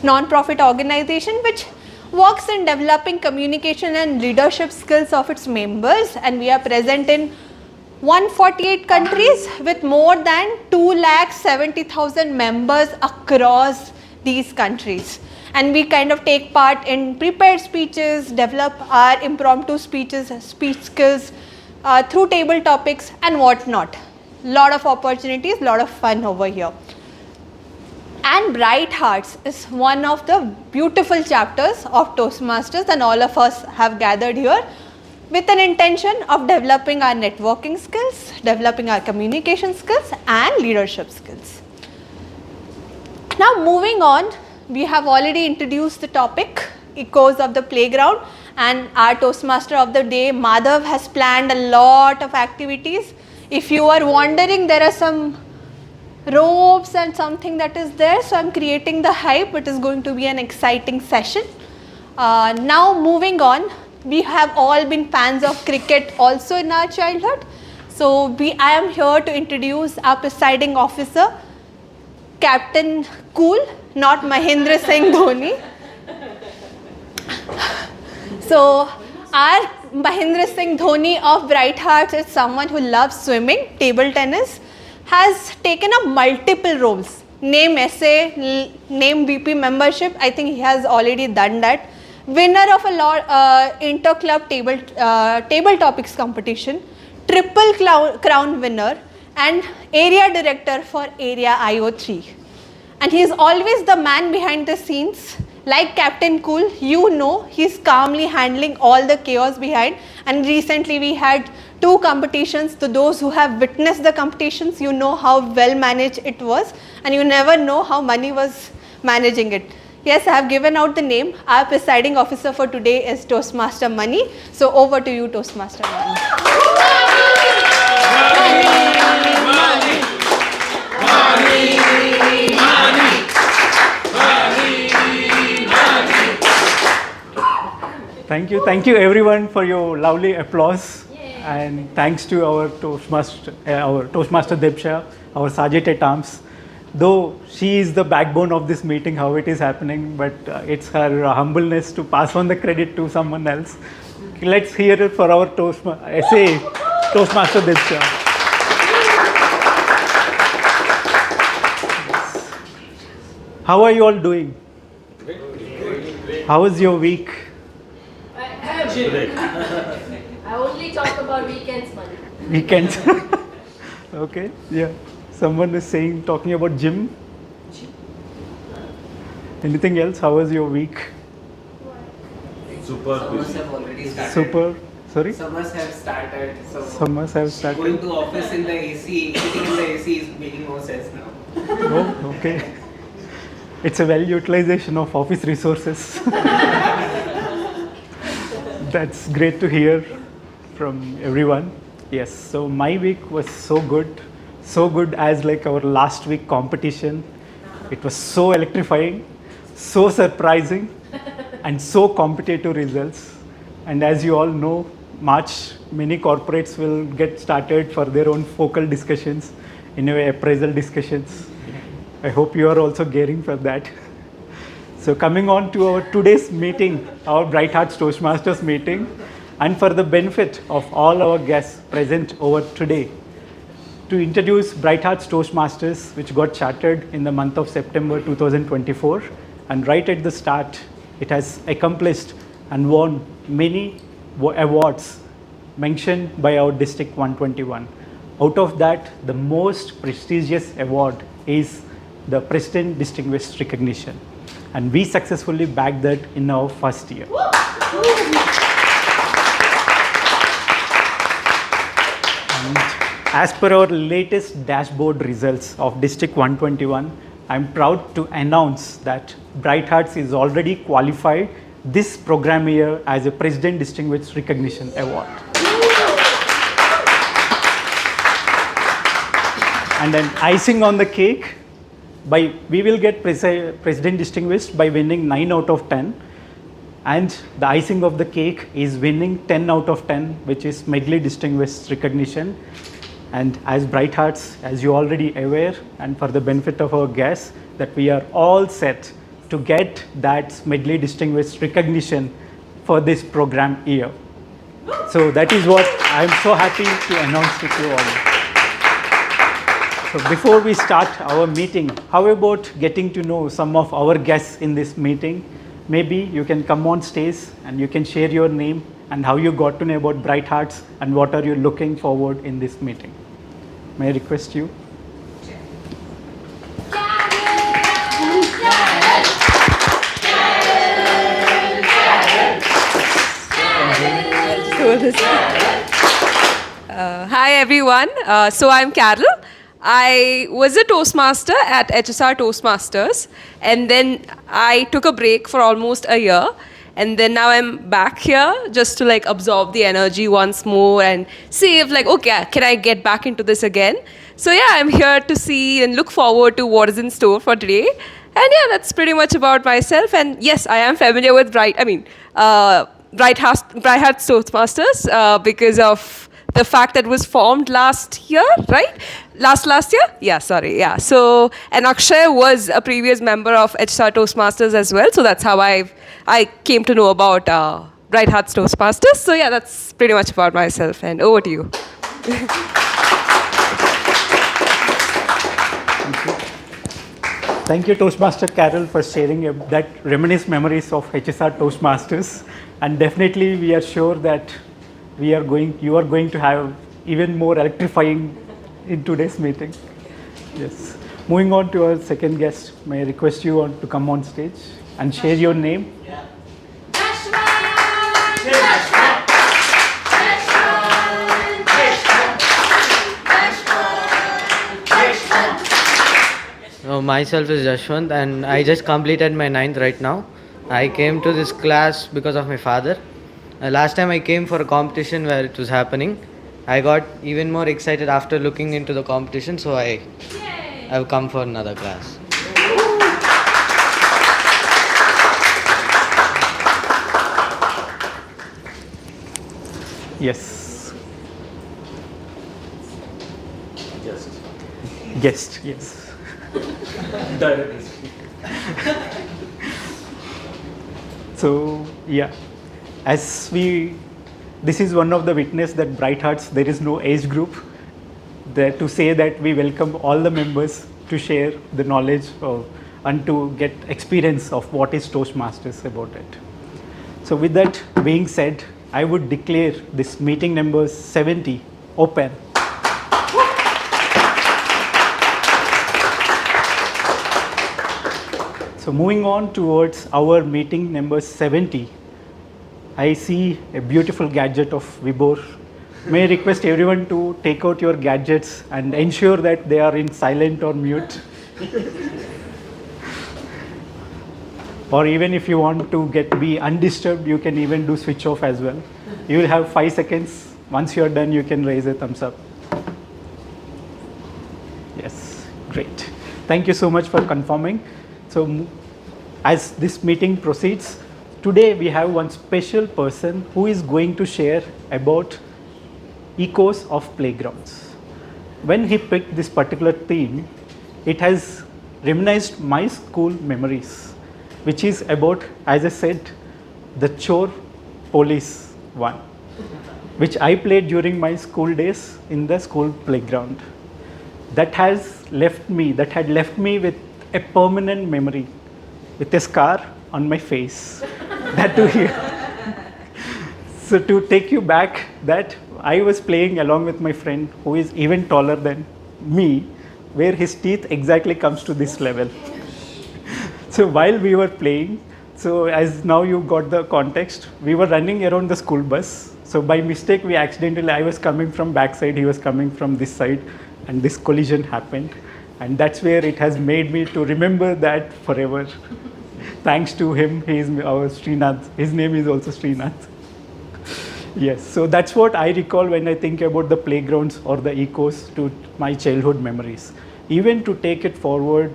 non-profit organization which works in developing communication and leadership skills of its members, and we are present in 148 countries with more than 270,000 members across these countries. And we kind of take part in prepared speeches, develop our impromptu speeches, speech skills through table topics and whatnot. Lot of opportunities, lot of fun over here. And Bright Hearts is one of the beautiful chapters of Toastmasters, and all of us have gathered here with an intention of developing our networking skills, developing our communication skills and leadership skills. Now moving on, we have already introduced the topic, Echoes of the Playground, and our Toastmaster of the day, Madhav, has planned a lot of activities. If you are wondering, there are some ropes and something that is there, so I am creating the hype. It is going to be an exciting session. Now moving on, we have all been fans of cricket also in our childhood. So I am here to introduce our presiding officer, Captain Cool, not Mahendra Singh Dhoni. So our Mahendra Singh Dhoni of Bright Hearts is someone who loves swimming, table tennis, has taken up multiple roles, name essay, name VP membership. I think he has already done that. Winner of a inter-club table topics competition, triple crown winner, and area director for Area IO3. And he is always the man behind the scenes. Like Captain Cool, you know, he's calmly handling all the chaos behind. And recently we had 2 competitions. To those who have witnessed the competitions, you know how well managed it was, and you never know how Mani was managing it. Yes, I have given out the name. Our presiding officer for today is Toastmaster Mani. So over to you, Toastmaster Mani. Thank you everyone for your lovely applause. And thanks to our Toastmaster Debsha, our Sergeant at Arms. Though she is the backbone of this meeting, how it is happening, but it's her humbleness to pass on the credit to someone else. Let's hear it for our Toastmaster Debsha. How are you all doing? How was your week? I only talk about weekends, Mani. Weekends? Okay, yeah. Someone is talking about gym. Anything else? How was your week? Super. Summers have already started. Super. Sorry? Summers have started. So Summers have started. going to office in the AC, sitting in the AC is making more sense now. Oh, okay. It's a well utilization of office resources. That's great to hear from everyone. Yes, so my week was so good. So good as like our last week competition. It was so electrifying, so surprising, and so competitive results. And as you all know, March, many corporates will get started for their own focal discussions, in a way appraisal discussions. I hope you are also gearing for that. So coming on to our today's meeting, our Bright Hearts Toastmasters meeting, and for the benefit of all our guests present over today, to introduce Bright Hearts Toastmasters, which got chartered in the month of September 2024. And right at the start, it has accomplished and won many awards mentioned by our District 121. Out of that, the most prestigious award is the President Distinguished Recognition. And we successfully bagged that in our first year. As per our latest dashboard results of District 121, I'm proud to announce that Bright Hearts is already qualified this program year as a President Distinguished Recognition Award. And then icing on the cake, we will get President Distinguished by winning 9 out of 10. And the icing of the cake is winning 10 out of 10, which is Medley Distinguished Recognition. And as Bright Hearts, as you already aware, and for the benefit of our guests, that we are all set to get that Smedley Distinguished Recognition for this program year. So that is what I am so happy to announce to you all. So before we start our meeting, how about getting to know some of our guests in this meeting? Maybe you can come on stage and you can share your name and how you got to know about Bright Hearts and what are you looking forward in this meeting. May I request you? Hi everyone. So I'm Carol. I was a Toastmaster at HSR Toastmasters, and then I took a break for almost a year, and then now I'm back here just to like absorb the energy once more and see if like, okay, can I get back into this again? So yeah, I'm here to see and look forward to what is in store for today. And yeah, that's pretty much about myself. And yes, I am familiar with Bright Hearts Toastmasters because of the fact that it was formed last year, right? Last year? Yeah, sorry. Yeah. So, and Akshay was a previous member of HSR Toastmasters as well. So that's how I came to know about Bright Hearts Toastmasters. So yeah, that's pretty much about myself. And over to you. Thank you, Toastmaster Carol, for sharing that reminisce memories of HSR Toastmasters. And definitely, we are sure that you are going to have even more electrifying in today's meeting. Yes. Moving on to our second guest, may I request you to come on stage and share your name. Myself is Jashwant and I just completed my 9th right now. I came to this class because of my father. Last time I came for a competition where it was happening. I got even more excited after looking into the competition, so I've come for another class. Yes. Guest, yes. So yeah, this is one of the witness that Bright Hearts, there is no age group. There to say that we welcome all the members to share the knowledge and to get experience of what is Toastmasters about it. So with that being said, I would declare this meeting number 70 open. So moving on towards our meeting number 70, I see a beautiful gadget of Vibor. May I request everyone to take out your gadgets and ensure that they are in silent or mute. Or even if you want to be undisturbed, you can even do switch off as well. You will have 5 seconds. Once you are done, you can raise a thumbs up. Yes, great. Thank you so much for confirming. So as this meeting proceeds, today we have one special person who is going to share about echoes of playgrounds. When he picked this particular theme, it has reminisced my school memories, which is about, as I said, the chore police one, which I played during my school days in the school playground. That had left me with a permanent memory, with a scar on my face. That too here. So to take you back, that I was playing along with my friend who is even taller than me, where his teeth exactly comes to this level. So while we were playing, so as now you got the context, we were running around the school bus. So by mistake, I was coming from backside, he was coming from this side, and this collision happened. And that's where it has made me to remember that forever. Thanks to him, he is our Srinath. His name is also Srinath. Yes, so that's what I recall when I think about the playgrounds or the echoes to my childhood memories. Even to take it forward,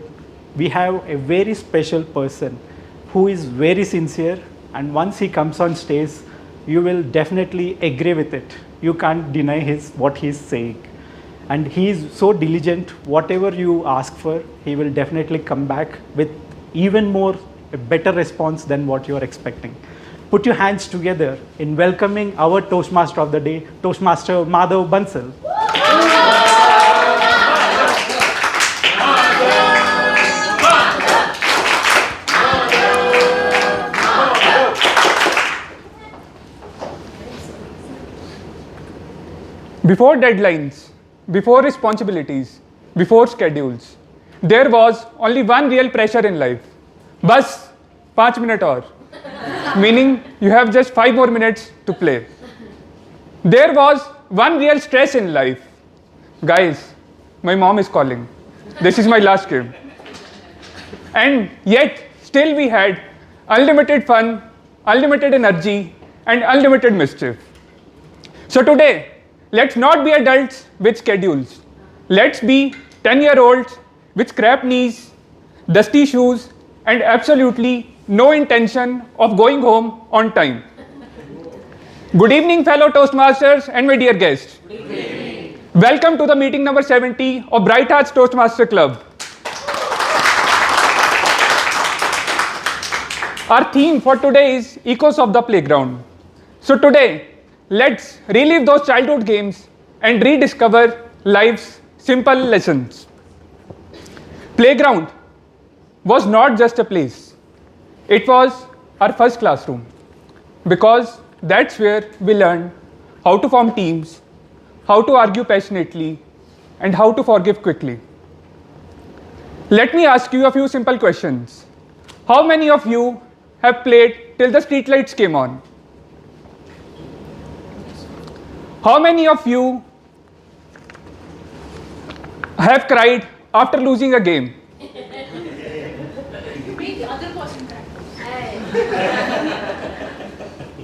we have a very special person who is very sincere, and once he comes on stage, you will definitely agree with it. You can't deny what he's saying. And he is so diligent, whatever you ask for, he will definitely come back with even more a better response than what you are expecting. Put your hands together in welcoming our Toastmaster of the day, Toastmaster Madhav Bansal. Before deadlines, before responsibilities, before schedules, there was only one real pressure in life. Bas, 5 minute aur. Meaning you have just 5 more minutes to play. There was one real stress in life. Guys, my mom is calling. This is my last game. And yet, still we had unlimited fun, unlimited energy, and unlimited mischief. So today, let's not be adults with schedules. Let's be 10-year-olds with scrap knees, dusty shoes, and absolutely no intention of going home on time. Good evening, fellow Toastmasters and my dear guests. Welcome to the meeting number 70 of Bright Hearts Toastmaster Club. Our theme for today is Echoes of the Playground. So today, let's relive those childhood games and rediscover life's simple lessons. Playground was not just a place. It was our first classroom because that's where we learned how to form teams, how to argue passionately, and how to forgive quickly. Let me ask you a few simple questions. How many of you have played till the streetlights came on? How many of you have cried after losing a game?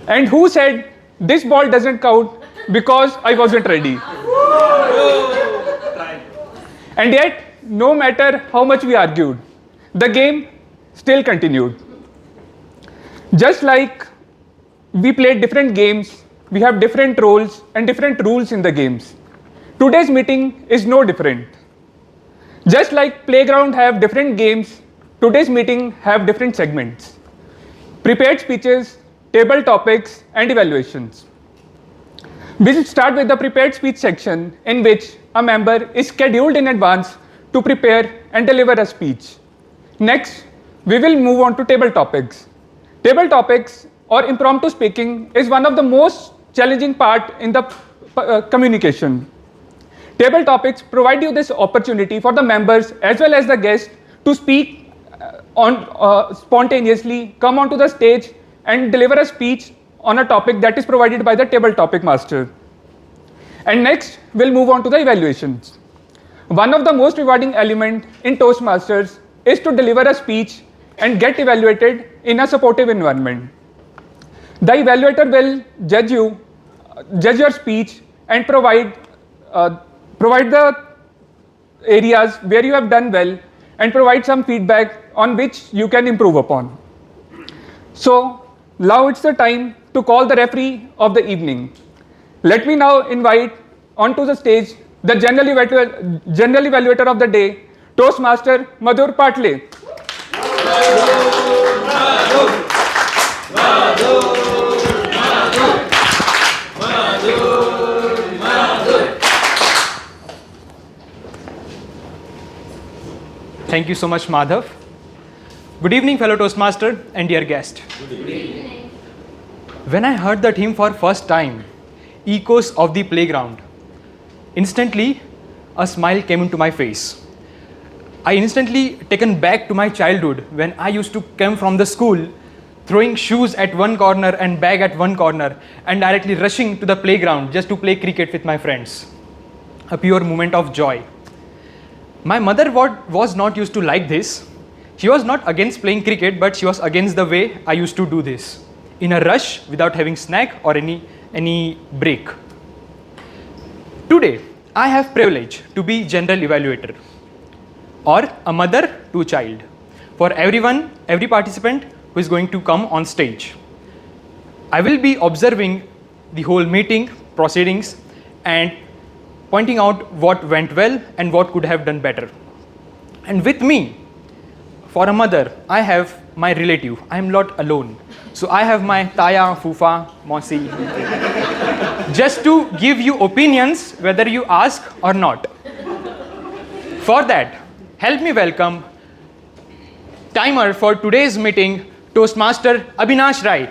And who said, this ball doesn't count because I wasn't ready? And yet, no matter how much we argued, the game still continued. Just like we played different games, we have different roles and different rules in the games. Today's meeting is no different. Just like playground have different games, today's meeting have different segments. Prepared speeches, table topics, and evaluations. We will start with the prepared speech section in which a member is scheduled in advance to prepare and deliver a speech. Next, we will move on to table topics. Table topics or impromptu speaking is one of the most challenging part in the communication. Table topics provide you this opportunity for the members as well as the guests to speak spontaneously, come onto the stage and deliver a speech on a topic that is provided by the table topic master. And next, we'll move on to the evaluations. One of the most rewarding elements in Toastmasters is to deliver a speech and get evaluated in a supportive environment. The evaluator will judge your speech and provide the areas where you have done well and provide some feedback on which you can improve upon. So now it's the time to call the referee of the evening. Let me now invite onto the stage the general evaluator of the day, Toastmaster Madhur Patle. Thank you so much, Madhav. Good evening, fellow Toastmaster and dear guest. Good evening. When I heard the theme for first time, Echoes of the Playground, instantly a smile came into my face. I instantly taken back to my childhood when I used to come from the school, throwing shoes at one corner and bag at one corner and directly rushing to the playground just to play cricket with my friends. A pure moment of joy. My mother was not used to like this. She was not against playing cricket, but she was against the way I used to do this. In a rush, without having snack or any break. Today, I have privilege to be general evaluator or a mother to child for everyone, every participant who is going to come on stage. I will be observing the whole meeting, proceedings, and pointing out what went well and what could have done better. And with me, for a mother, I have my relative. I am not alone. So I have my Taya, Fufa, Mosi. Just to give you opinions whether you ask or not. For that, help me welcome timer for today's meeting, Toastmaster Abhinash Rai.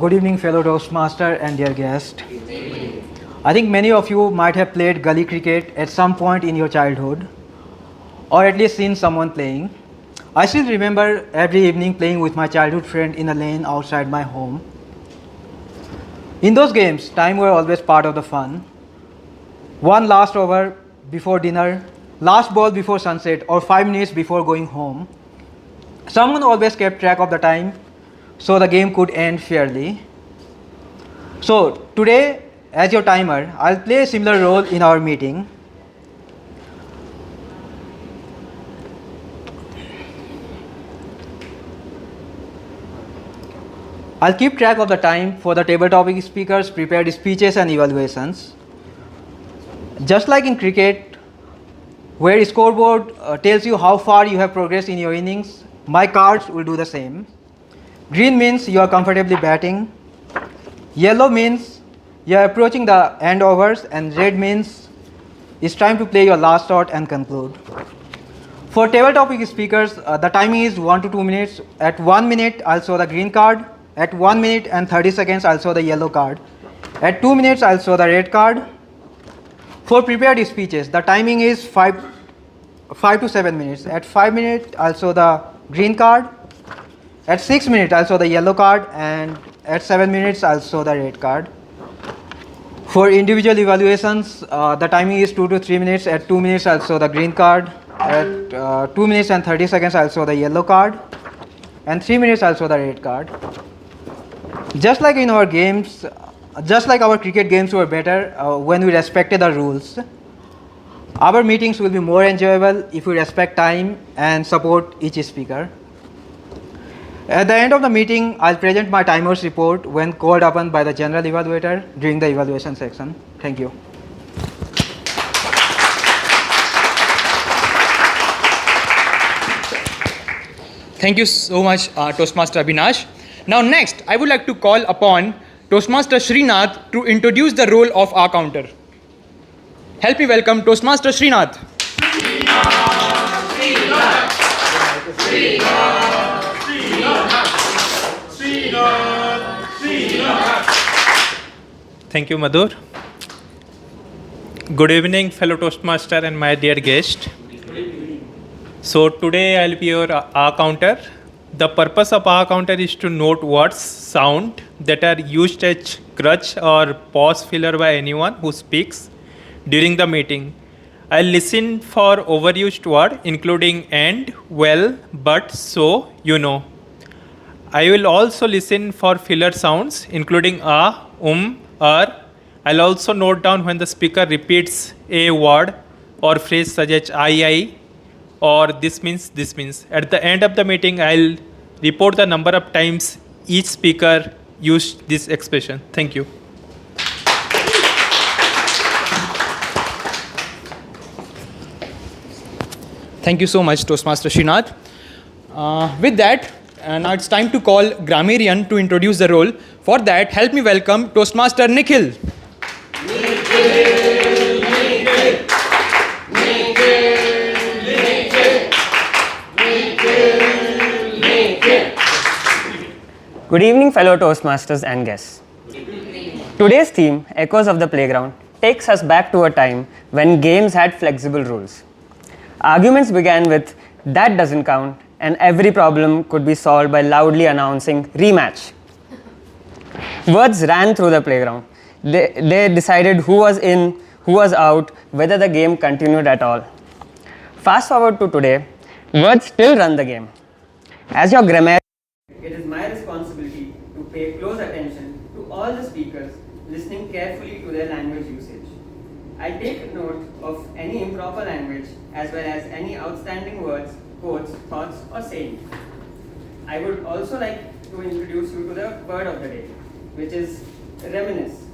Good evening, fellow Toastmaster and dear guest. I think many of you might have played gully cricket at some point in your childhood, or at least seen someone playing. I still remember every evening playing with my childhood friend in a lane outside my home. In those games, time were always part of the fun. One last over before dinner, last ball before sunset, or 5 minutes before going home. Someone always kept track of the time so the game could end fairly. So today, as your timer, I'll play a similar role in our meeting. I'll keep track of the time for the table topic speakers' prepared speeches and evaluations. Just like in cricket, where scoreboard tells you how far you have progressed in your innings, my cards will do the same. Green means you are comfortably batting. Yellow means you are approaching the end overs, and red means it's time to play your last shot and conclude. For table topic speakers, the timing is 1 to 2 minutes. At 1 minute, I'll show the green card. At 1 minute and 30 seconds, I'll show the yellow card. At 2 minutes, I'll show the red card. For prepared speeches, the timing is 5 to 7 minutes. At 5 minutes, I'll show the green card. At 6 minutes, I'll show the yellow card. And at 7 minutes, I'll show the red card. For individual evaluations, the timing is 2 to 3 minutes. At 2 minutes, I'll show the green card. At 2 minutes and 30 seconds, I'll show the yellow card. And 3 minutes, I'll show the red card. Just like in our games, just like our cricket games were better when we respected the rules, our meetings will be more enjoyable if we respect time and support each speaker. At the end of the meeting, I'll present my timer's report when called upon by the general evaluator during the evaluation section. Thank you. Thank you so much, Toastmaster Abhinash. Now next, I would like to call upon Toastmaster Srinath to introduce the role of our counter. Help me welcome Toastmaster Srinath. Thank you, Madhur. Good evening, fellow Toastmaster and my dear guest. So today I'll be your counter. The purpose of our counter is to note words, sound that are used as crutch or pause filler by anyone who speaks during the meeting. I'll listen for overused word including and, well, but, so, you know. I will also listen for filler sounds including I'll also note down when the speaker repeats a word or phrase such as I, or this means. At the end of the meeting, I'll report the number of times each speaker used this expression. Thank you. Thank you so much, Toastmaster Srinath. With that, now it's time to call Grammarian to introduce the role. For that, help me welcome Toastmaster Nikhil. Good evening, fellow Toastmasters and guests. Today's theme, Echoes of the Playground, takes us back to a time when games had flexible rules. Arguments began with, that doesn't count, and every problem could be solved by loudly announcing, rematch. Words ran through the playground. They decided who was in, who was out, whether the game continued at all. Fast forward to today, words still run the game. As your grammarian, it is my responsibility to pay close attention to all the speakers, listening carefully to their language usage. I take note of any improper language as well as any outstanding words, quotes, thoughts, or sayings. I would also like to introduce you to the word of the day, which is reminisce.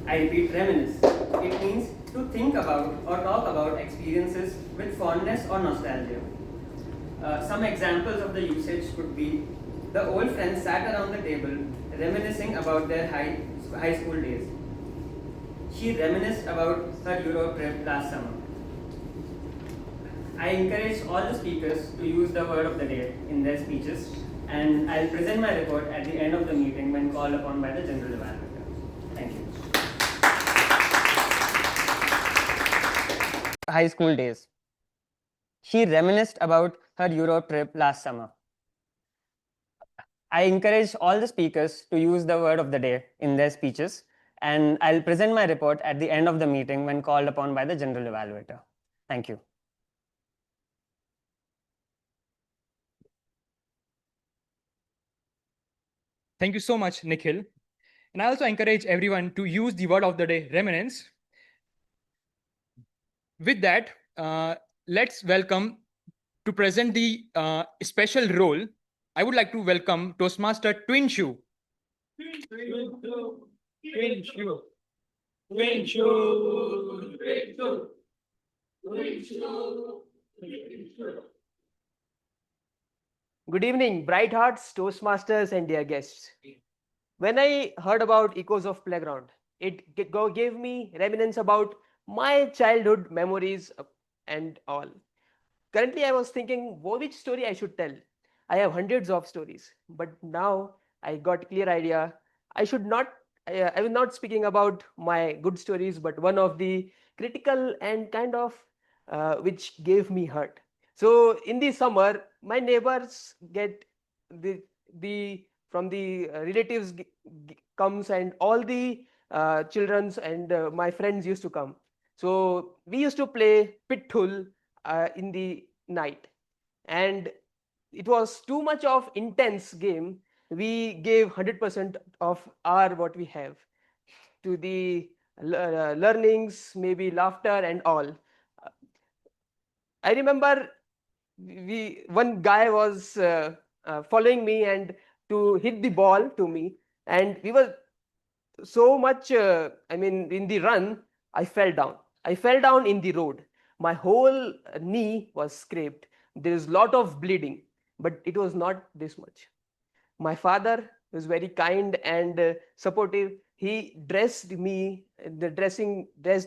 I repeat, reminisce. It means to think about or talk about experiences with fondness or nostalgia. Some examples of the usage could be: the old friends sat around the table reminiscing about their high school days. She reminisced about her Europe trip last summer. I encourage all the speakers to use the word of the day in their speeches, and I'll present my report at the end of the meeting when called upon by the General Evaluator. Thank you. High school days. She reminisced about her Europe trip last summer. I encourage all the speakers to use the word of the day in their speeches, and I'll present my report at the end of the meeting when called upon by the General Evaluator. Thank you. Thank you so much, Nikhil. And I also encourage everyone to use the word of the day, reminisce. With that, let's welcome to present the special role. I would like to welcome Toastmaster Twin Shoe. Twin shoe. Twin shoe. Twin shoe. Twin shoe. Twin shoe. Good evening, bright hearts, Toastmasters, and dear guests. When I heard about Echoes of Playground, it gave me remnants about my childhood memories and all. Currently, I was thinking which story I should tell. I have hundreds of stories, but now I got clear idea. I should not. I was not speaking about my good stories, but one of the critical and kind of which gave me hurt. So in the summer, my neighbors get the from the relatives comes, and all the childrens and my friends used to come. So we used to play Pitthul in the night, and it was too much of intense game. We gave 100% of our what we have to the learnings, maybe laughter and all. I remember one guy was following me and to hit the ball to me, and we were so much in the run. I fell down in the road. My whole knee was scraped. There is lot of bleeding, but it was not this much. My father was very kind and supportive. He dressed me, dressed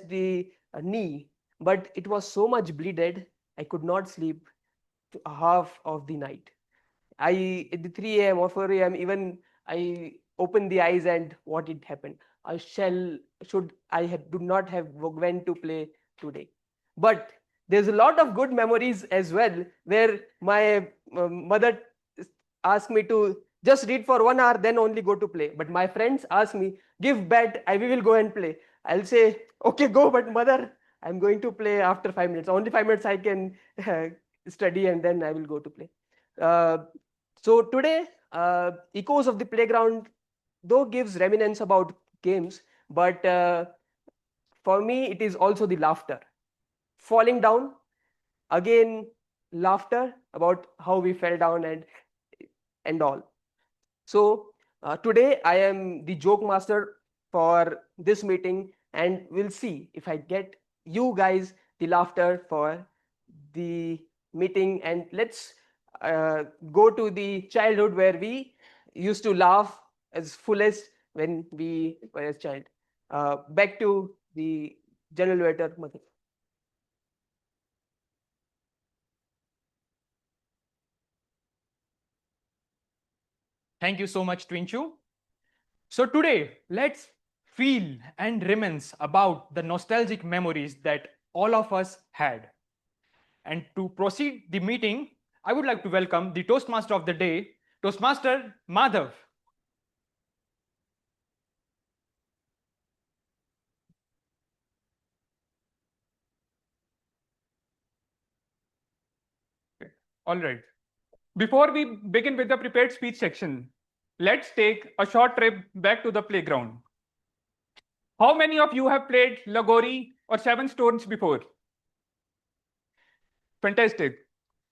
the knee, but it was so much bleeded. I could not sleep half of the night. I at the 3 a.m. or 4 a.m. even I opened the eyes, and what it happened. Do not have went to play today. But there's a lot of good memories as well, where my mother asked me to just read for 1 hour, then only go to play. But my friends ask me, give bet, we will go and play. I'll say, okay, go, but mother, I'm going to play after 5 minutes. Only 5 minutes I can study, and then I will go to play. So today, Echoes of the Playground, though gives remnants about games, but for me, it is also the laughter. Falling down, again, laughter about how we fell down and all. So today I am the joke master for this meeting, and we'll see if I get you guys the laughter for the meeting. And let's go to the childhood where we used to laugh as fullest when we were a child. Back to the General Evaluator, Madhu. Thank you so much, Twinchu. So today, let's feel and reminisce about the nostalgic memories that all of us had. And to proceed the meeting, I would like to welcome the Toastmaster of the day, Toastmaster Madhav. All right. Before we begin with the prepared speech section, let's take a short trip back to the playground. How many of you have played Lagori or Seven Stones before? Fantastic.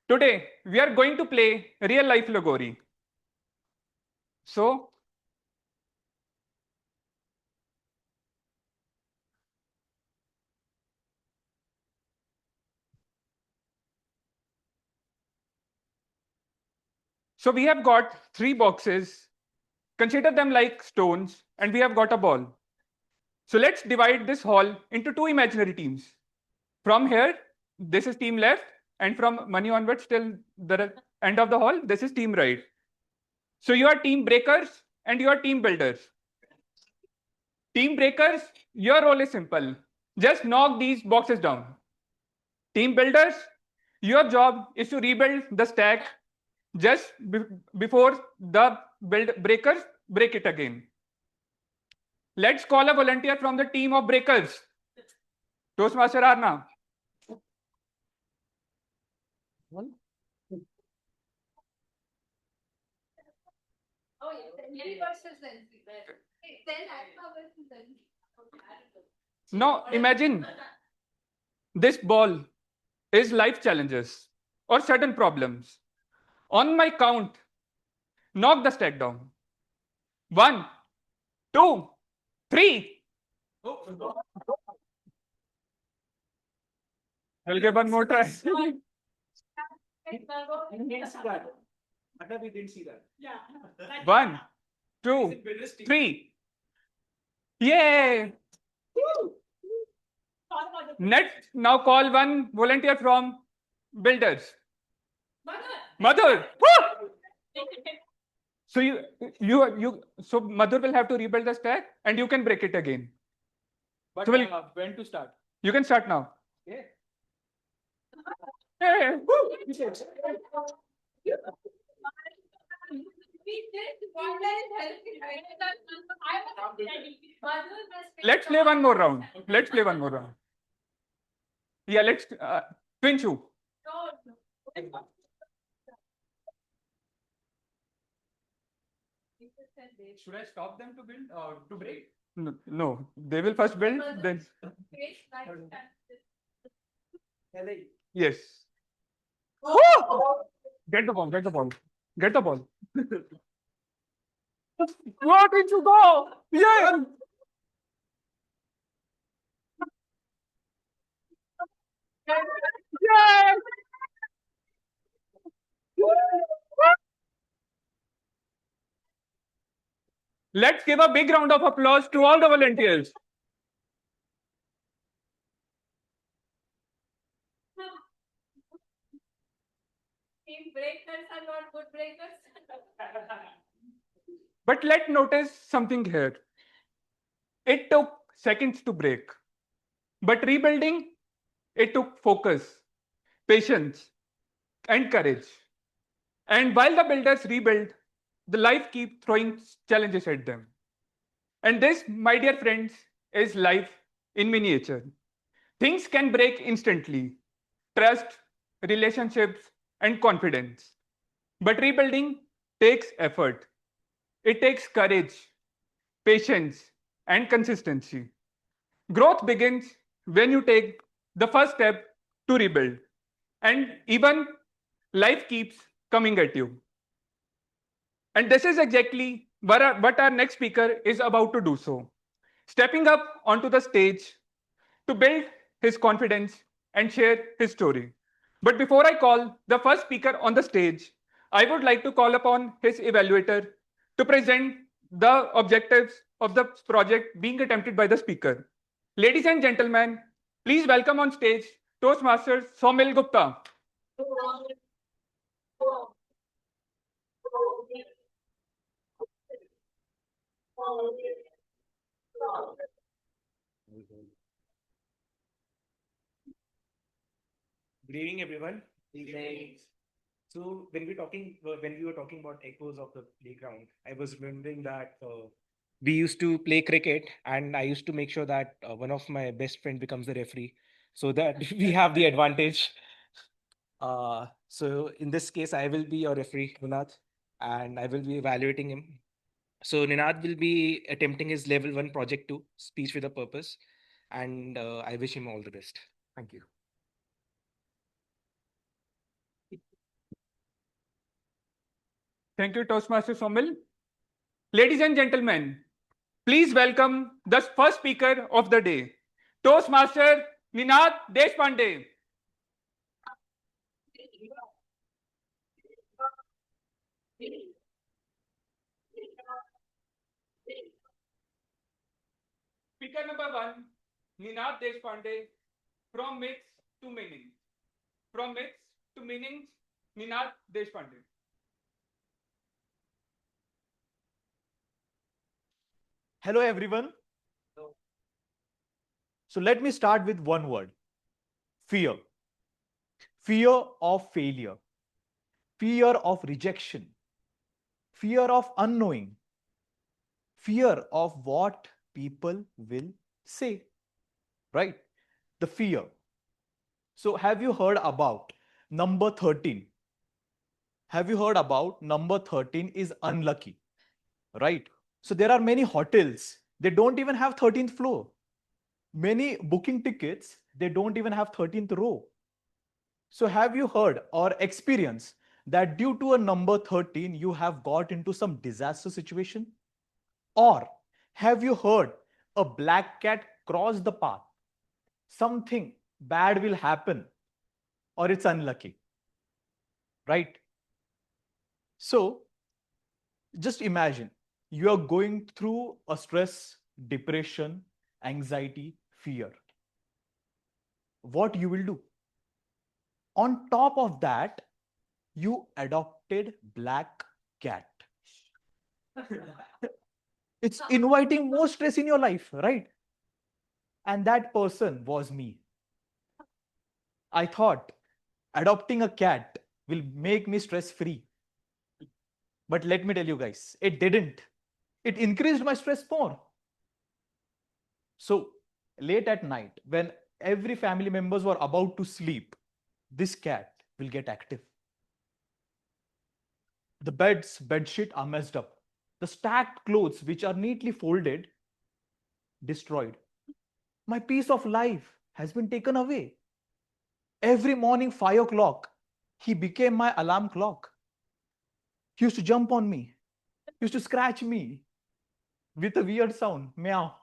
Today, we are going to play real life Logori. So, we have got 3 boxes. Consider them like stones, and we have got a ball. So let's divide this hall into 2 imaginary teams. From here, this is team left, and from money onwards till the end of the hall, this is team right. So you are team breakers and you are team builders. Team breakers, your role is simple. Just knock these boxes down. Team builders, your job is to rebuild the stack just before the breakers break it again. Let's call a volunteer from the team of breakers. Toastmaster Arna. Oh, yeah. Any versus then. Then Alpha versus then. Now imagine this ball is life challenges or certain problems. On my count, knock the stack down. 1, 2, 3. I'll give one more try. We didn't see that. 1, 2, 3. Yay! Next, now call one volunteer from builders. Mother. So so Madhur will have to rebuild the stack and you can break it again. But So when to start? You can start now. Okay. Hey. Let's play one more round. Let's play one more round. Yeah, let's twin shoe. Should I stop them to build or to break? No, they will first build, then yes. Get the ball, get the ball, get the ball. Where did you go? Yeah. Yeah. Let's give a big round of applause to all the volunteers. Team breakers are not good breakers. But let's notice something here. It took seconds to break, but rebuilding, it took focus, patience, and courage. And while the builders rebuild, the life keep throwing challenges at them. And this, my dear friends, is life in miniature. Things can break instantly. Trust, relationships, and confidence. But rebuilding takes effort. It takes courage, patience, and consistency. Growth begins when you take the first step to rebuild. And even life keeps coming at you. And this is exactly what our next speaker is about to do so. Stepping up onto the stage to build his confidence and share his story. But before I call the first speaker on the stage, I would like to call upon his evaluator to present the objectives of the project being attempted by the speaker. Ladies and gentlemen, please welcome on stage Toastmasters Somil Gupta. Good evening, everyone. So when we were talking about echoes of the playground, I was remembering that we used to play cricket, and I used to make sure that one of my best friend becomes the referee, so that we have the advantage. So in this case, I will be your referee, Ninad, and I will be evaluating him. So Ninad will be attempting his level 1 project 2 speech with a purpose, and I wish him all the best. Thank you. Thank you, Toastmaster Somil. Ladies and gentlemen, please welcome the first speaker of the day, Toastmaster Ninad Deshpande. Speaker number one, Ninad Deshpande, from myths to meaning. From myths to meanings, Ninad Deshpande. Hello, everyone. So let me start with one word: fear. Fear of failure, fear of rejection, fear of unknowing, fear of what people will say, right? The fear. So, have you heard about number 13? Have you heard about number 13 is unlucky, right? So, there are many hotels, they don't even have 13th floor. Many booking tickets, they don't even have 13th row. So, have you heard or experienced that due to a number 13, you have got into some disaster situation? Or have you heard a black cat cross the path? Something bad will happen, or it's unlucky, right? So, just imagine you are going through a stress, depression, anxiety, fear. What you will do? On top of that, you adopted black cat. It's inviting more stress in your life, right? And that person was me. I thought adopting a cat will make me stress free. But let me tell you guys, it didn't. It increased my stress more. So late at night, when every family members were about to sleep, this cat will get active. The bedsheet are messed up. The stacked clothes, which are neatly folded, destroyed. My peace of life has been taken away. Every morning, 5 o'clock, he became my alarm clock. He used to jump on me, he used to scratch me with a weird sound, meow.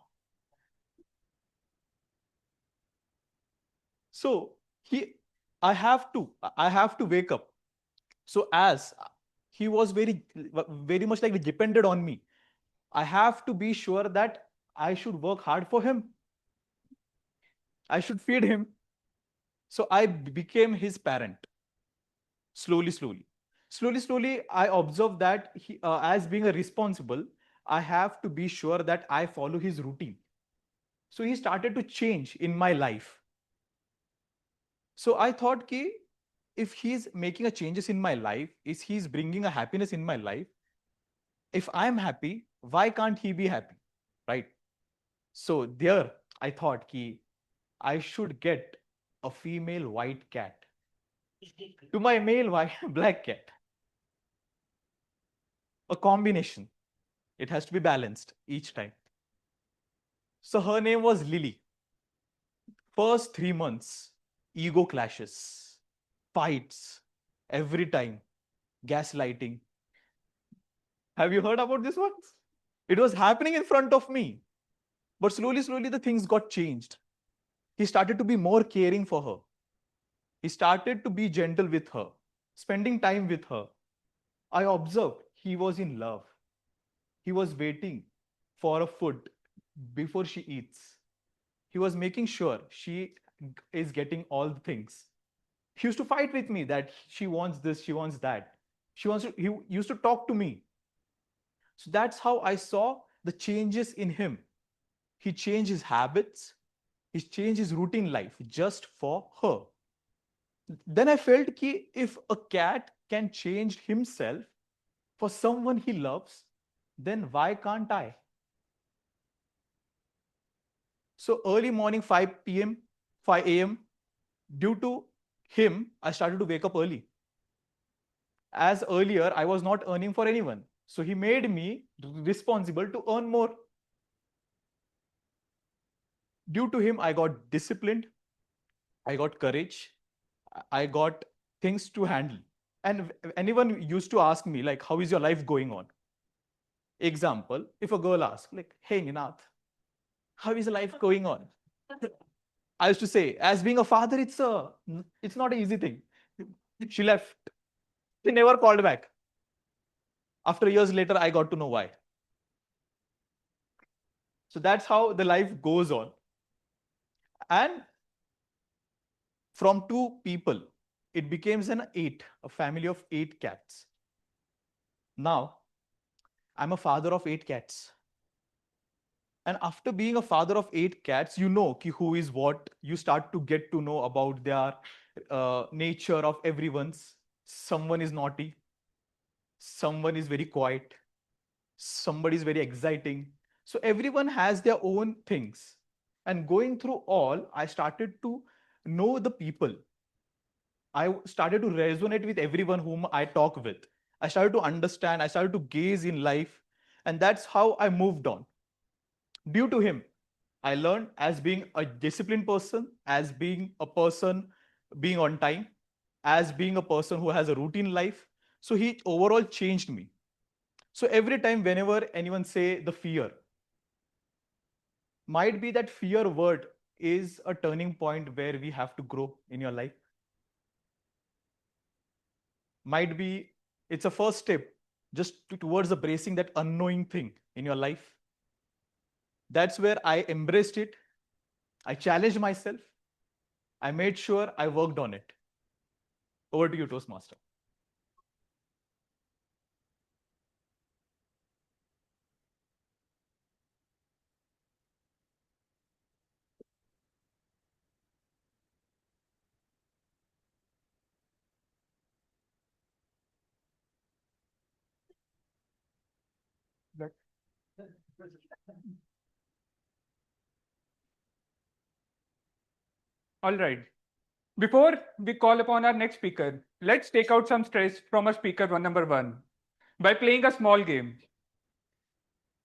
So I have to wake up. So as he was very much like depended on me, I have to be sure that I should work hard for him. I should feed him. So I became his parent. Slowly, I observed that as being a responsible, I have to be sure that I follow his routine. So he started to change in my life. So I thought ki if he's making a changes in my life, is he's bringing a happiness in my life, if I'm happy, why can't he be happy, right? So there I thought ki I should get a female white cat to my male white black cat. A combination. It has to be balanced each time. So her name was Lily. First 3 months, ego clashes, fights, every time, gaslighting. Have you heard about this one? It was happening in front of me. But slowly, the things got changed. He started to be more caring for her. He started to be gentle with her, spending time with her. I observed he was in love. He was waiting for a food before she eats. He was making sure she is getting all the things. He used to fight with me that she wants this, she wants that. He used to talk to me. So that's how I saw the changes in him. He changed his habits. He changed his routine life just for her. Then I felt ki if a cat can change himself for someone he loves, then why can't I? So early morning, 5 p.m., 5 a.m., due to him, I started to wake up early. As earlier, I was not earning for anyone. So he made me responsible to earn more. Due to him, I got disciplined. I got courage. I got things to handle. And anyone used to ask me, like, how is your life going on? Example, if a girl asks, like, hey, Ninath, how is life going on? I used to say, as being a father, it's not an easy thing. She left. She never called back. After years later, I got to know why. So that's how the life goes on. And from 2 people, it becomes a family of 8 cats. Now, I'm a father of 8 cats. And after being a father of 8 cats, you know who is what. You start to get to know about their nature of everyone's. Someone is naughty. Someone is very quiet. Somebody is very exciting. So everyone has their own things. And going through all, I started to know the people. I started to resonate with everyone whom I talk with. I started to understand. I started to gaze in life. And that's how I moved on. Due to him, I learned as being a disciplined person, as being a person being on time, as being a person who has a routine life. So he overall changed me. So every time, whenever anyone say the fear, might be that fear word is a turning point where we have to grow in your life. Might be it's a first step just towards embracing that unknowing thing in your life. That's where I embraced it. I challenged myself. I made sure I worked on it. Over to you, Toastmaster. All right. Before we call upon our next speaker, let's take out some stress from our speaker number 1 by playing a small game.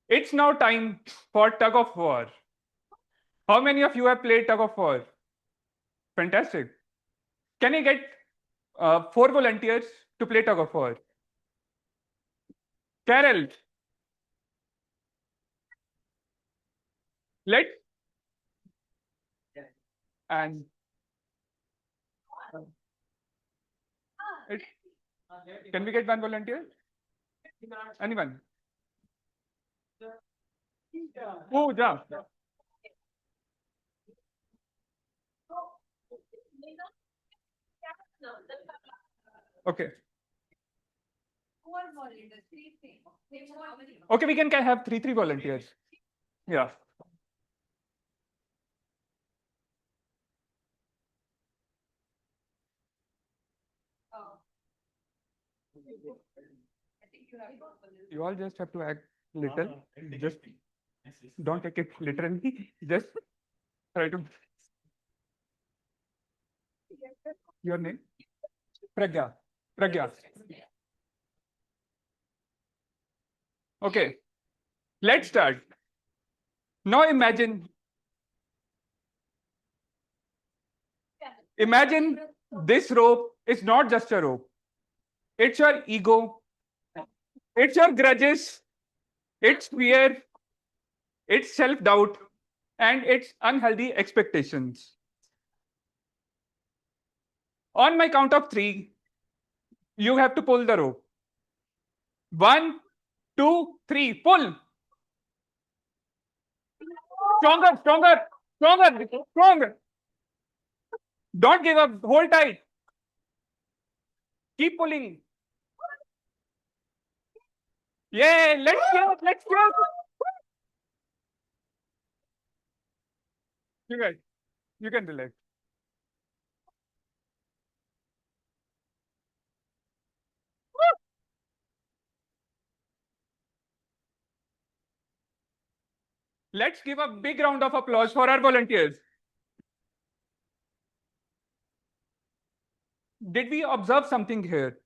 It's now time for tug of war. How many of you have played tug of war? Fantastic. Can I get 4 volunteers to play tug of war? Carol, let's and can we get 1 volunteer? Anyone? Oh, yeah. Okay. Okay, we can have three volunteers. Yeah. You all just have to act little. Just don't take it literally. Just try to. Your name? Pragya. Pragya. Okay. Let's start. Now imagine this rope is not just a rope. It's your ego. It's your grudges. It's fear. It's self-doubt. And it's unhealthy expectations. On my count of 3, you have to pull the rope. 1, 2, 3, pull. Stronger, stronger, stronger, stronger. Don't give up, hold tight. Keep pulling. Yeah, let's go, let's go. You can relax. Let's give a big round of applause for our volunteers. Did we observe something here?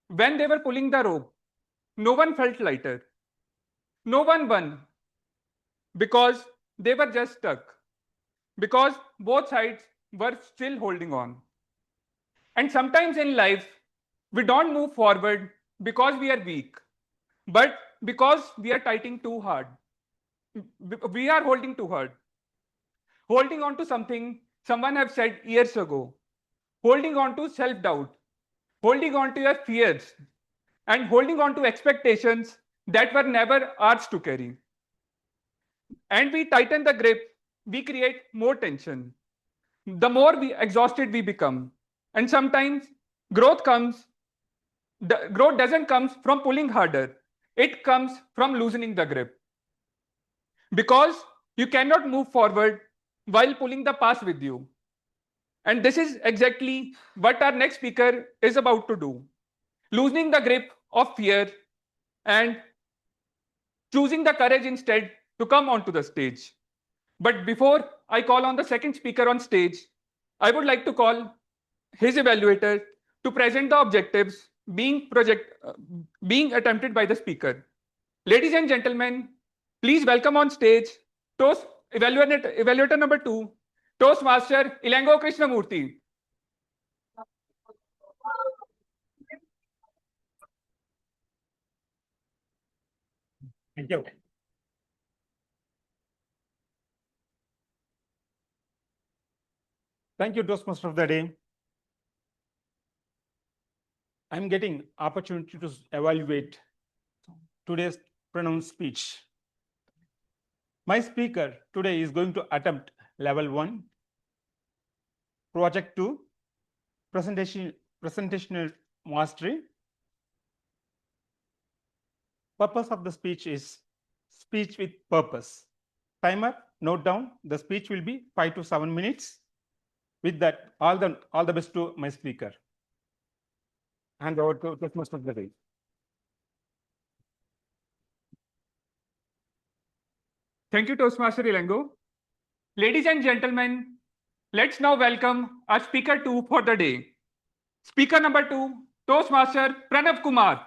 When they were pulling the rope, no one felt lighter. No one won because they were just stuck. Because both sides were still holding on. And sometimes in life, We don't move forward because we are weak, but because we are tightening too hard. We are holding too hard. Holding on to something someone have said years ago. Holding on to self-doubt. Holding on to your fears. And holding on to expectations that were never ours to carry. And we tighten the grip, we create more tension. The more exhausted we become. And sometimes growth doesn't come from pulling harder. It comes from loosening the grip. Because you cannot move forward while pulling the past with you. And this is exactly what our next speaker is about to do. Loosening the grip of fear and choosing the courage instead to come onto the stage. But before I call on the second speaker on stage, I would like to call his evaluator to present the objectives being attempted by the speaker. Ladies and gentlemen, please welcome on stage Toast evaluator number 2, Toastmaster Ilango Krishnamurthy. Thank you. Thank you, Toastmaster of the Day. I'm getting opportunity to evaluate today's pronounced speech. My speaker today is going to attempt level 1, project 2, presentational mastery. Purpose of the speech is speech with purpose. Timer, note down, the speech will be 5 to 7 minutes. With that, all the best to my speaker. Hand over to Toastmaster of the Day. Thank you, Toastmaster Ilango. Ladies and gentlemen, let's now welcome our speaker 2 for the day. Speaker number 2, Toastmaster Pranav Kumar.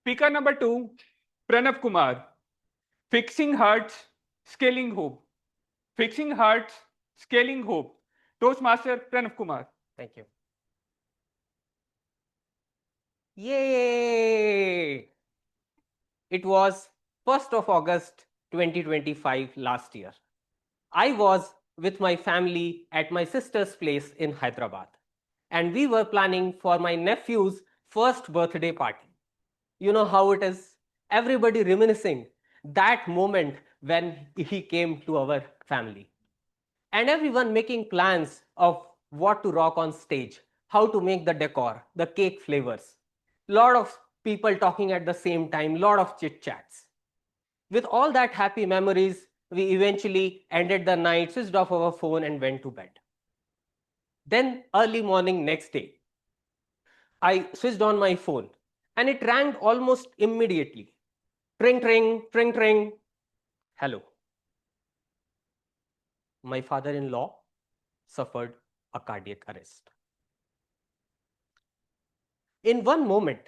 Speaker number 2, Pranav Kumar. Fixing hearts, scaling hope. Fixing hearts, scaling hope. Toastmaster Pranav Kumar. Thank you. Yay! It was 1st of August 2025 last year. I was with my family at my sister's place in Hyderabad, and we were planning for my nephew's first birthday party. You know how it is? Everybody reminiscing that moment when he came to our family. And everyone making plans of what to rock on stage, how to make the decor, the cake flavors. Lot of people talking at the same time, lot of chit chats. With all that happy memories, we eventually ended the night, switched off our phone and went to bed. Then early morning next day, I switched on my phone and it rang almost immediately. Tring, tring, tring, tring. Hello. My father-in-law suffered a cardiac arrest. In one moment,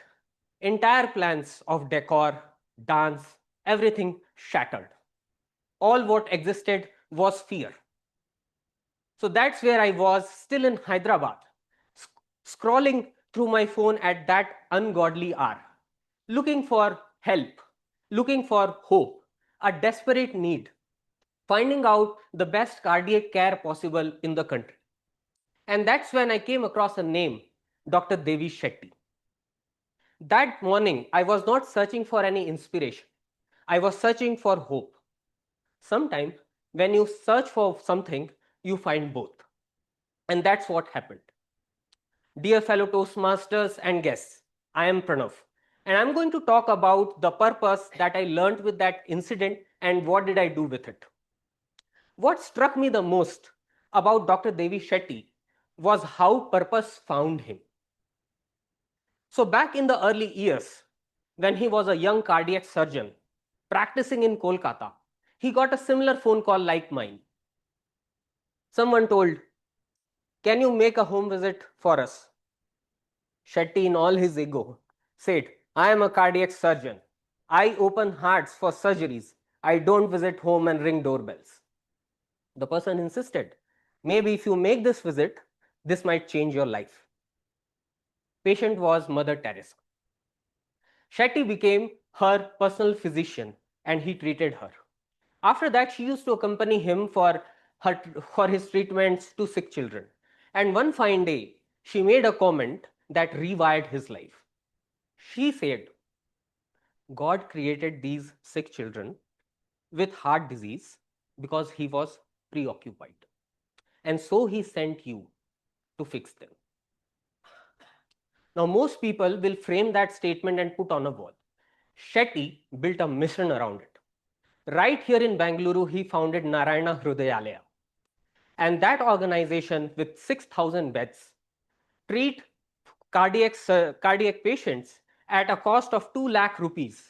entire plans of decor, dance, everything shattered. All what existed was fear. So that's where I was, still in Hyderabad, scrolling through my phone at that ungodly hour, looking for help, looking for hope, a desperate need, finding out the best cardiac care possible in the country. And that's when I came across a name, Dr. Devi Shetty. That morning, I was not searching for any inspiration. I was searching for hope. Sometimes, when you search for something, you find both. And that's what happened. Dear fellow Toastmasters and guests, I am Pranav, and I'm going to talk about the purpose that I learned with that incident and what did I do with it. What struck me the most about Dr. Devi Shetty was how purpose found him. So back in the early years, when he was a young cardiac surgeon practicing in Kolkata, he got a similar phone call like mine. Someone told, "Can you make a home visit for us?" Shetty, in all his ego, said, "I am a cardiac surgeon. I open hearts for surgeries. I don't visit home and ring doorbells. The person insisted, maybe if you make this visit, this might change your life. Patient was Mother Teresa. Shetty became her personal physician and he treated her. After that, she used to accompany him for his treatments to sick children. And one fine day, she made a comment that rewired his life. She said, God created these sick children with heart disease because he was preoccupied. And so he sent you to fix them. Now, most people will frame that statement and put on a wall. Shetty built a mission around it. Right here in Bangalore, he founded Narayana Hrudayalaya. And that organization with 6,000 beds treat cardiac patients at a cost of 2 lakh rupees.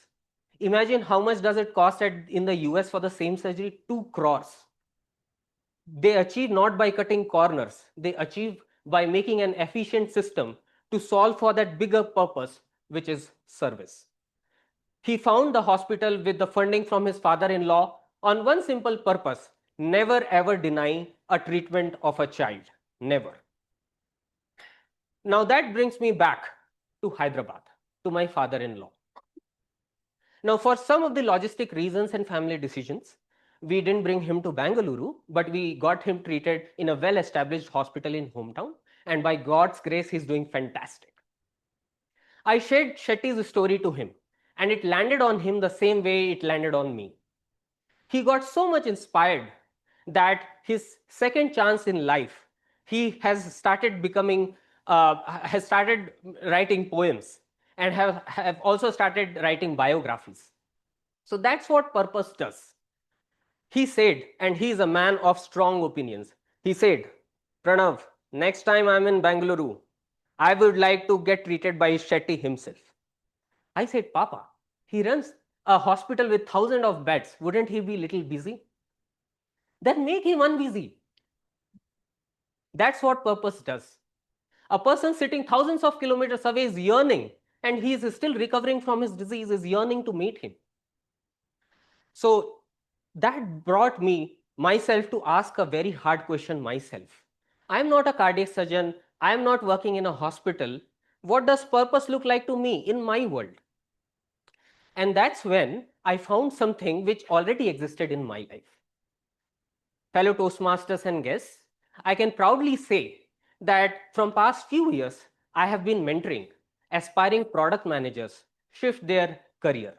Imagine how much does it cost in the US for the same surgery? 2 crores. They achieve not by cutting corners. They achieve by making an efficient system to solve for that bigger purpose, which is service. He found the hospital with the funding from his father-in-law on one simple purpose: never ever deny a treatment of a child. Never. Now that brings me back to Hyderabad, to my father-in-law. Now, for some of the logistic reasons and family decisions, we didn't bring him to Bangalore, but we got him treated in a well-established hospital in hometown. And by God's grace, he's doing fantastic. I shared Shetty's story to him, and it landed on him the same way it landed on me. He got so much inspired that his second chance in life, he has started writing poems and have also started writing biographies. So that's what purpose does. He said, and he is a man of strong opinions. He said, Pranav, next time I'm in Bangalore, I would like to get treated by Shetty himself. I said, Papa, he runs a hospital with thousands of beds. Wouldn't he be a little busy? Then make him unbusy. That's what purpose does. A person sitting thousands of kilometers away is yearning, and he is still recovering from his disease, is yearning to meet him. So that brought me myself to ask a very hard question myself. I'm not a cardiac surgeon. I'm not working in a hospital. What does purpose look like to me in my world? And that's when I found something which already existed in my life. Fellow Toastmasters and guests, I can proudly say that from past few years, I have been mentoring aspiring product managers shift their career.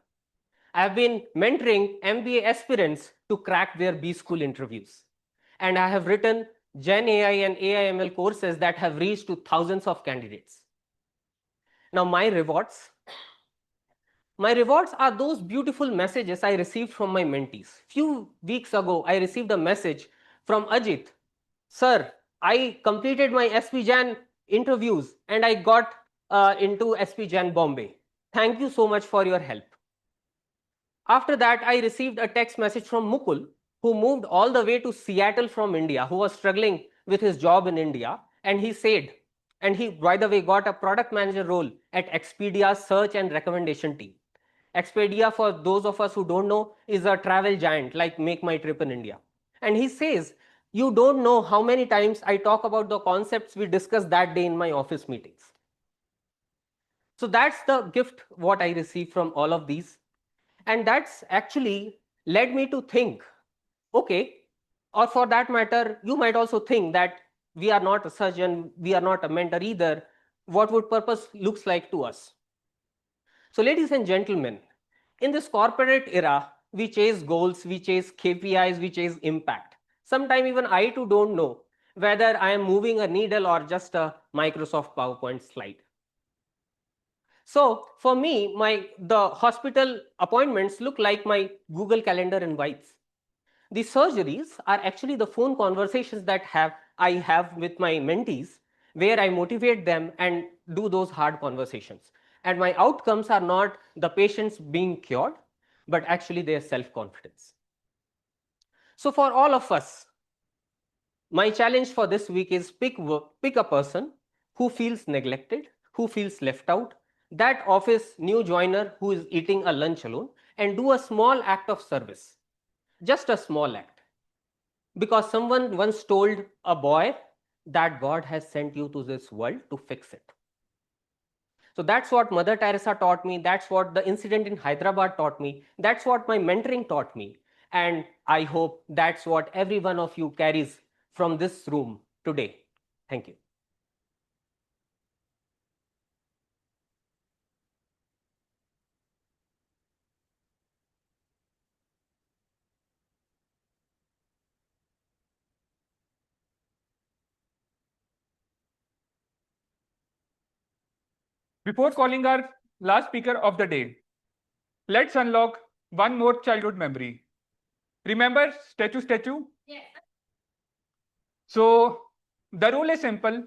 I have been mentoring MBA aspirants to crack their B school interviews. And I have written Gen AI and AI ML courses that have reached to thousands of candidates. Now my rewards are those beautiful messages I received from my mentees. Few weeks ago, I received a message from Ajit. Sir, I completed my SP Jan interviews and I got into SP Jan Bombay. Thank you so much for your help. After that, I received a text message from Mukul, who moved all the way to Seattle from India, who was struggling with his job in India. And he said, and he, by the way, got a product manager role at Expedia's search and recommendation team. Expedia, for those of us who don't know, is a travel giant like Make My Trip in India. And he says, you don't know how many times I talk about the concepts we discussed that day in my office meetings. So that's the gift what I received from all of these. And that's actually led me to think, okay, or for that matter, you might also think that we are not a surgeon, we are not a mentor either. What would purpose looks like to us? So ladies and gentlemen, in this corporate era, we chase goals, we chase KPIs, we chase impact. Sometimes even I too don't know whether I am moving a needle or just a Microsoft PowerPoint slide. So for me, the hospital appointments look like my Google Calendar invites. The surgeries are actually the phone conversations that I have with my mentees, where I motivate them and do those hard conversations. And my outcomes are not the patients being cured, but actually their self-confidence. So for all of us, my challenge for this week is pick a person who feels neglected, who feels left out, that office new joiner who is eating a lunch alone and do a small act of service, just a small act. Because someone once told a boy that God has sent you to this world to fix it. So that's what Mother Teresa taught me. That's what the incident in Hyderabad taught me. That's what my mentoring taught me. And I hope that's what every one of you carries from this room today. Thank you. Before calling our last speaker of the day, let's unlock one more childhood memory. Remember statue statue? Yes. So the rule is simple.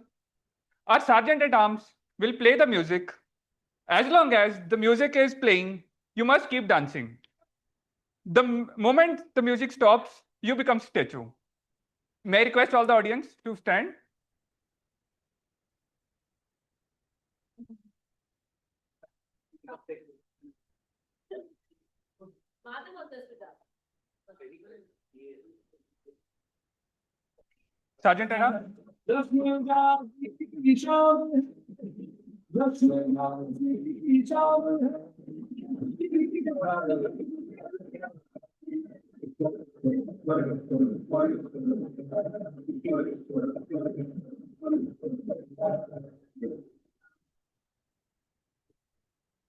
Our sergeant at arms will play the music. As long as the music is playing, you must keep dancing. The moment the music stops, you become statue. May I request all the audience to stand? Sergeant at arms.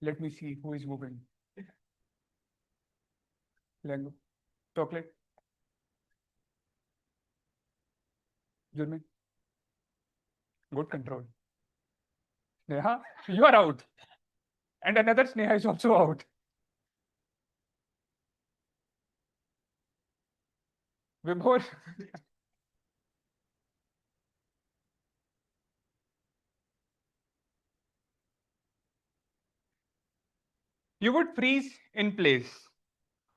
Let me see who is moving. Lengo. Chocolate. Jurmin. Good control. Sneha, you are out. And another Sneha is also out. Vibhor. You would freeze in place,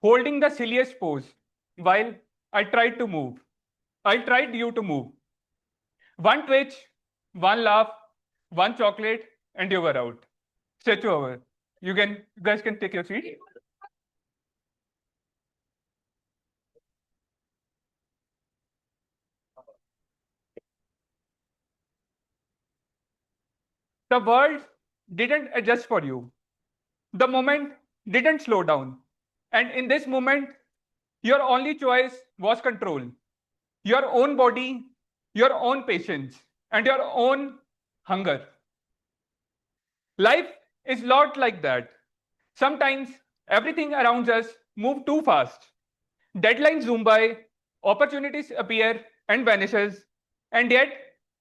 holding the silliest pose while I tried to move. I tried you to move. One twitch, one laugh, one chocolate, and you were out. Statue over. You guys can take your seat. The world didn't adjust for you. The moment didn't slow down. And in this moment, your only choice was control. Your own body, your own patience, and your own hunger. Life is not like that. Sometimes everything around us move too fast. Deadlines zoom by, opportunities appear and vanishes, and yet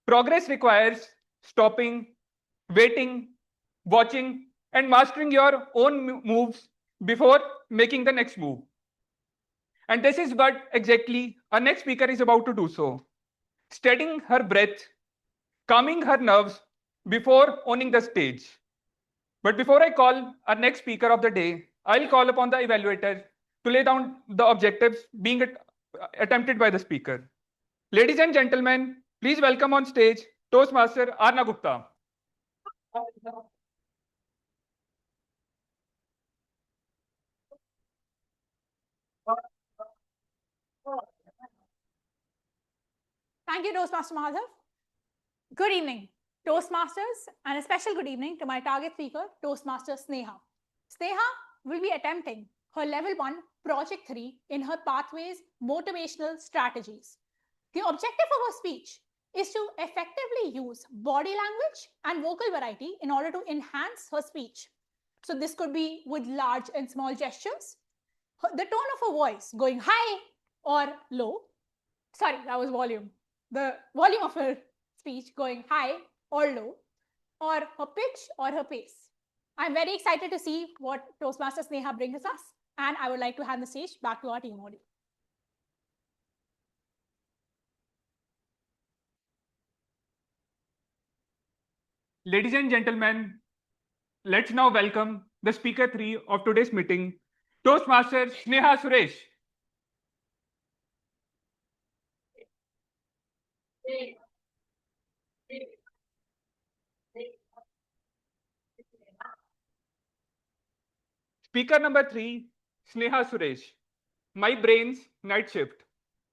progress requires stopping, waiting, watching, and mastering your own moves before making the next move. And this is what exactly our next speaker is about to do so. Steadying her breath, calming her nerves before owning the stage. But before I call our next speaker of the day, I'll call upon the evaluator to lay down the objectives being attempted by the speaker. Ladies and gentlemen, please welcome on stage Toastmaster Arna Gupta. Thank you, Toastmaster Madhav. Good evening, Toastmasters, and a special good evening to my target speaker, Toastmaster Sneha. Sneha will be attempting her level 1 project 3 in her pathways motivational strategies. The objective of her speech is to effectively use body language and vocal variety in order to enhance her speech. So this could be with large and small gestures, the tone of her voice going high or low. Sorry, that was volume. The volume of her speech going high or low, or her pitch or her pace. I'm very excited to see what Toastmaster Sneha brings us, and I would like to hand the stage back to our team model. Ladies and gentlemen, let's now welcome the speaker 3 of today's meeting, Toastmaster Sneha Suresh. Speaker number 3, Sneha Suresh. My brain's night shift.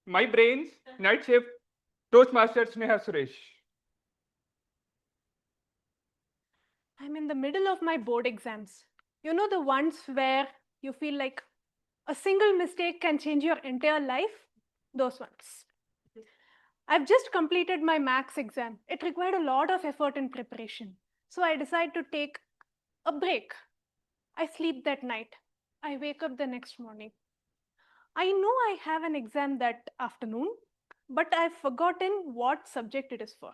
My brain's night shift, Toastmaster Sneha Suresh. I'm in the middle of my board exams. You know, the ones where you feel like a single mistake can change your entire life? Those ones. I've just completed my maths exam. It required a lot of effort and preparation. So I decided to take a break. I sleep that night. I wake up the next morning. I know I have an exam that afternoon, but I've forgotten what subject it is for.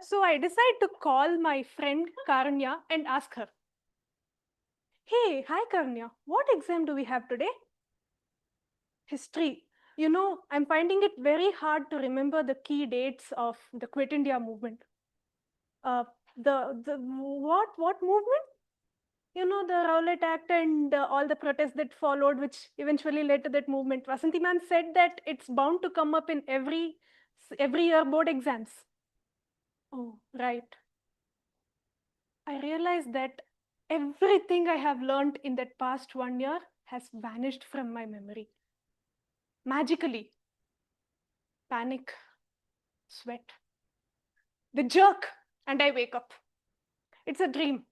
So I decide to call my friend Karanya and ask her, "Hey, hi Karanya, what exam do we have today?" History. You know, I'm finding it very hard to remember the key dates of the Quit India movement. What movement? You know, the Rowlatt Act and all the protests that followed, which eventually led to that movement. Vasanti ma'am said that it's bound to come up in every year board exams. Oh, right. I realized that everything I have learned in that past 1 year has vanished from my memory. Magically. Panic, sweat, the jerk, and I wake up. It's a dream.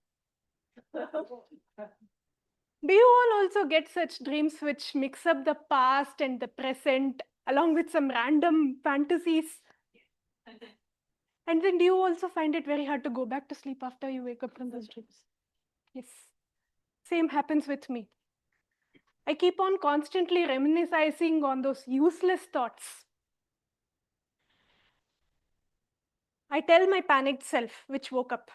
Do you all also get such dreams which mix up the past and the present along with some random fantasies? And then do you also find it very hard to go back to sleep after you wake up from those dreams? Yes. Same happens with me. I keep on constantly reminiscing on those useless thoughts. I tell my panicked self, which woke up,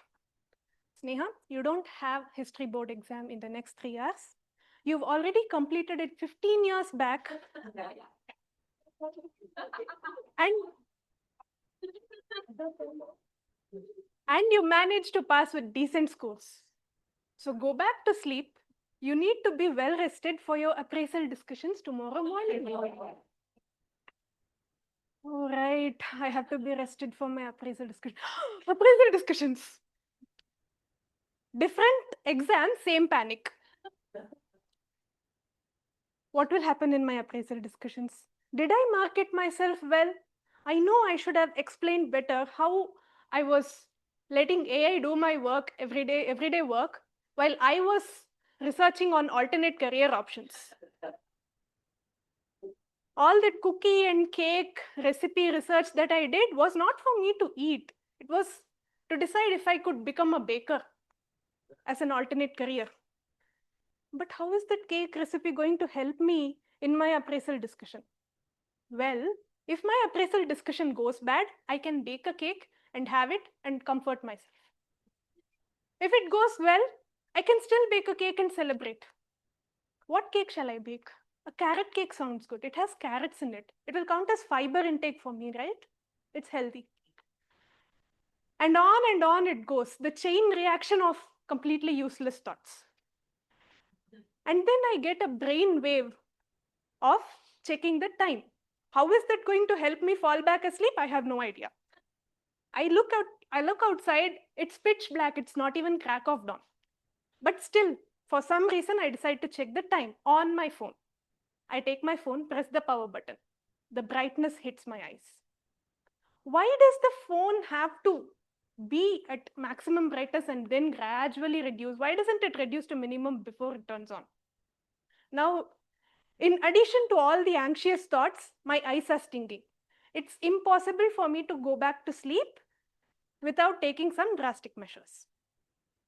"Sneha, you don't have history board exam in the next 3 years. You've already completed it 15 years back. And you managed to pass with decent scores. So go back to sleep. You need to be well rested for your appraisal discussions tomorrow morning." All right, I have to be rested for my appraisal discussion. Appraisal discussions. Different exam, same panic. What will happen in my appraisal discussions? Did I market myself well? I know I should have explained better how I was letting AI do my work everyday work, while I was researching on alternate career options. All that cookie and cake recipe research that I did was not for me to eat. It was to decide if I could become a baker as an alternate career. But how is that cake recipe going to help me in my appraisal discussion? Well, if my appraisal discussion goes bad, I can bake a cake and have it and comfort myself. If it goes well, I can still bake a cake and celebrate. What cake shall I bake? A carrot cake sounds good. It has carrots in it. It will count as fiber intake for me, right? It's healthy. And on it goes. The chain reaction of completely useless thoughts. And then I get a brain wave of checking the time. How is that going to help me fall back asleep? I have no idea. I look outside, it's pitch black, it's not even crack of dawn. But still, for some reason, I decide to check the time on my phone. I take my phone, press the power button. The brightness hits my eyes. Why does the phone have to be at maximum brightness and then gradually reduce? Why doesn't it reduce to minimum before it turns on? Now, in addition to all the anxious thoughts, my eyes are stinging. It's impossible for me to go back to sleep without taking some drastic measures.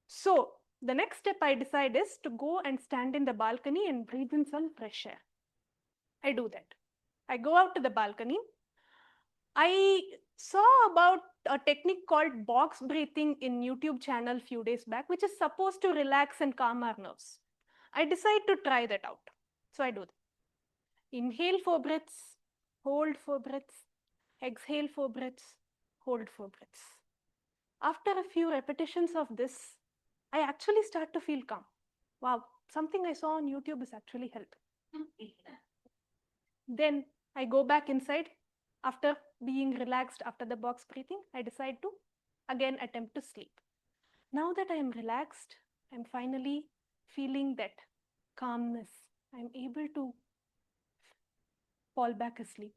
So the next step I decide is to go and stand in the balcony and breathe in some fresh air. I do that. I go out to the balcony. I saw about a technique called box breathing in YouTube channel a few days back, which is supposed to relax and calm our nerves. I decide to try that out. So I do that. Inhale 4 breaths, hold 4 breaths, exhale 4 breaths, hold 4 breaths. After a few repetitions of this, I actually start to feel calm. Wow, something I saw on YouTube is actually helping. Then I go back inside. After being relaxed after the box breathing, I decide to again attempt to sleep. Now that I am relaxed, I'm finally feeling that calmness. I'm able to fall back asleep.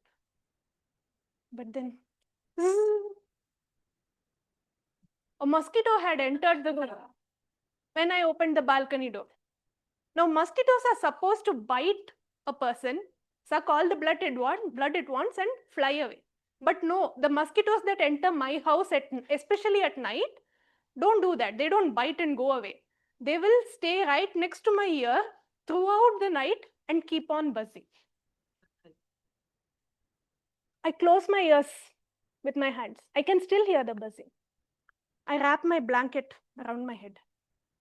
But then a mosquito had entered the room when I opened the balcony door. Now, mosquitoes are supposed to bite a person, suck all the blood it wants, and fly away. But no, the mosquitoes that enter my house, especially at night, don't do that. They don't bite and go away. They will stay right next to my ear throughout the night and keep on buzzing. I close my ears with my hands. I can still hear the buzzing. I wrap my blanket around my head.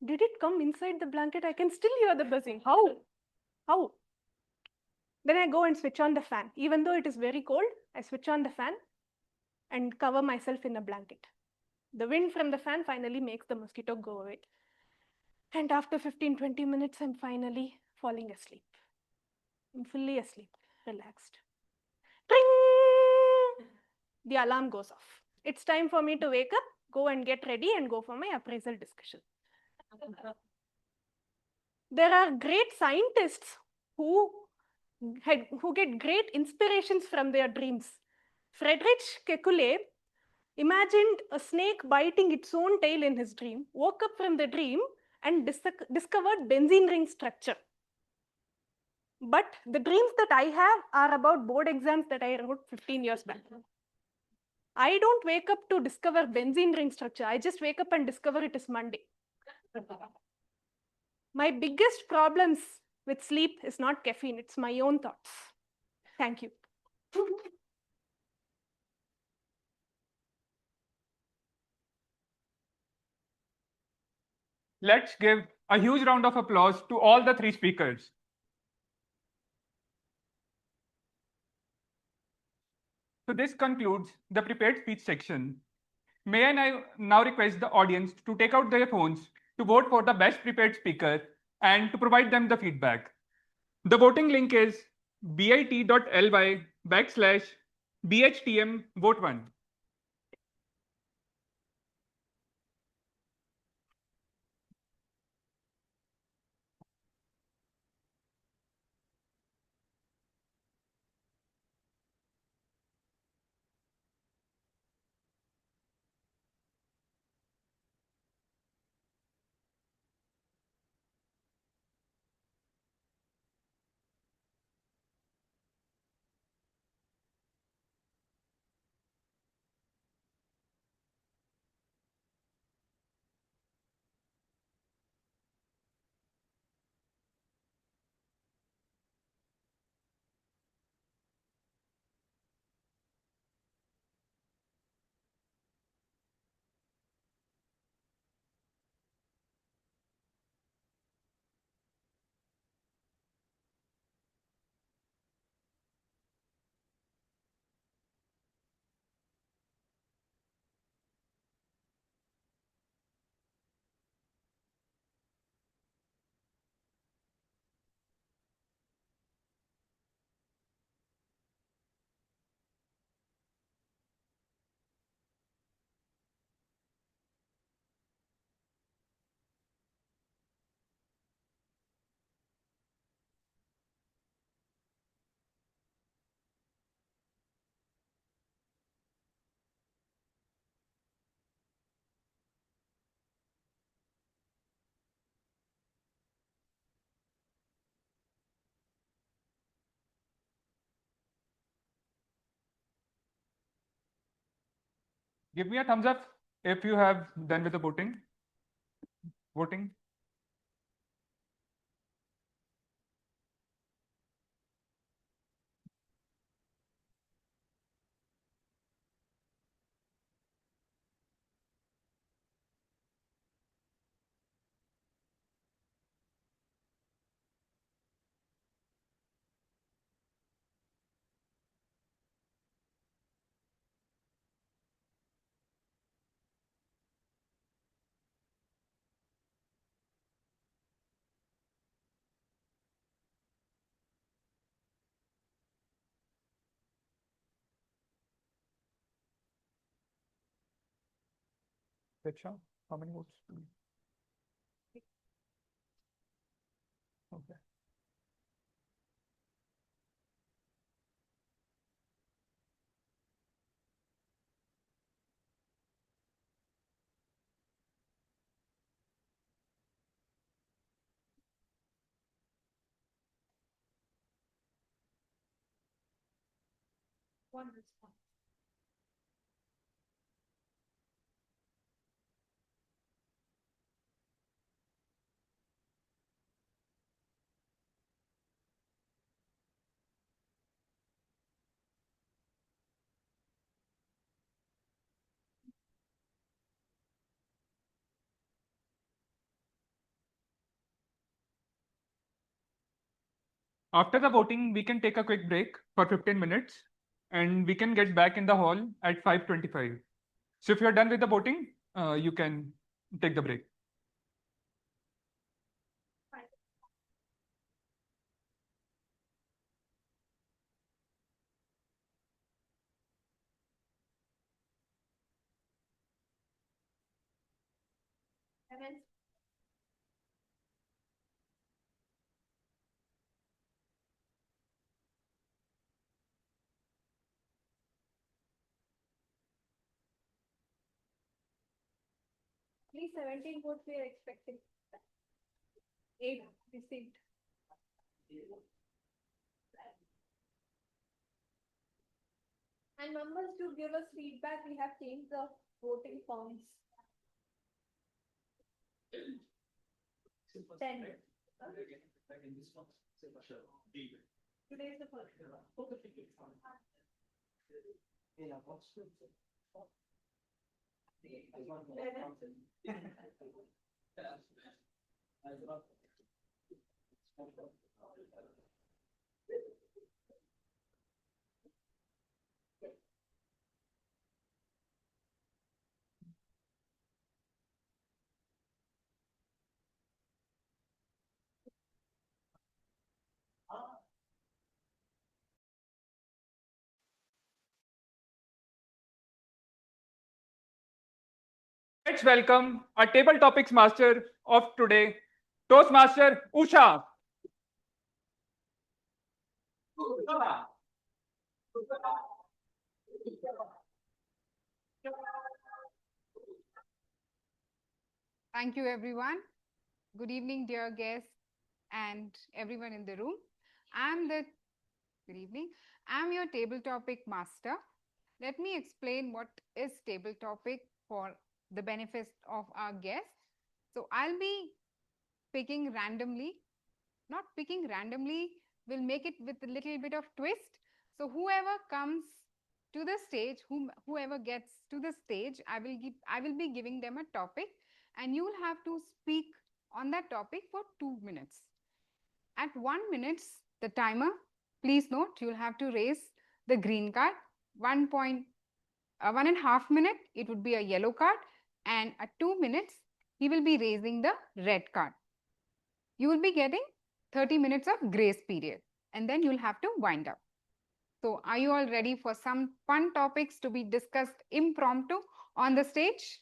Did it come inside the blanket? I can still hear the buzzing. How? How? Then I go and switch on the fan. Even though it is very cold, I switch on the fan and cover myself in a blanket. The wind from the fan finally makes the mosquito go away. And after 15-20 minutes, I'm finally falling asleep. I'm fully asleep, relaxed. Tring! The alarm goes off. It's time for me to wake up, go and get ready and go for my appraisal discussion. There are great scientists who get great inspirations from their dreams. Friedrich Kekulé imagined a snake biting its own tail in his dream, woke up from the dream and discovered benzene ring structure. But the dreams that I have are about board exams that I wrote 15 years back. I don't wake up to discover benzene ring structure. I just wake up and discover it is Monday. My biggest problems with sleep is not caffeine, it's my own thoughts. Thank you. Let's give a huge round of applause to all the three speakers. So this concludes the prepared speech section. May I now request the audience to take out their phones to vote for the best prepared speaker and to provide them the feedback. The voting link is bit.ly/BHTM vote 1. Give me a thumbs up if you have done with the voting. Richa, how many votes? Okay. One response. After the voting, we can take a quick break for 15 minutes and we can get back in the hall at 5:25. So if you're done with the voting, you can take the break. Seven. At least 17 votes we are expecting. 8 received. And members do give us feedback. We have changed the voting forms. 10. Today is the first. Let's welcome our table topics master of today, Toastmaster Usha. Thank you, everyone. Good evening, dear guests and everyone in the room. Good evening. I'm your table topic master. Let me explain what is table topic for the benefit of our guests. So I'll be picking randomly. Not picking randomly, we'll make it with a little bit of twist. So whoever comes to the stage, whoever gets to the stage, I will be giving them a topic and you will have to speak on that topic for 2 minutes. At 1 minute, the timer, please note, you'll have to raise the green card. 1.5 minute, it would be a yellow card, and at 2 minutes, he will be raising the red card. You will be getting 30 minutes of grace period, and then you'll have to wind up. So are you all ready for some fun topics to be discussed impromptu on the stage?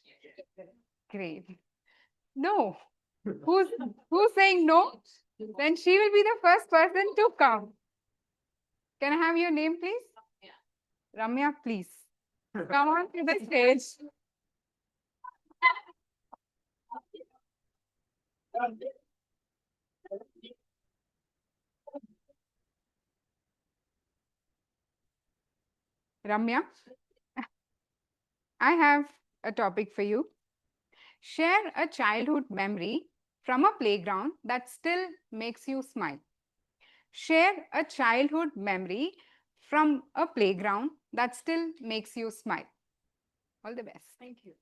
Great. No. Who's saying no? Then she will be the first person to come. Can I have your name, please? Ramya, please. Come on to the stage. Ramya, I have a topic for you. Share a childhood memory from a playground that still makes you smile. Share a childhood memory from a playground that still makes you smile. All the best. Thank you.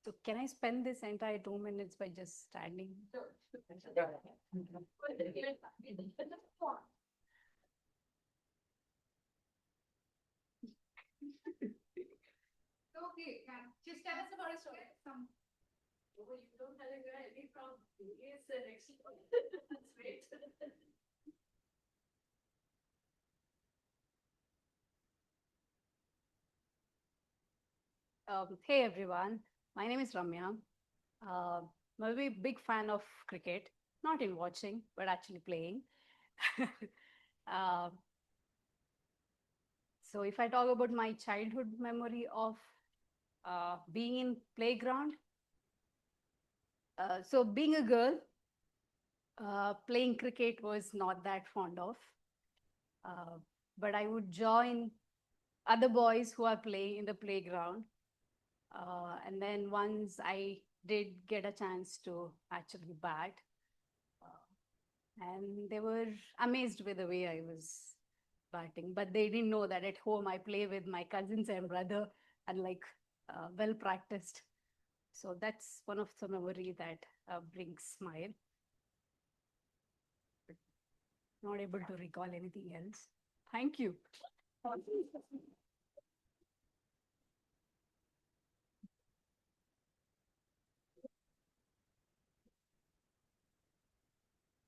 So can I spend this entire 2 minutes by just standing? Okay, just tell us about a story. Some. Oh, you don't tell any from yes, next. That's great. Hey everyone, my name is Ramya. I'm a very big fan of cricket, not in watching, but actually playing. uh, so if I talk about my childhood memory of being in playground, so being a girl, playing cricket was not that fond of, but I would join other boys who are playing in the playground. And then once I did get a chance to actually bat, and they were amazed with the way I was batting, but they didn't know that at home I play with my cousins and brother and like well practiced. So that's one of the memory that brings smile. But not able to recall anything else. Thank you.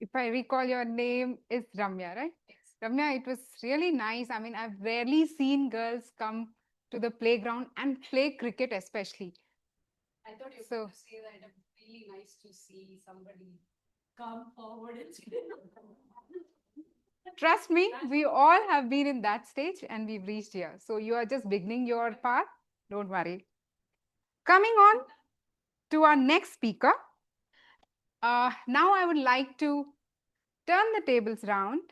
If I recall, your name is Ramya, right? Yes. Ramya, it was really nice. I mean, I've rarely seen girls come to the playground and play cricket, especially. I thought you were So- going to say that it's really nice to see somebody come forward and Trust me, we all have been in that stage and we've reached here. So you are just beginning your path. Don't worry. Coming on to our next speaker. Now I would like to turn the tables round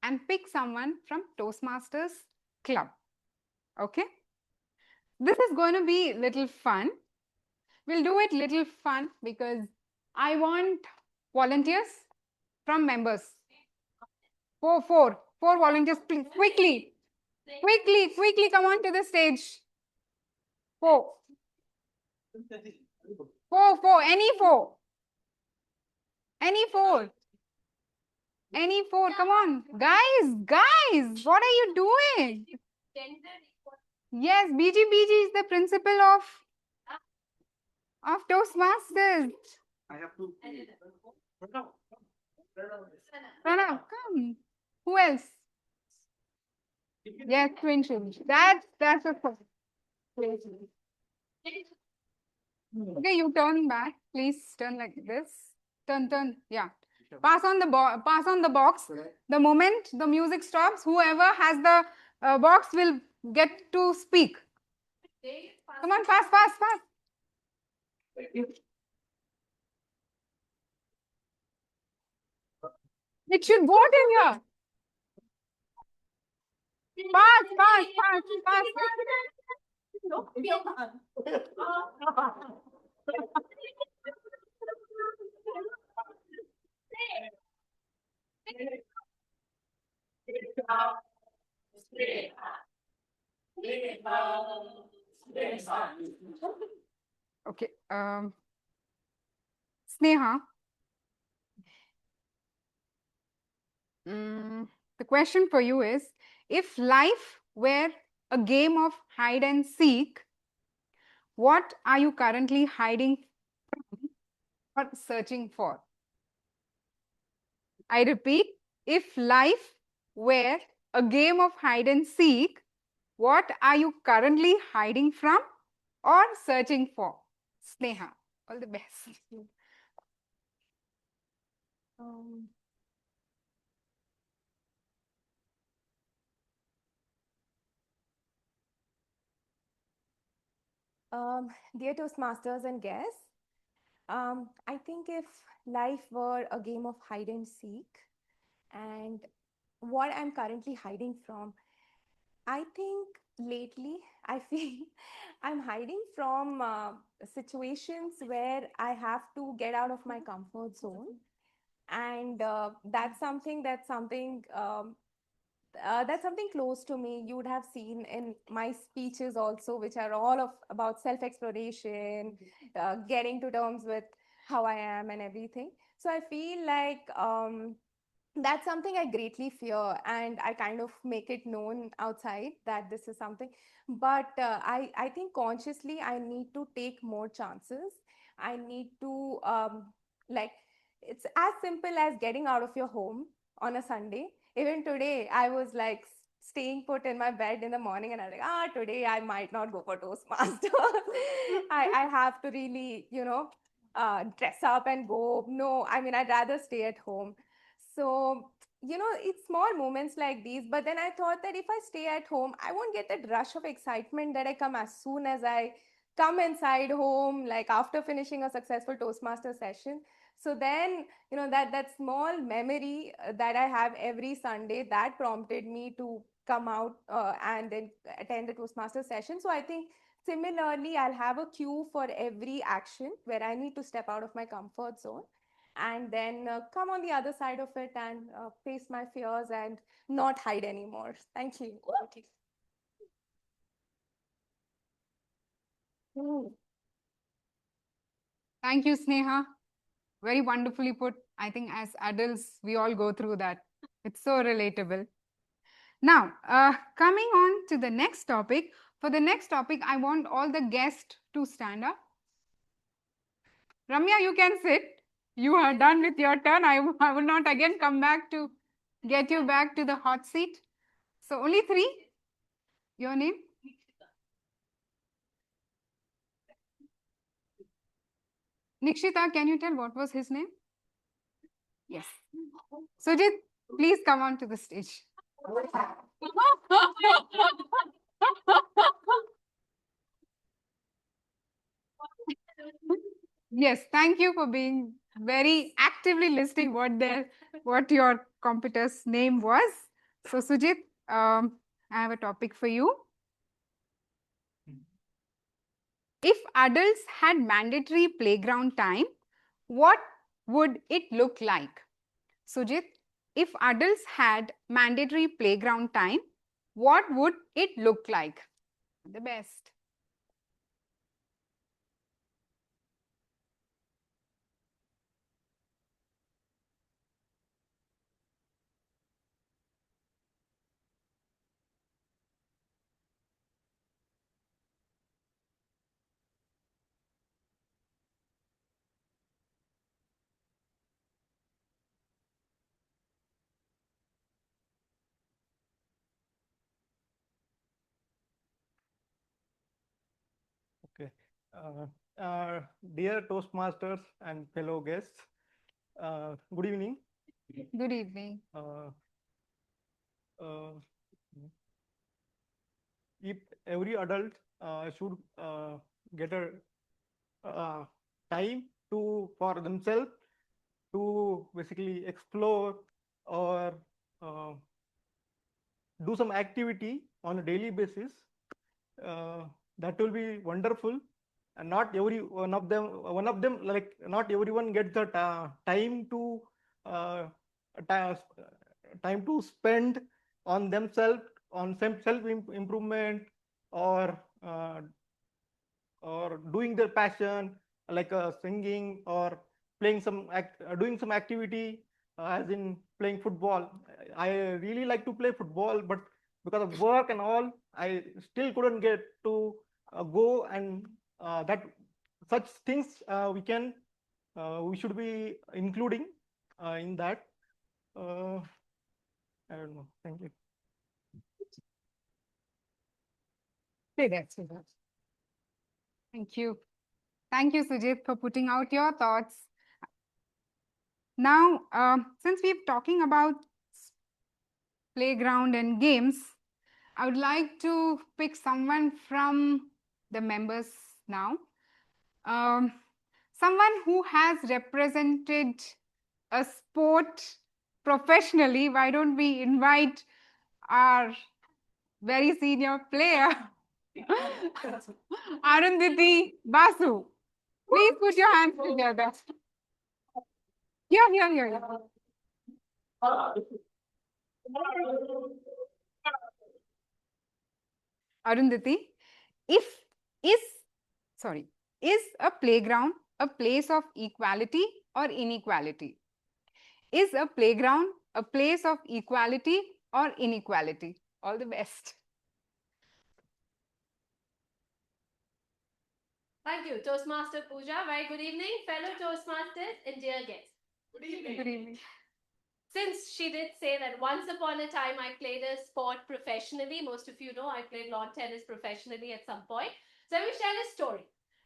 and pick someone from Toastmasters Club. Okay? This is going to be little fun. We'll do it little fun because I want volunteers from members. Four volunteers, please, quickly. Quickly, come on to the stage. Four, any four. Any four, come on. Guys, what are you doing? Yes, BG is the principal of Toastmasters. I have to. Pranav, come. Who else? Yes, Twinshul. That's a first. Okay, you turn back. Please turn like this. Turn. Yeah. Pass on the box. The moment the music stops, whoever has the box will get to speak. Come on, pass. It should vote in here. Pass. Okay. Sneha. The question for you is, if life were a game of hide and seek, what are you currently hiding from or searching for? I repeat, if life were a game of hide and seek, what are you currently hiding from or searching for? Sneha, all the best. Dear Toastmasters and guests, I think if life were a game of hide and seek, and what I'm currently hiding from, I think lately I feel I'm hiding from situations where I have to get out of my comfort zone, and that's something that's something close to me. You would have seen in my speeches also, which are all of about self-exploration, getting to terms with how I am and everything. So I feel like that's something I greatly fear, and I kind of make it known outside that this is something. But I think consciously I need to take more chances. I need to like it's as simple as getting out of your home on a Sunday. Even today, I was like staying put in my bed in the morning, and I was like, today I might not go for Toastmaster. I have to really, dress up and go. No, I mean, I'd rather stay at home. So, it's small moments like these. But then I thought that if I stay at home, I won't get that rush of excitement that I come as soon as I come inside home, like after finishing a successful Toastmaster session. So then, that small memory that I have every Sunday, that prompted me to come out and then attend the Toastmaster session. So I think similarly, I'll have a cue for every action where I need to step out of my comfort zone and then come on the other side of it and face my fears and not hide anymore. Thank you. Thank you, Sneha. Very wonderfully put. I think as adults, we all go through that. It's so relatable. Now, coming on to the next topic. For the next topic, I want all the guests to stand up. Ramya, you can sit. You are done with your turn. I will not again come back to get you back to the hot seat. So only three. Your name? Nikshita, can you tell what was his name? Yes. Sujit, please come on to the stage. Yes, thank you for being very actively listing what your competitor's name was. So Sujit, I have a topic for you. If adults had mandatory playground time, what would it look like? Sujit, if adults had mandatory playground time, what would it look like? The best. Okay. Dear Toastmasters and fellow guests, good evening. Good evening. If every adult should get a time for themselves to basically explore or do some activity on a daily basis, that will be wonderful. And not every one of them, like not everyone gets the time to time to spend on themselves, on self improvement, or doing their passion, like singing or playing doing some activity, as in playing football. I really like to play football, but because of work and all, I still couldn't get to go, and that such things we should be including in that. I don't know. Thank you. Thank you. Thank you, Sujit, for putting out your thoughts. Now, since we're talking about playground and games, I would like to pick someone from the members now. Someone who has represented a sport professionally. Why don't we invite our very senior player, Arundhati Basu. Please put your hands together. Here. Arundhati, if is sorry, is a playground a place of equality or inequality? Is a playground a place of equality or inequality? All the best. Thank you, Toastmaster Pooja. Very good evening, fellow Toastmasters and dear guests. Good evening. Good evening. Since she did say that once upon a time I played a sport professionally, most of you know I played lawn tennis professionally at some point. So I will share a story.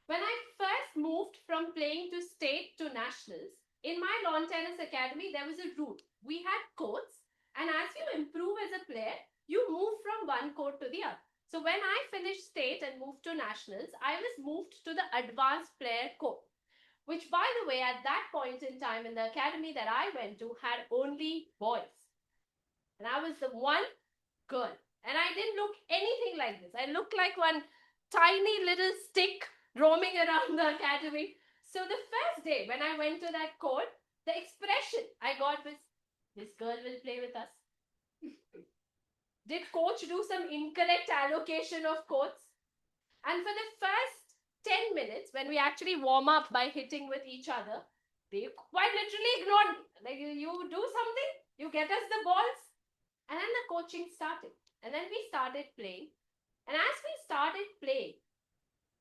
When I first moved from playing to state to nationals, in my lawn tennis academy, there was a rule. We had courts, and as you improve as a player, you move from one court to the other. So when I finished state and moved to nationals, I was moved to the advanced player court, which, by the way, at that point in time in the academy that I went to had only boys. And I was the one girl. And I didn't look anything like this. I looked like one tiny little stick roaming around the academy. So the first day when I went to that court, the expression I got was, this girl will play with us. Did coach do some incorrect allocation of courts? And for the first 10 minutes, when we actually warm up by hitting with each other, they quite literally ignored me. Like, you do something, you get us the balls. And then the coaching started. And then we started playing. And as we started playing,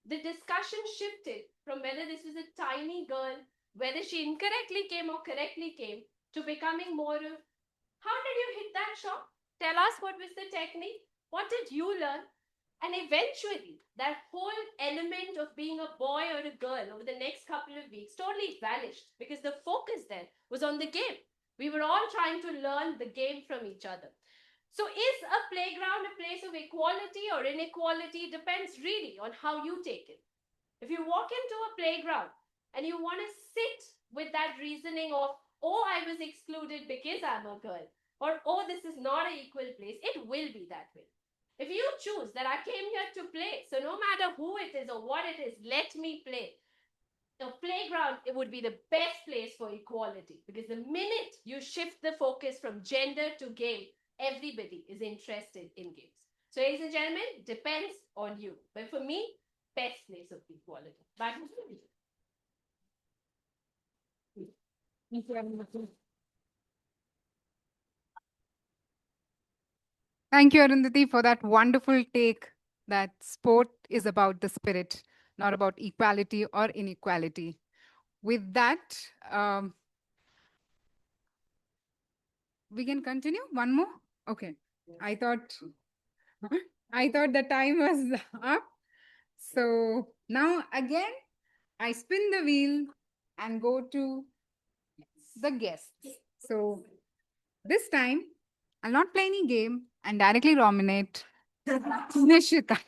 the discussion shifted from whether this was a tiny girl, whether she incorrectly came or correctly came, to becoming more of, how did you hit that shot? Tell us what was the technique. What did you learn? And eventually, that whole element of being a boy or a girl over the next couple of weeks totally vanished because the focus then was on the game. We were all trying to learn the game from each other. So is a playground a place of equality or inequality? Depends really on how you take it. If you walk into a playground and you want to sit with that reasoning of, oh, I was excluded because I'm a girl, or oh, this is not an equal place, it will be that way. If you choose that I came here to play, so no matter who it is or what it is, let me play. The playground, it would be the best place for equality, because the minute you shift the focus from gender to game, everybody is interested in games. So ladies and gentlemen, depends on you. But for me, best place of equality. Back to you. Thank you, Arundhati, for that wonderful take that sport is about the spirit, not about equality or inequality. With that, we can continue. One more? Okay. I thought the time was up. So now again, I spin the wheel and go to the guests. So this time, I'll not play any game and directly nominate Nishita.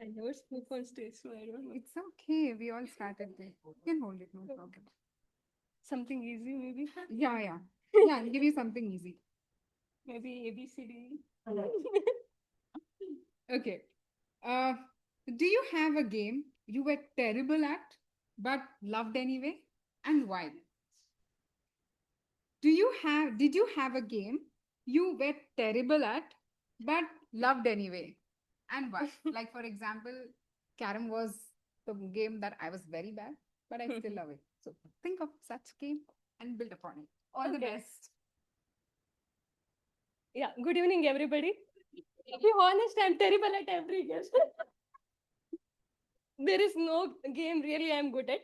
I never spoke on stage, so I don't know. It's okay. We all started there. You can hold it, no problem. Something easy, maybe? Yeah. Yeah, I'll give you something easy. Maybe ABCD. Okay. Do you have a game you were terrible at but loved anyway, and why? Did you have a game you were terrible at but loved anyway, and why? Like, for example, Carom was the game that I was very bad, but I still love it. So think of such game and build upon it. All the Okay. best. Yeah, good evening, everybody. To be honest, I'm terrible at every game. There is no game really I'm good at.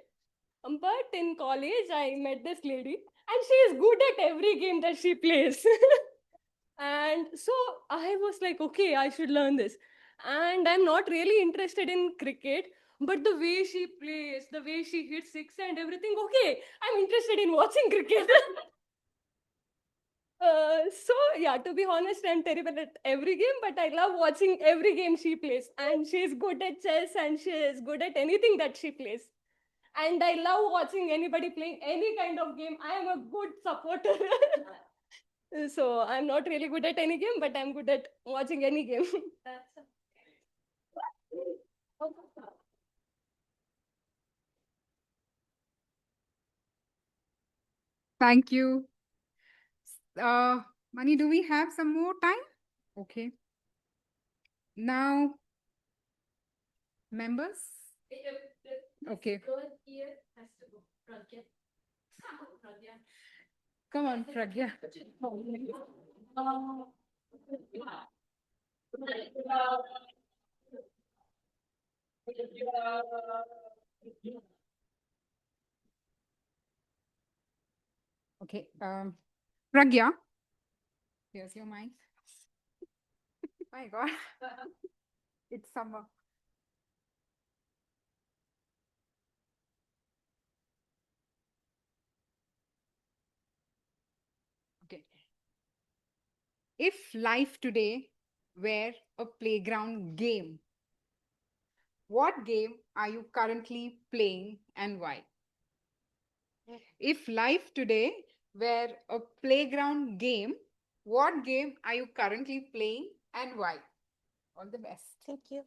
But in college, I met this lady, and she is good at every game that she plays. And so I was like, okay, I should learn this. And I'm not really interested in cricket, but the way she plays, the way she hits six and everything, okay, I'm interested in watching cricket. So yeah, to be honest, I'm terrible at every game, but I love watching every game she plays. And she's good at chess, and she is good at anything that she plays. And I love watching anybody playing any kind of game. I am a good supporter. So I'm not really good at any game, but I'm good at watching any game. Thank you. Mani, do we have some more time? Okay. Now, members? Okay. Come on, Pragya. Okay. Pragya, here's your mic. My God. It's summer. Okay. If life today were a playground game, what game are you currently playing and why? If life today were a playground game, what game are you currently playing and why? All the best. Thank you.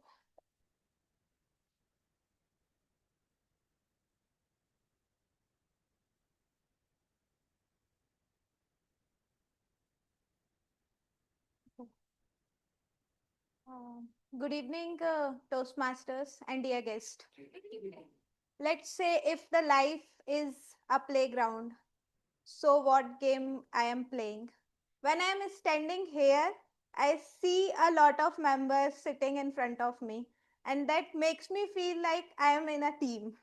Good evening, Toastmasters and dear guest. Let's say if the life is a playground, so what game I am playing? When I am standing here, I see a lot of members sitting in front of me, and that makes me feel like I am in a team.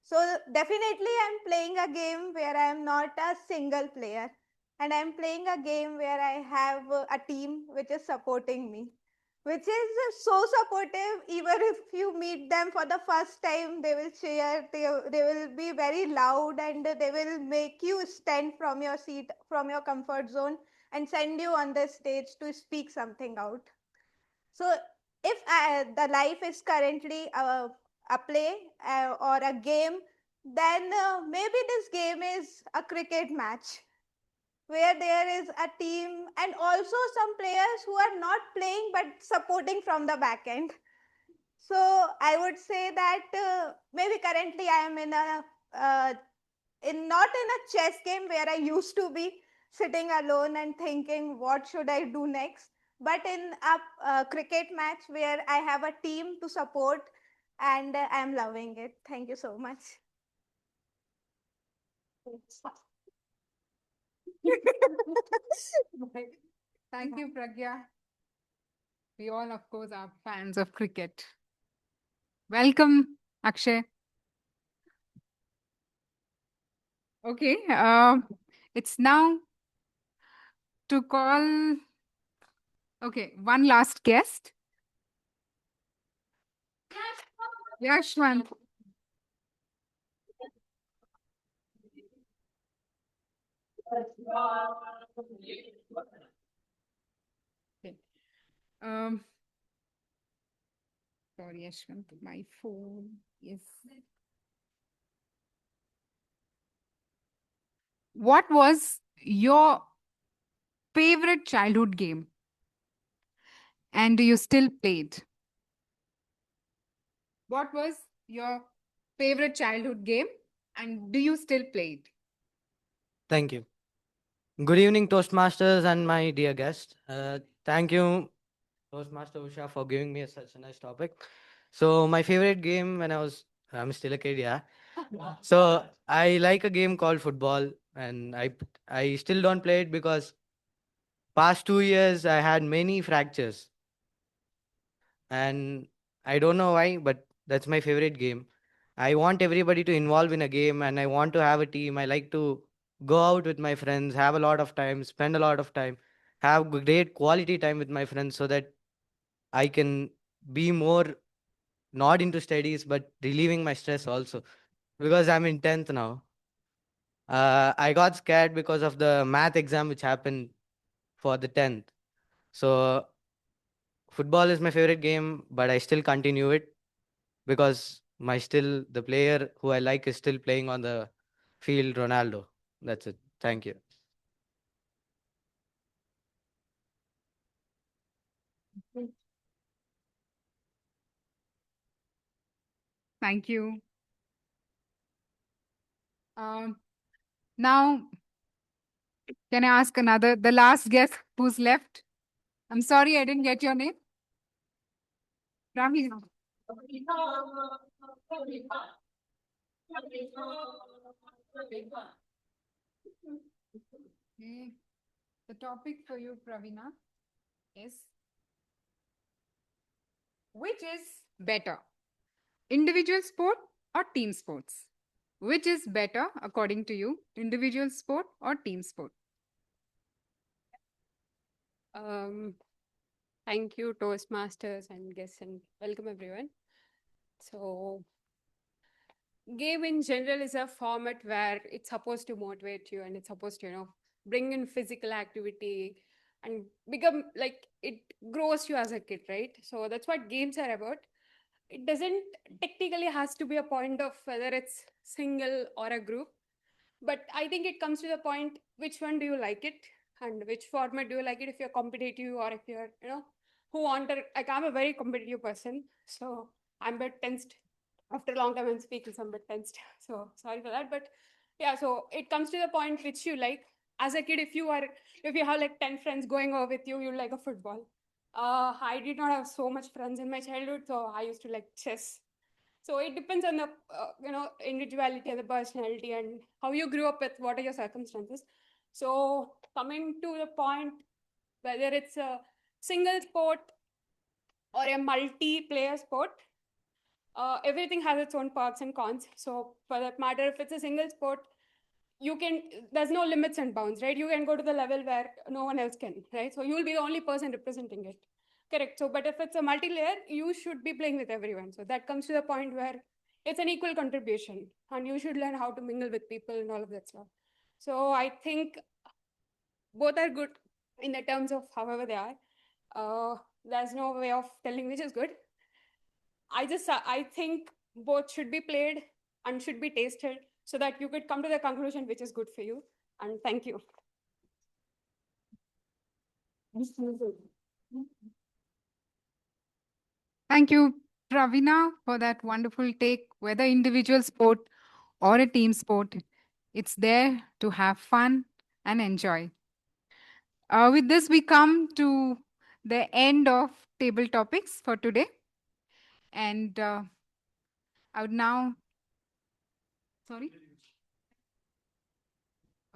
So definitely I'm playing a game where I am not a single player, and I'm playing a game where I have a team which is supporting me, which is so supportive. Even if you meet them for the first time, they will cheer, they will be very loud, and they will make you stand from your seat, from your comfort zone, and send you on the stage to speak something out. So if the life is currently a play or a game, then maybe this game is a cricket match where there is a team and also some players who are not playing but supporting from the back end. So I would say that maybe currently I am in a not in a chess game where I used to be sitting alone and thinking what should I do next, but in a cricket match where I have a team to support, and I'm loving it. Thank you so much. Thank you, Pragya. We all, of course, are fans of cricket. Welcome, Akshay. Okay, it's now to call. Okay, one last guest. Yashwant. Okay. Sorry, Yashwant, my phone is. What was your favorite childhood game? And do you still play it? What was your favorite childhood game? And do you still play it? Thank you. Good evening, Toastmasters and my dear guest. Thank you, Toastmaster Usha, for giving me such a nice topic. So my favorite game when I'm still a kid, yeah. So I like a game called football, and I still don't play it because past 2 years I had many fractures, and I don't know why, but that's my favorite game. I want everybody to involve in a game, and I want to have a team. I like to go out with my friends, have a lot of time, spend a lot of time, have great quality time with my friends, so that I can be more not into studies but relieving my stress also, because I'm in 10th now. I got scared because of the math exam which happened for the 10th. So football is my favorite game, but I still continue it because the player who I like is still playing on the field, Ronaldo. That's it. Thank you. Thank you. Now, can I ask the last guest who's left? I'm sorry, I didn't get your name. Ravi. Okay. The topic for you, Pravina, is which is better, individual sport or team sports? Which is better according to you, individual sport or team sport? Thank you, Toastmasters and guests, and welcome everyone. So, game in general is a format where it's supposed to motivate you and it's supposed to, bring in physical activity and become like it grows you as a kid, right? So that's what games are about. It doesn't technically has to be a point of whether it's single or a group, but I think it comes to the point which one do you like it and which format do you like it, if you're competitive or if you're who want to, like, I'm a very competitive person, so I'm a bit tensed after a long time I'm speaking, so I'm a bit tensed, so sorry for that. But yeah, so it comes to the point which you like. As a kid, if you have like 10 friends going over with you, you like a football. I did not have so much friends in my childhood, so I used to like chess. So it depends on the individuality and the personality and how you grew up with, what are your circumstances. So coming to the point, whether it's a single sport or a multiplayer sport, everything has its own perks and cons. So for that matter, if it's a single sport, there's no limits and bounds, right? You can go to the level where no one else can, right? So you'll be the only person representing it. Correct. So, but if it's a multi-layer, you should be playing with everyone. So that comes to the point where it's an equal contribution and you should learn how to mingle with people and all of that stuff. So I think both are good in the terms of however they are. There's no way of telling which is good. I think both should be played and should be tasted so that you could come to the conclusion which is good for you. And thank you. Thank you, Pravina, for that wonderful take. Whether individual sport or a team sport, it's there to have fun and enjoy. With this, we come to the end of table topics for today. And I would now, sorry?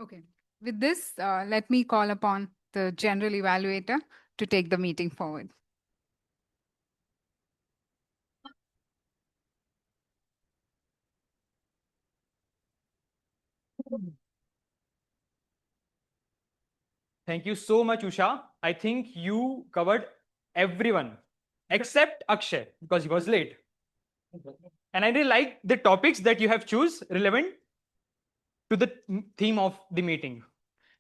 Okay. With this, let me call upon the general evaluator to take the meeting forward. Thank you so much, Usha. I think you covered everyone except Akshay because he was late. And I really like the topics that you have choose relevant to the theme of the meeting.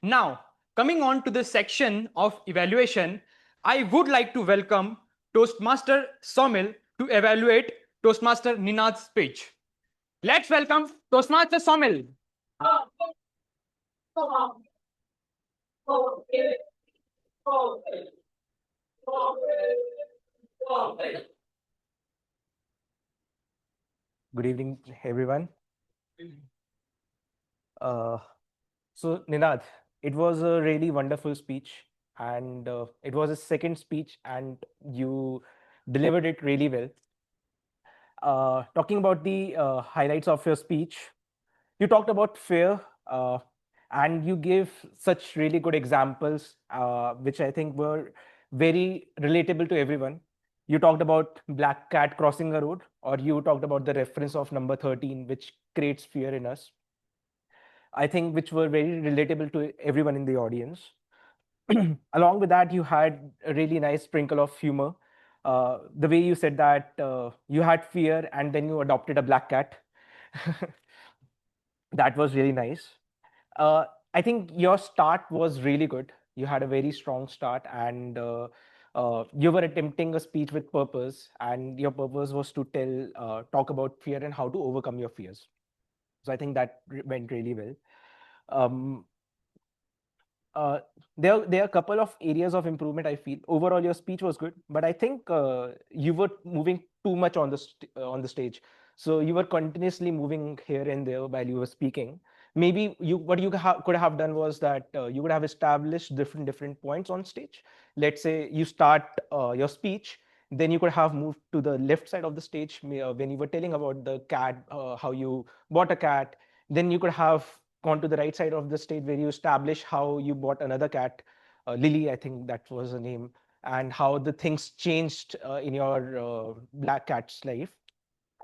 Now, coming on to the section of evaluation, I would like to welcome Toastmaster Somil to evaluate Toastmaster Ninad's speech. Let's welcome Toastmaster Somil. Good evening, everyone. So, Ninad, it was a really wonderful speech, and it was a second speech, and you delivered it really well. Talking about the highlights of your speech, you talked about fear, and you gave such really good examples, which I think were very relatable to everyone. You talked about black cat crossing a road, or you talked about the reference of number 13, which creates fear in us. I think which were very relatable to everyone in the audience. Along with that, you had a really nice sprinkle of humor. The way you said that you had fear and then you adopted a black cat. That was really nice. I think your start was really good. You had a very strong start, and you were attempting a speech with purpose, and your purpose was to talk about fear and how to overcome your fears. So I think that went really well. There are a couple of areas of improvement. I feel overall your speech was good, but I think you were moving too much on the stage. So you were continuously moving here and there while you were speaking. Maybe what you could have done was that you would have established different points on stage. Let's say you start your speech, then you could have moved to the left side of the stage when you were telling about the cat, how you bought a cat. Then you could have gone to the right side of the stage where you establish how you bought another cat, Lily, I think that was the name, and how the things changed in your black cat's life.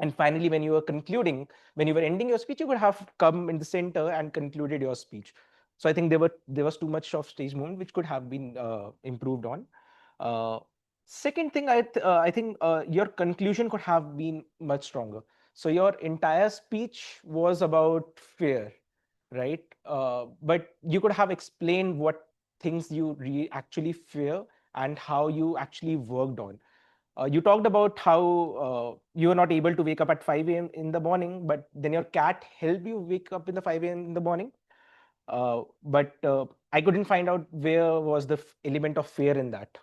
And finally, when you were concluding, when you were ending your speech, you could have come in the center and concluded your speech. So I think there was too much of stage movement which could have been improved on. Second thing, I think your conclusion could have been much stronger. So your entire speech was about fear, right? But you could have explained what things you actually fear and how you actually worked on. You talked about how you were not able to wake up at 5 a.m. in the morning, but then your cat helped you wake up in the 5 a.m. in the morning. But I couldn't find out where was the element of fear in that,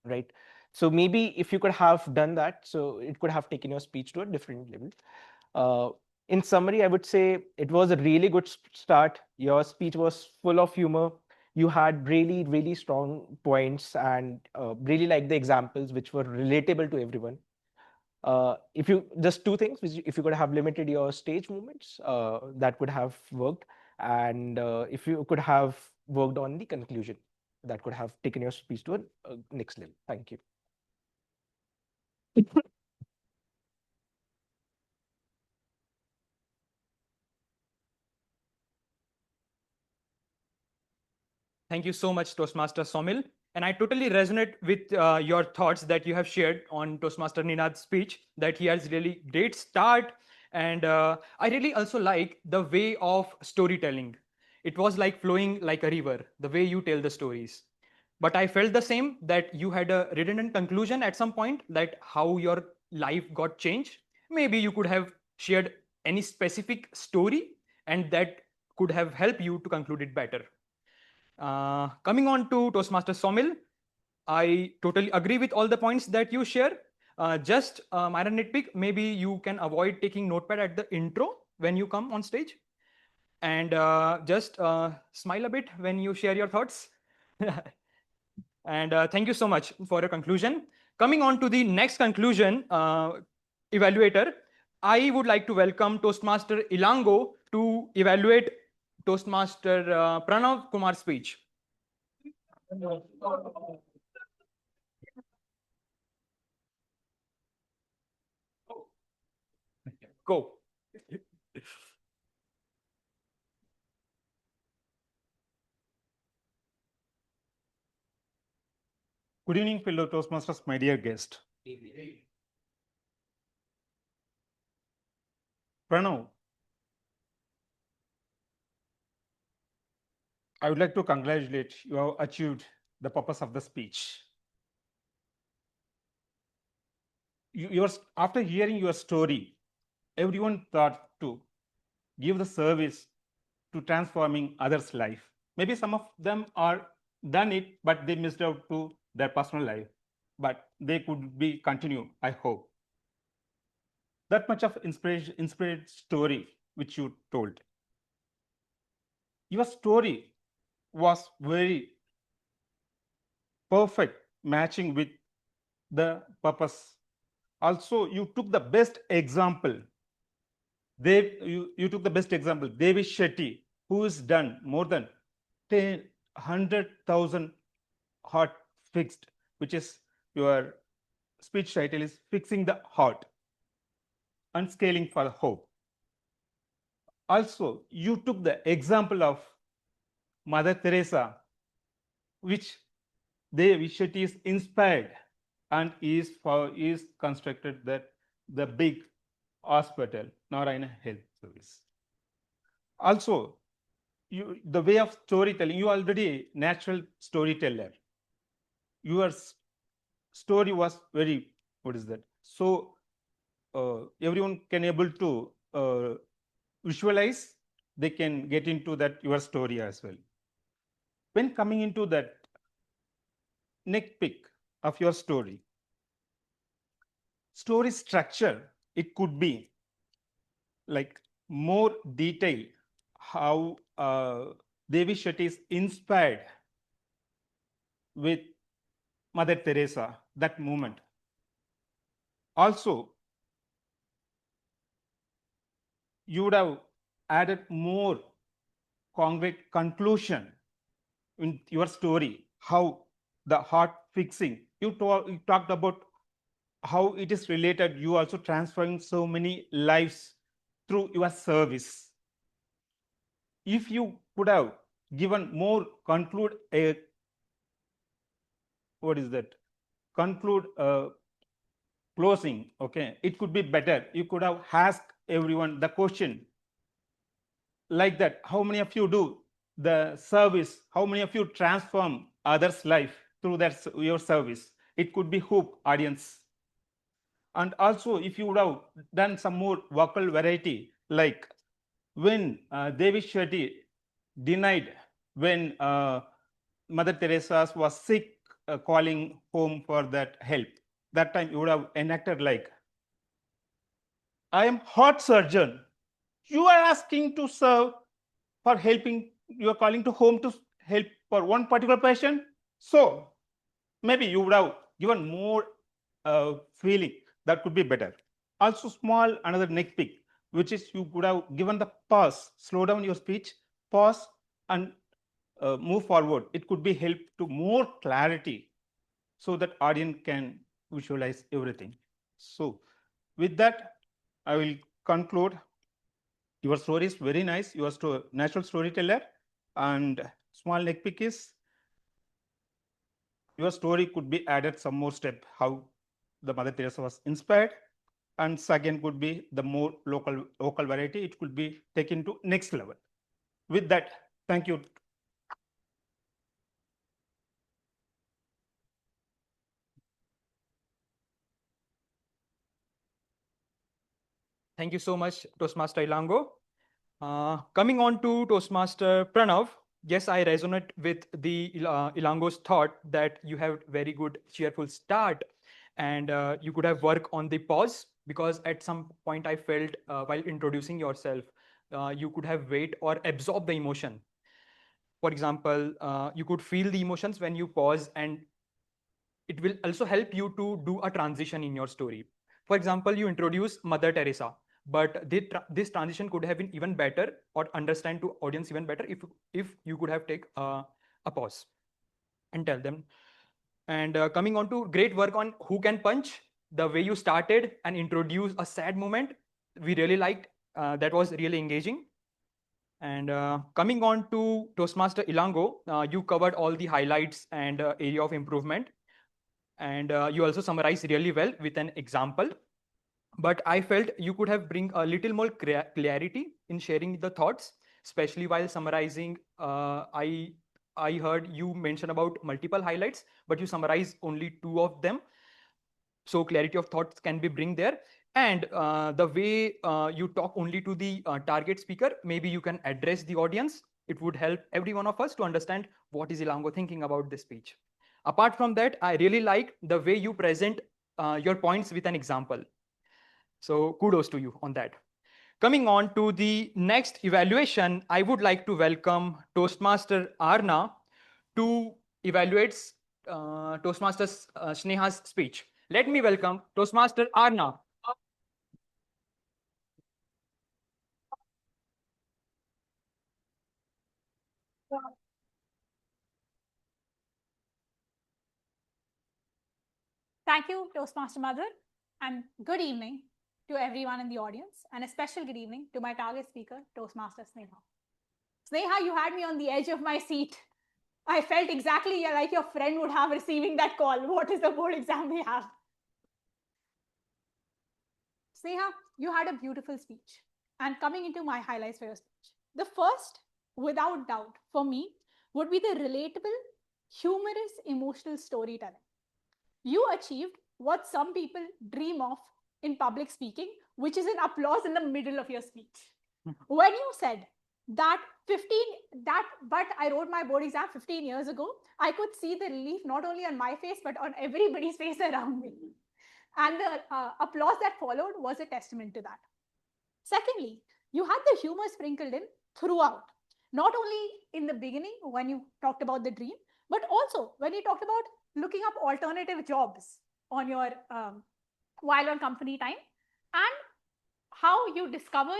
right? So maybe if you could have done that, so it could have taken your speech to a different level. In summary, I would say it was a really good start. Your speech was full of humor. You had really strong points and really like the examples which were relatable to everyone. If you just two things, if you could have limited your stage movements, that could have worked. And if you could have worked on the conclusion, that could have taken your speech to a next level. Thank you. Thank you so much, Toastmaster Somil. And I totally resonate with your thoughts that you have shared on Toastmaster Ninad's speech, that he has really great start. And I really also like the way of storytelling. It was like flowing like a river, the way you tell the stories. But I felt the same, that you had a redundant conclusion at some point, that how your life got changed. Maybe you could have shared any specific story, and that could have helped you to conclude it better. Coming on to Toastmaster Somil, I totally agree with all the points that you share. Just minor nitpick, maybe you can avoid taking notepad at the intro when you come on stage, and just smile a bit when you share your thoughts. And thank you so much for your conclusion. Coming on to the next conclusion, evaluator, I would like to welcome Toastmaster Ilango to evaluate Toastmaster Pranav Kumar's speech. Go. Good evening, fellow Toastmasters, my dear guest. Pranav, I would like to congratulate you have achieved the purpose of the speech. After hearing your story, everyone thought to give the service to transforming others' life. Maybe some of them are done it, but they missed out to their personal life. But they could be continue, I hope. That much of inspired story which you told. Your story was very perfect, matching with the purpose. Also, you took the best example. You took the best example, Devi Shetty, who has done more than 100,000 heart fixed, which is your speech title is Fixing the Heart, Unscaling for Hope. Also, you took the example of Mother Teresa, which Devi Shetty is inspired and is constructed the big hospital, Narayana Health Service. Also, the way of storytelling, you are already a natural storyteller. Your story was very, so everyone can able to visualize, they can get into that your story as well. When coming into that neck pick of your story structure, it could be like more detail how Devi Shetty is inspired with Mother Teresa, that moment. Also, you would have added more concrete conclusion in your story, how the heart fixing, you talked about how it is related, you also transferring so many lives through your service. If you could have given more conclude a, what is that, conclude closing, okay, it could be better. You could have asked everyone the question like that, how many of you do the service, how many of you transform others life through that your service. It could be hope audience. And also if you would have done some more vocal variety, like when Devi Shetty denied when Mother Teresa was sick, calling home for that help, that time you would have enacted like, I am heart surgeon, you are asking to serve for helping, you are calling to home to help for one particular patient. So maybe you would have given more feeling, that could be better. Also small another neck pick, which is you could have given the pause, slow down your speech, pause and move forward. It could be help to more clarity so that audience can visualize everything. So with that, I will conclude. Your story is very nice. You are natural storyteller, and small neck pick is your story could be added some more step how the Mother Teresa was inspired, and second could be the more local variety. It could be taken to next level. With that, thank you. Thank you so much, Toastmaster Ilango. Coming on to Toastmaster Pranav, yes, I resonate with the Ilango's thought that you have very good cheerful start and you could have worked on the pause, because at some point I felt while introducing yourself, you could have wait or absorb the emotion. For example, you could feel the emotions when you pause, and it will also help you to do a transition in your story. For example, you introduce Mother Teresa, but this transition could have been even better or understand to audience even better if you could have take a pause and tell them. And coming on to great work on Who Can Punch, the way you started and introduced a sad moment, we really liked. That was really engaging. And coming on to Toastmaster Ilango, you covered all the highlights and area of improvement. And you also summarized really well with an example. But I felt you could have bring a little more clarity in sharing the thoughts, especially while summarizing. I heard you mention about multiple highlights, but you summarize only 2 of them. So clarity of thoughts can be bring there. And the way you talk only to the target speaker, maybe you can address the audience. It would help every one of us to understand what is Ilango thinking about this speech. Apart from that, I really like the way you present your points with an example. So kudos to you on that. Coming on to the next evaluation, I would like to welcome Toastmaster Arna to evaluate Toastmaster Sneha's speech. Let me welcome Toastmaster Arna. Thank you, Toastmaster Mother, and good evening to everyone in the audience, and a special good evening to my target speaker, Toastmaster Sneha. Sneha, you had me on the edge of my seat. I felt exactly like your friend would have receiving that call. What is the board exam we have? Sneha, you had a beautiful speech. And coming into my highlights for your speech, the first, without doubt, for me, would be the relatable, humorous, emotional storytelling. You achieved what some people dream of in public speaking, which is an applause in the middle of your speech. When you said that but I wrote my board exam 15 years ago, I could see the relief not only on my face, but on everybody's face around me. And the applause that followed was a testament to that. Secondly, you had the humor sprinkled in throughout, not only in the beginning when you talked about the dream, but also when you talked about looking up alternative jobs on your while on company time, and how you discover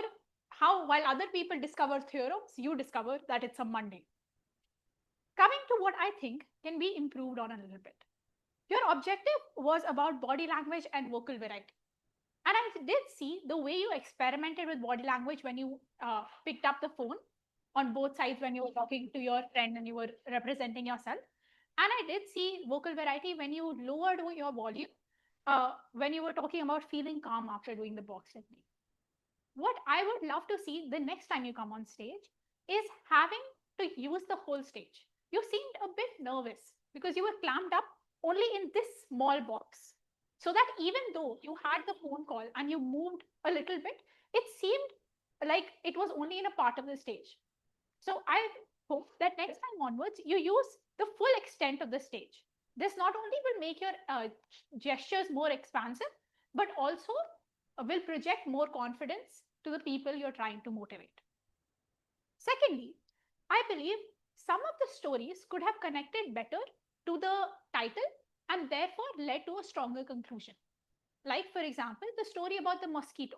how while other people discover theorems, you discover that it's a Monday. Coming to what I think can be improved on a little bit. Your objective was about body language and vocal variety. And I did see the way you experimented with body language when you picked up the phone on both sides when you were talking to your friend and you were representing yourself. And I did see vocal variety when you lowered your volume when you were talking about feeling calm after doing the box technique. What I would love to see the next time you come on stage is having to use the whole stage. You seemed a bit nervous because you were clamped up only in this small box. So that even though you had the phone call and you moved a little bit, it seemed like it was only in a part of the stage. So I hope that next time onwards, you use the full extent of the stage. This not only will make your gestures more expansive, but also will project more confidence to the people you're trying to motivate. Secondly, I believe some of the stories could have connected better to the title and therefore led to a stronger conclusion. Like, for example, the story about the mosquito.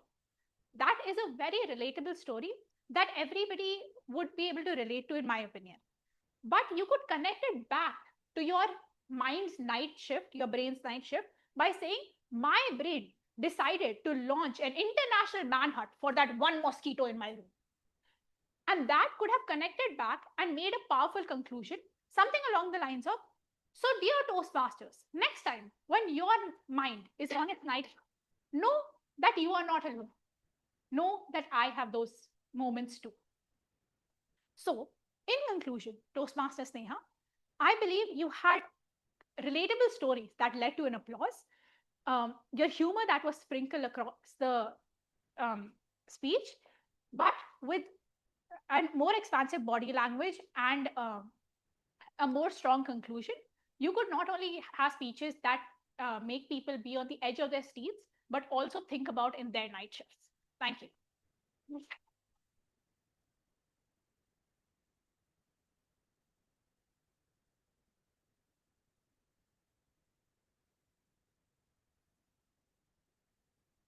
That is a very relatable story that everybody would be able to relate to, in my opinion. But you could connect it back to your mind's night shift, your brain's night shift, by saying, my brain decided to launch an international manhunt for that one mosquito in my room. And that could have connected back and made a powerful conclusion, something along the lines of, so dear Toastmasters, next time when your mind is on its night, know that you are not alone. Know that I have those moments too. So, in conclusion, Toastmaster Sneha, I believe you had relatable stories that led to an applause, your humor that was sprinkled across the speech, but with a more expansive body language and a more strong conclusion. You could not only have speeches that make people be on the edge of their seats, but also think about in their night shifts. Thank you.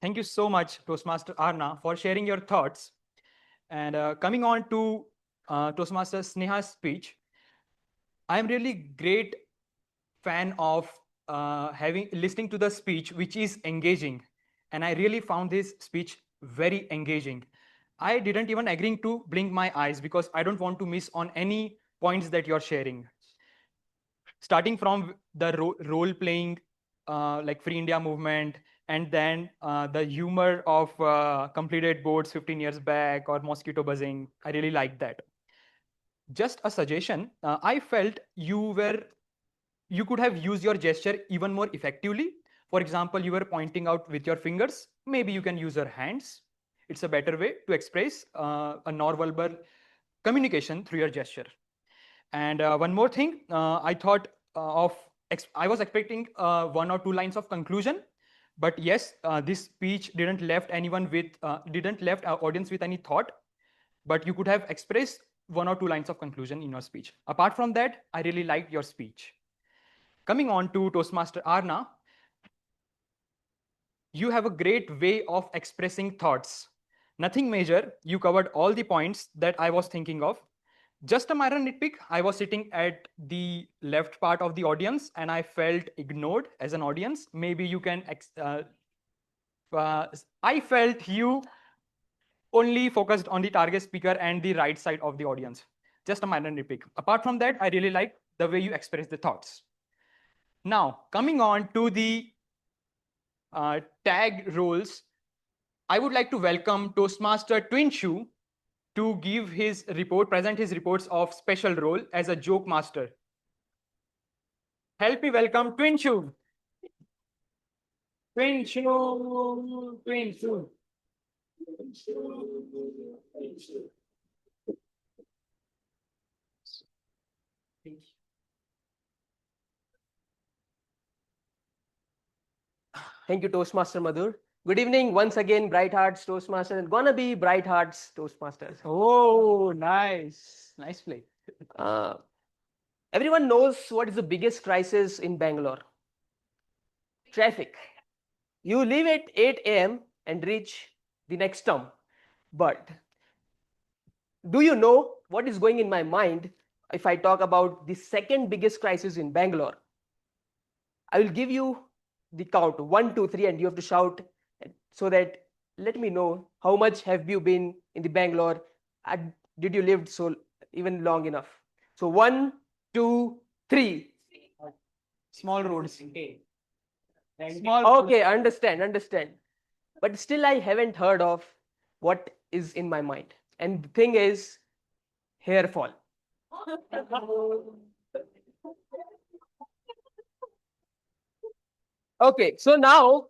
Thank you so much, Toastmaster Arna, for sharing your thoughts. And coming on to Toastmaster Sneha's speech, I'm really great fan of listening to the speech, which is engaging. And I really found this speech very engaging. I didn't even agree to blink my eyes because I don't want to miss on any points that you're sharing. Starting from the role playing, like Free India movement, and then the humor of completed boards 15 years back or mosquito buzzing. I really liked that. Just a suggestion, I felt you could have used your gesture even more effectively. For example, you were pointing out with your fingers. Maybe you can use your hands. It's a better way to express a non-verbal communication through your gesture. And one more thing, I thought I was expecting 1 or 2 lines of conclusion, but yes, this speech didn't left our audience with any thought, but you could have expressed 1 or 2 lines of conclusion in your speech. Apart from that, I really liked your speech. Coming on to Toastmaster Arna, you have a great way of expressing thoughts. Nothing major, you covered all the points that I was thinking of. Just a minor nitpick, I was sitting at the left part of the audience and I felt ignored as an audience. Maybe you can, I felt you only focused on the target speaker and the right side of the audience. Just a minor nitpick. Apart from that, I really like the way you express the thoughts. Now, coming on to the tag roles, I would like to welcome Toastmaster Twin Shoe to give his report, present his reports of special role as a joke master. Help me welcome Twin Shoe. Twin Shoe, Twin Shoe. Thank you, Toastmaster Madhur. Good evening once again, Bright Hearts Toastmasters, and gonna be Bright Hearts Toastmasters. Oh, nice. Nice play. Everyone knows what is the biggest crisis in Bangalore? Traffic. You leave at 8 a.m. and reach the next term. But do you know what is going in my mind if I talk about the second biggest crisis in Bangalore? I will give you the count 1, 2, 3, and you have to shout so that let me know how much have you been in the Bangalore. Did you live so even long enough? So 1, 2, 3. Small roads. Okay, understand. But still, I haven't heard of what is in my mind. And the thing is, hair fall. Okay, so now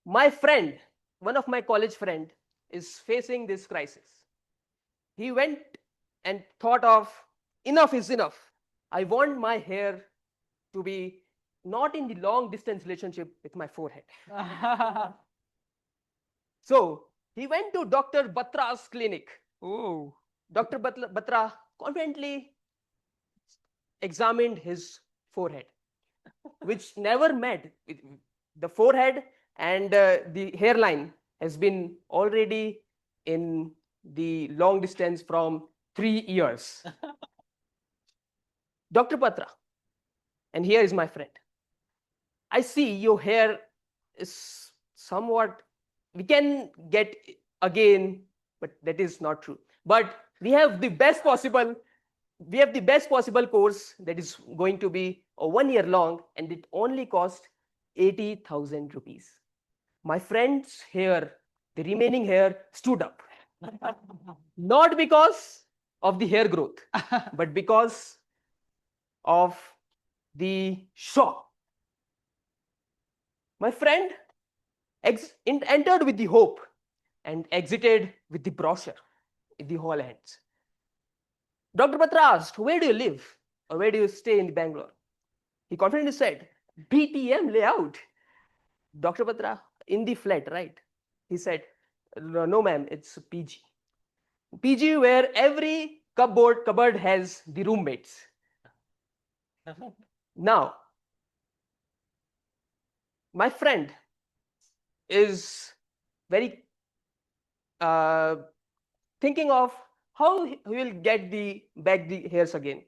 my friend, one of my college friend, is facing this crisis. He went and thought of enough is enough. I want my hair to be not in the long distance relationship with my forehead. So he went to Dr. Batra's clinic. Oh. Dr. Batra confidently examined his forehead, which never met. The forehead and the hairline has been already in the long distance from 3 years. Dr. Batra, and here is my friend. I see your hair is somewhat, we can get again, but that is not true. But we have the best possible course that is going to be 1 year long, and it only cost 80,000 rupees. My friend's hair, the remaining hair, stood up. Not because of the hair growth, but because of the shock. My friend entered with the hope and exited with the brochure in the whole hands. Dr. Batra asked, where do you live or where do you stay in Bangalore? He confidently said, BTM layout. Dr. Batra, in the flat, right? He said, no ma'am, it's PG. PG where every cupboard has the roommates. Now, my friend is very thinking of how he will get back the hairs again.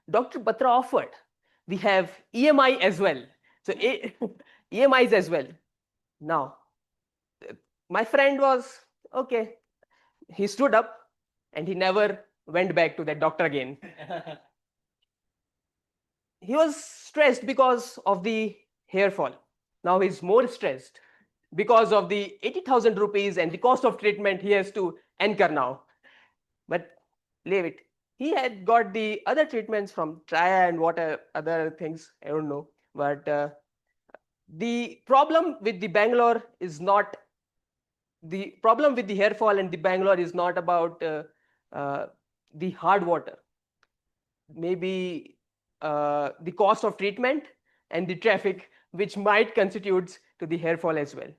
Dr. Batra offered, we have EMI as well. So EMIs as well. Now, my friend was, okay, he stood up and he never went back to that doctor again. He was stressed because of the hair fall. Now he's more stressed because of the 80,000 rupees and the cost of treatment he has to incur now. But leave it. He had got the other treatments from Traya and what other things, I don't know. But the problem with the Bangalore is not, the problem with the hair fall and the Bangalore is not about the hard water. Maybe the cost of treatment and the traffic, which might constitute to the hair fall as well.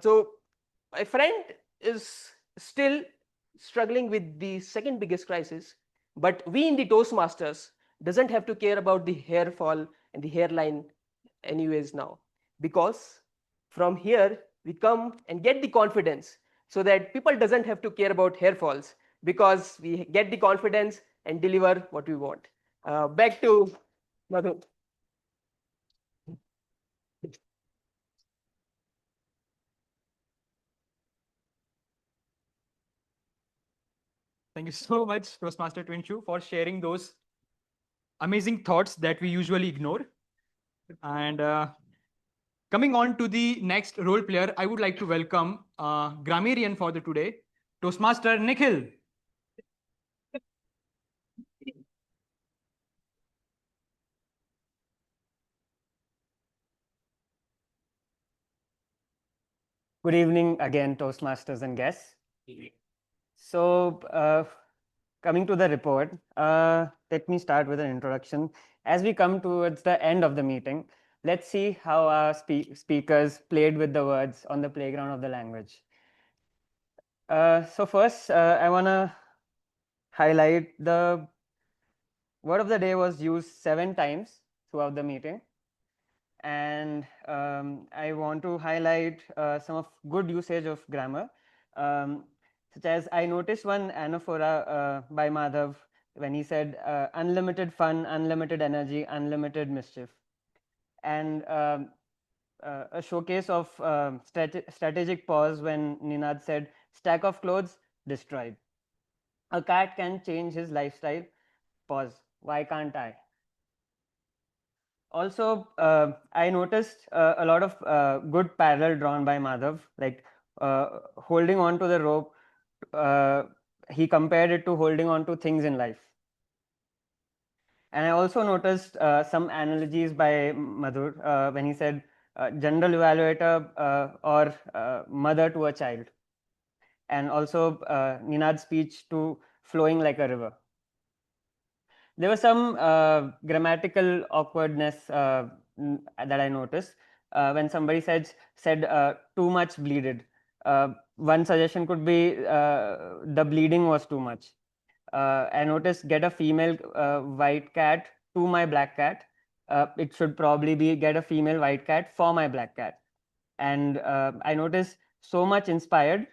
So my friend is still struggling with the second biggest crisis, but we in the Toastmasters doesn't have to care about the hair fall and the hairline anyways now, because from here we come and get the confidence so that people doesn't have to care about hair falls, because we get the confidence and deliver what we want. Back to Madhu. Thank you so much, Toastmaster Twinshu, for sharing those amazing thoughts that we usually ignore. And coming on to the next role player, I would like to welcome grammarian for the today, Toastmaster Nikhil. Good evening again, Toastmasters and guests. So, coming to the report, let me start with an introduction. As we come towards the end of the meeting, let's see how our speakers played with the words on the playground of the language. So first, I want to highlight the word of the day was used 7 times throughout the meeting. And I want to highlight some of good usage of grammar, such as I noticed one anaphora by Madhav when he said unlimited fun, unlimited energy, unlimited mischief. And a showcase of strategic pause when Ninad said stack of clothes destroyed. A cat can change his lifestyle. Pause. Why can't I? Also, I noticed a lot of good parallel drawn by Madhav, like holding on to the rope. He compared it to holding on to things in life. And I also noticed some analogies by Madhur when he said general evaluator or mother to a child. And also Ninad's speech to flowing like a river. There was some grammatical awkwardness that I noticed when somebody said too much bleeded. One suggestion could be the bleeding was too much. I noticed get a female white cat to my black cat. It should probably be get a female white cat for my black cat. And I noticed so much inspired.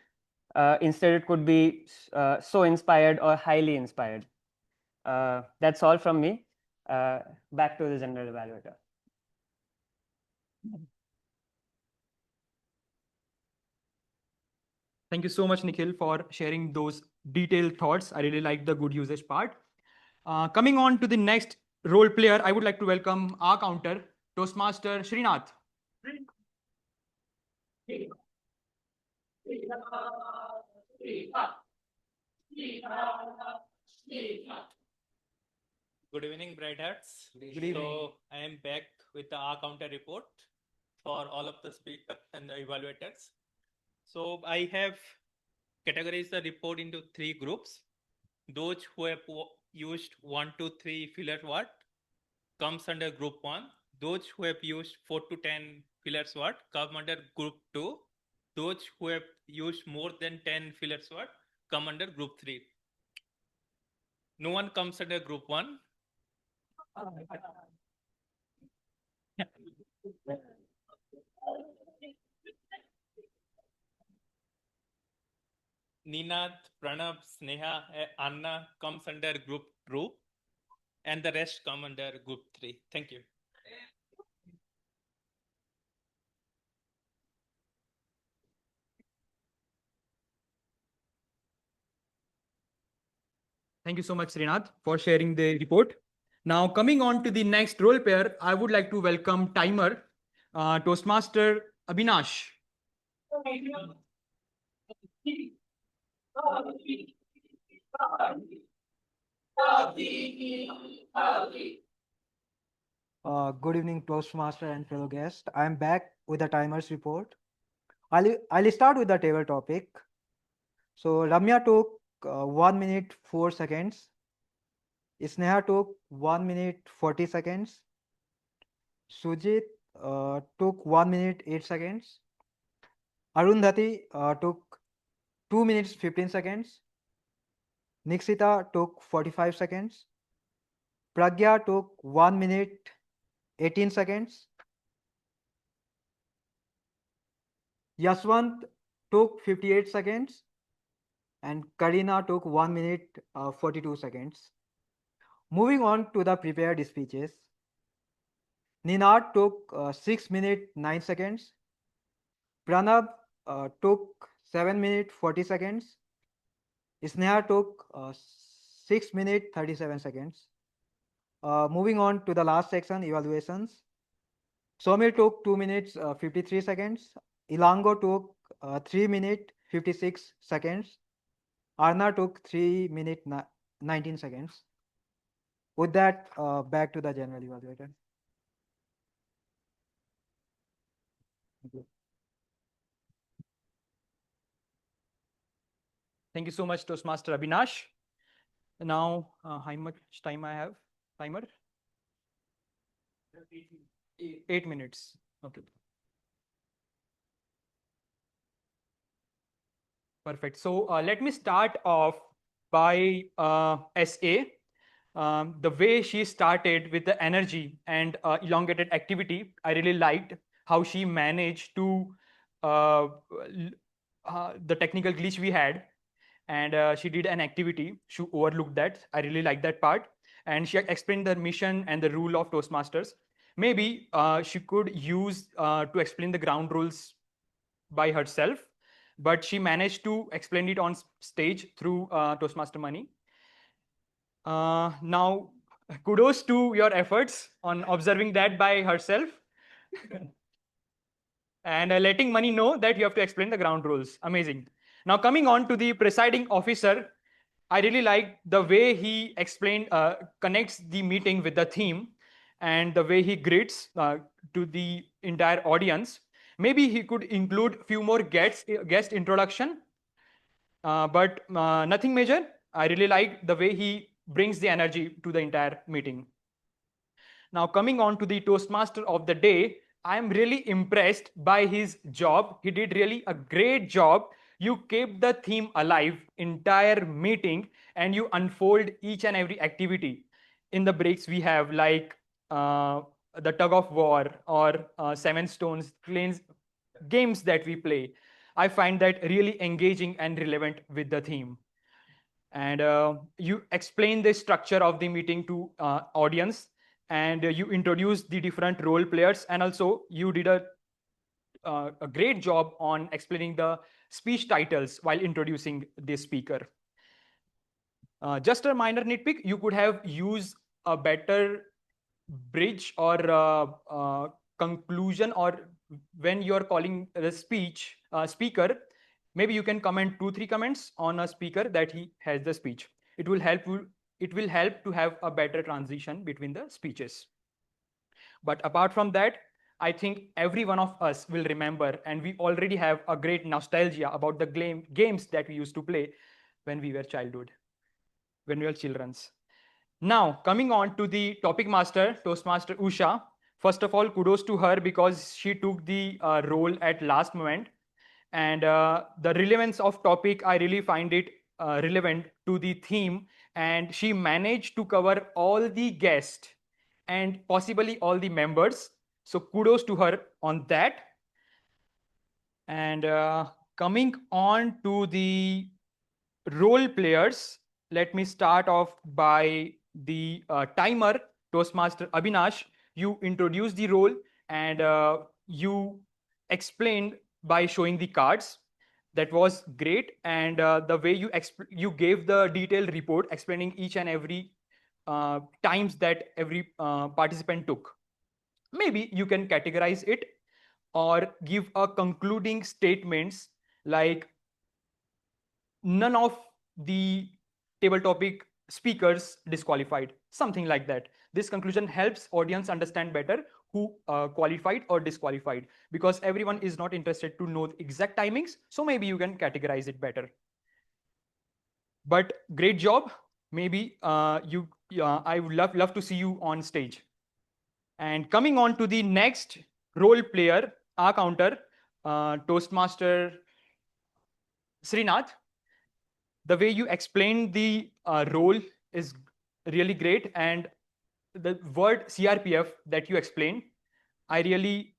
Instead, it could be so inspired or highly inspired. That's all from me. Back to the general evaluator. Thank you so much, Nikhil, for sharing those detailed thoughts. I really like the good usage part. Coming on to the next role player, I would like to welcome our counter, Toastmaster Srinath. Good evening, Bright Hearts. Good evening. So I am back with the R counter report for all of the speakers and the evaluators. So I have categorized the report into 3 groups. Those who have used 1 to 3 filler word comes under group 1. Those who have used 4 to 10 fillers word come under group 2. Those who have used more than 10 fillers word come under group 3. No one comes under group 1. Ninad, Pranav, Sneha, Anna comes under group 2 and the rest come under group 3. Thank you. Thank you so much, Srinath, for sharing the report. Now, coming on to the next role player, I would like to welcome Timer, Toastmaster Abhinash. Good evening, Toastmaster and fellow guests. I am back with the timer's report. I'll start with the table topic. So Ramya took 1 minute 4 seconds. Sneha took 1 minute 40 seconds. Sujit took 1 minute 8 seconds. Arundhati took 2 minutes 15 seconds. Nikshita took 45 seconds. Pragya took 1 minute 18 seconds. Yaswant took 58 seconds. And Karina took 1 minute 42 seconds. Moving on to the prepared speeches. Ninad took 6 minute 9 seconds. Pranav took 7 minute 40 seconds. Sneha took 6 minute 37 seconds. Moving on to the last section, evaluations. Somir took 2 minutes 53 seconds. Ilango took 3 minute 56 seconds. Arna took 3 minute 19 seconds. With that, back to the general evaluator. Thank you so much, Toastmaster Abhinash. Now, how much time I have? Timer? 8 minutes. Okay. Perfect. So let me start off by SA. The way she started with the energy and elongated activity, I really liked how she managed to the technical glitch we had, and she did an activity. She overlooked that. I really like that part, and she explained the mission and the rule of Toastmasters. Maybe she could use to explain the ground rules by herself, but she managed to explain it on stage through Toastmaster Money. Now, kudos to your efforts on observing that by herself and letting Money know that you have to explain the ground rules. Amazing. Now, coming on to the presiding officer, I really like the way he explained, connects the meeting with the theme, and the way he greets to the entire audience. Maybe he could include few more guest introduction, but nothing major. I really like the way he brings the energy to the entire meeting. Now, coming on to the Toastmaster of the day, I am really impressed by his job. He did really a great job. You kept the theme alive entire meeting, and you unfold each and every activity. In the breaks we have like the tug of war or 7 stones games that we play. I find that really engaging and relevant with the theme. And you explain the structure of the meeting to audience, and you introduce the different role players, and also you did a great job on explaining the speech titles while introducing the speaker. Just a minor nitpick, you could have used a better bridge or conclusion, or when you're calling the speaker, maybe you can comment 2-3 comments on a speaker that he has the speech. It will help to have a better transition between the speeches. But apart from that, I think every one of us will remember, and we already have a great nostalgia about the games that we used to play when we were children. Now, coming on to the topic master, Toastmaster Usha. First of all, kudos to her because she took the role at last moment. And the relevance of topic, I really find it relevant to the theme. And she managed to cover all the guests and possibly all the members. So kudos to her on that. And coming on to the role players, let me start off by the timer, Toastmaster Abhinash. You introduced the role, and you explained by showing the cards. That was great, and the way you gave the detailed report explaining each and every times that every participant took. Maybe you can categorize it or give a concluding statements like none of the table topic speakers disqualified, something like that. This conclusion helps audience understand better who qualified or disqualified, because everyone is not interested to know the exact timings. So maybe you can categorize it better. But great job. Maybe I would love to see you on stage. And coming on to the next role player, our counter, Toastmaster Srinath. The way you explained the role is really great, and the word CRPF that you explained, I really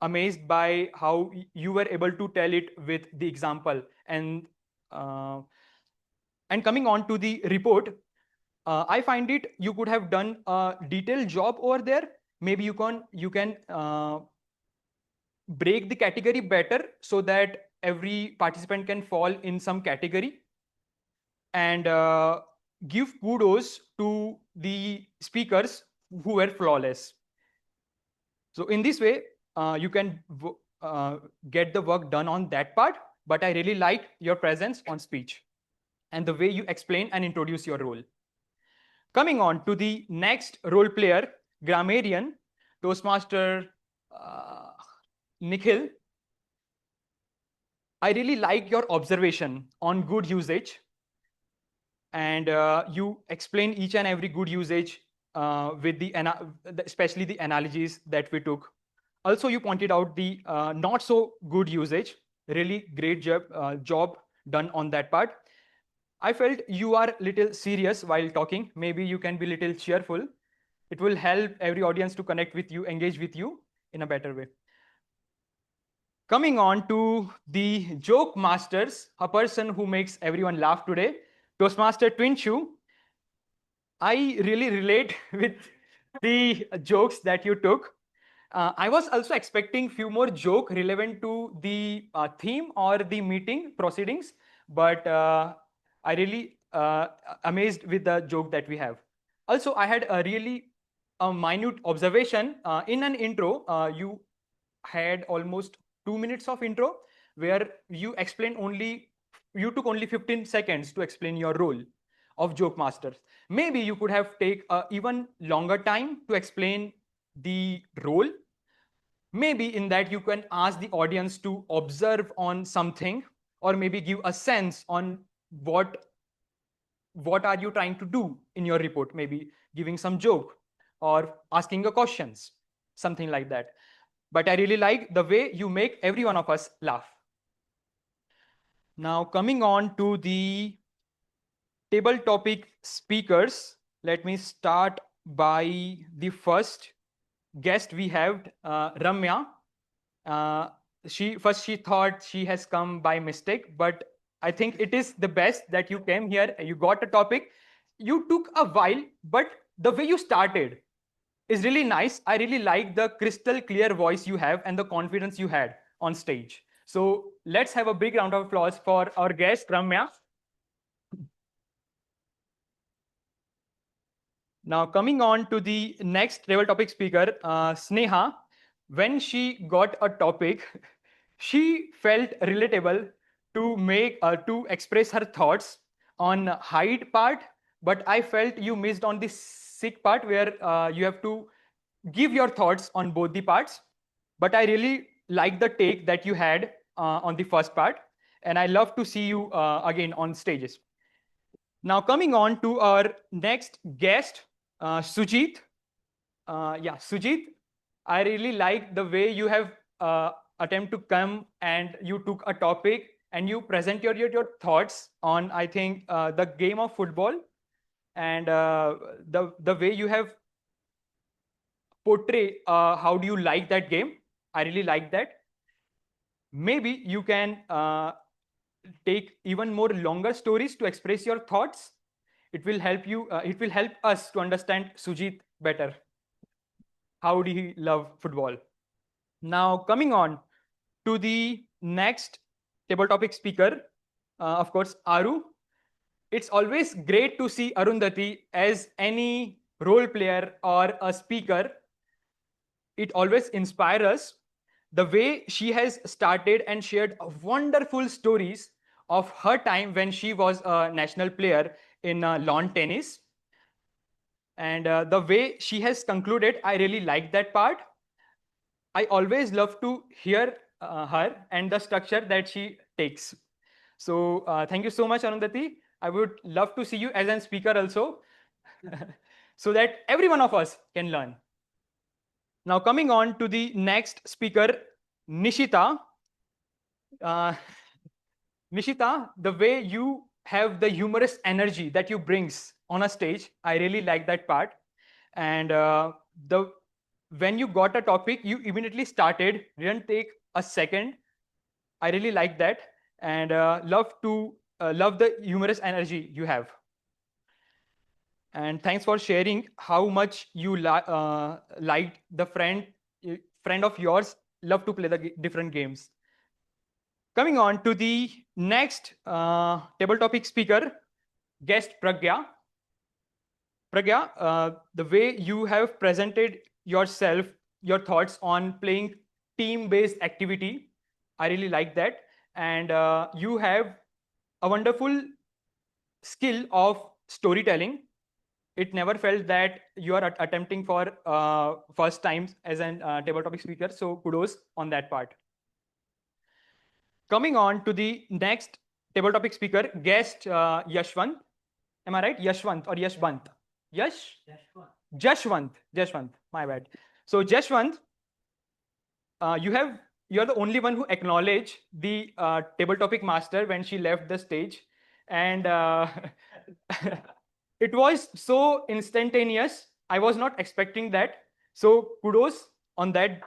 amazed by how you were able to tell it with the example. And coming on to the report, I find it you could have done a detailed job over there. Maybe you can break the category better so that every participant can fall in some category, and give kudos to the speakers who were flawless. So in this way, you can get the work done on that part. But I really like your presence on speech and the way you explain and introduce your role. Coming on to the next role player, grammarian, Toastmaster Nikhil. I really like your observation on good usage, and you explain each and every good usage with especially the analogies that we took. Also, you pointed out the not so good usage. Really great job done on that part. I felt you are little serious while talking. Maybe you can be little cheerful. It will help every audience to connect with you, engage with you in a better way. Coming on to the joke masters, a person who makes everyone laugh today, Toastmaster Twinchu. I really relate with the jokes that you took. I was also expecting few more joke relevant to the theme or the meeting proceedings, but I really amazed with the joke that we have. Also, I had a really minute observation in an intro. You had almost 2 minutes of intro where you took only 15 seconds to explain your role of joke masters. Maybe you could have take even longer time to explain the role. Maybe in that you can ask the audience to observe on something, or maybe give a sense on what are you trying to do in your report, maybe giving some joke or asking a questions, something like that. But I really like the way you make every one of us laugh. Now, coming on to the table topic speakers, let me start by the first guest we have, Ramya. She thought she has come by mistake, but I think it is the best that you came here. You got a topic. You took a while, but the way you started is really nice. I really like the crystal clear voice you have and the confidence you had on stage. So let's have a big round of applause for our guest, Ramya. Now, coming on to the next table topic speaker, Sneha. When she got a topic, she felt relatable to express her thoughts on hide part, but I felt you missed on the sick part where you have to give your thoughts on both the parts. But I really like the take that you had on the first part, and I love to see you again on stages. Now, coming on to our next guest, Sujit. Sujit, I really like the way you have attempt to come and you took a topic and you present your thoughts on, I think, the game of football, and the way you have portray how do you like that game. I really like that. Maybe you can take even more longer stories to express your thoughts. It will help you. It will help us to understand Sujit better. How do he love football? Now, coming on to the next table topic speaker, of course, Aru. It's always great to see Arundhati as any role player or a speaker. It always inspires us. The way she has started and shared wonderful stories of her time when she was a national player in lawn tennis. And the way she has concluded, I really like that part. I always love to hear her and the structure that she takes. So thank you so much, Arundhati. I would love to see you as a speaker also, so that every one of us can learn. Now, coming on to the next speaker, Nishita. Nishita, the way you have the humorous energy that you brings on a stage, I really like that part. And when you got a topic, you immediately started, didn't take a second. I really like that, and love the humorous energy you have. And thanks for sharing how much you liked the friend of yours love to play the different games. Coming on to the next table topic speaker, guest Pragya. Pragya, the way you have presented yourself, your thoughts on playing team-based activity, I really like that. And you have a wonderful skill of storytelling. It never felt that you are attempting for first times as a table topic speaker. So kudos on that part. Coming on to the next table topic speaker, guest Yashwant. Am I right? Yashwant or Yashwant? Yash? Jashwant, my bad. So Jashwant, you're the only one who acknowledged the table topic master when she left the stage, and it was so instantaneous. I was not expecting that. So kudos on that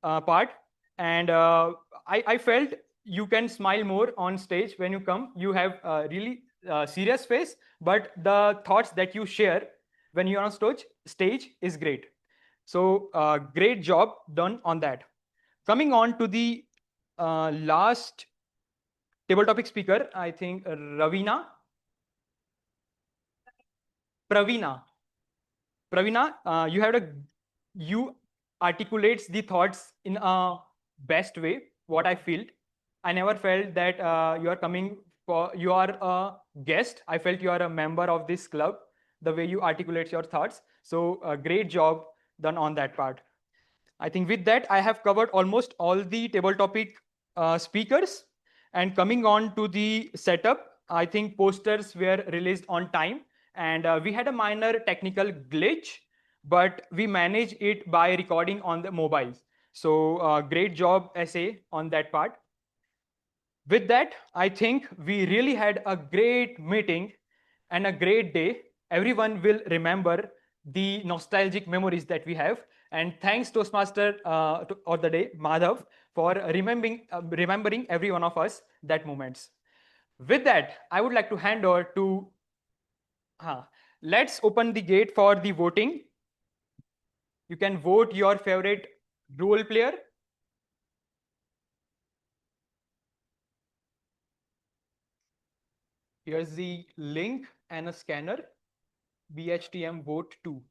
part. And I felt you can smile more on stage when you come. You have a really serious face, but the thoughts that you share when you're on stage is great. So great job done on that. Coming on to the last table topic speaker, I think Pravina. You articulates the thoughts in a best way. What I feel, I never felt that you are a guest. I felt you are a member of this club. The way you articulate your thoughts. So great job done on that part. I think with that, I have covered almost all the table topic speakers. And coming on to the setup, I think posters were released on time, and we had a minor technical glitch, but we managed it by recording on the mobiles. So great job, SA, on that part. With that, I think we really had a great meeting and a great day. Everyone will remember the nostalgic memories that we have. And thanks Toastmaster of the day, Madhav, for remembering every one of us that moments. With that, I would like to hand over to, let's open the gate for the voting. You can vote your favorite role player. Here's the link and a scanner, BHTM vote 2.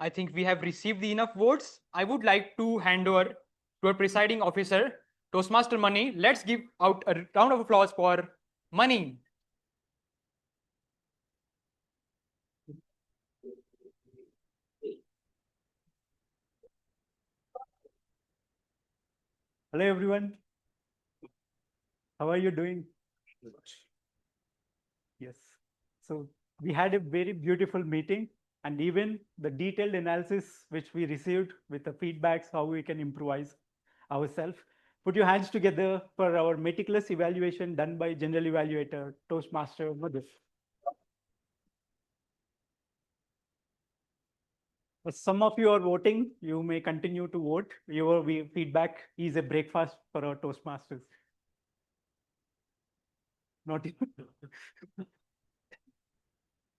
I think we have received the enough votes. I would like to hand over to our presiding officer, Toastmaster Money. Let's give out a round of applause for Money. Hello, everyone. How are you doing? Yes. So we had a very beautiful meeting, and even the detailed analysis which we received with the feedbacks, how we can improvise ourselves. Put your hands together for our meticulous evaluation done by General Evaluator, Toastmaster Madhu. Some of you are voting. You may continue to vote. Your feedback is a breakfast for our Toastmasters. Not even.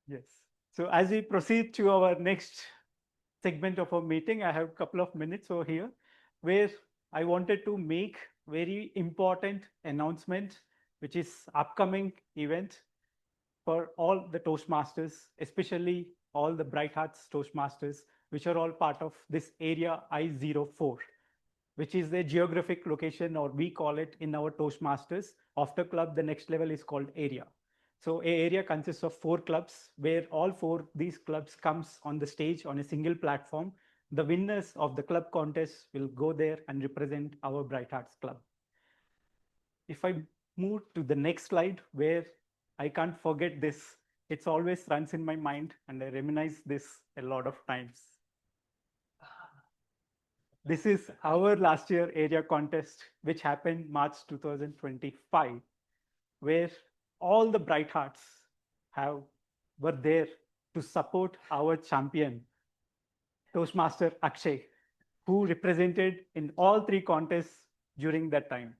Yes. So as we proceed to our next segment of our meeting, I have a couple of minutes over here where I wanted to make very important announcement, which is upcoming event for all the Toastmasters, especially all the Bright Hearts Toastmasters, which are all part of this area I04, which is the geographic location, or we call it in our Toastmasters. After club, the next level is called area. So a area consists of 4 clubs where all 4 these clubs comes on the stage on a single platform. The winners of the club contest will go there and represent our Bright Hearts Club. If I move to the next slide, where I can't forget this, it's always runs in my mind and I reminisce this a lot of times. This is our last year area contest, which happened March 2025, where all the Bright Hearts were there to support our champion, Toastmaster Akshay, who represented in all 3 contests during that time.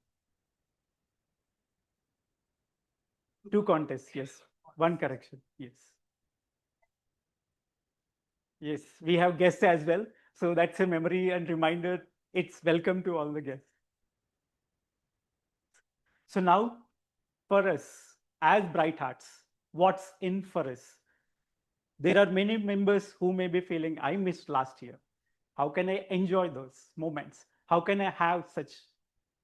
2 contests, yes. 1 correction, yes. Yes, we have guests as well. So that's a memory and reminder. It's welcome to all the guests. So now, for us as Bright Hearts, what's in for us? There are many members who may be feeling, I missed last year. How can I enjoy those moments? How can I have such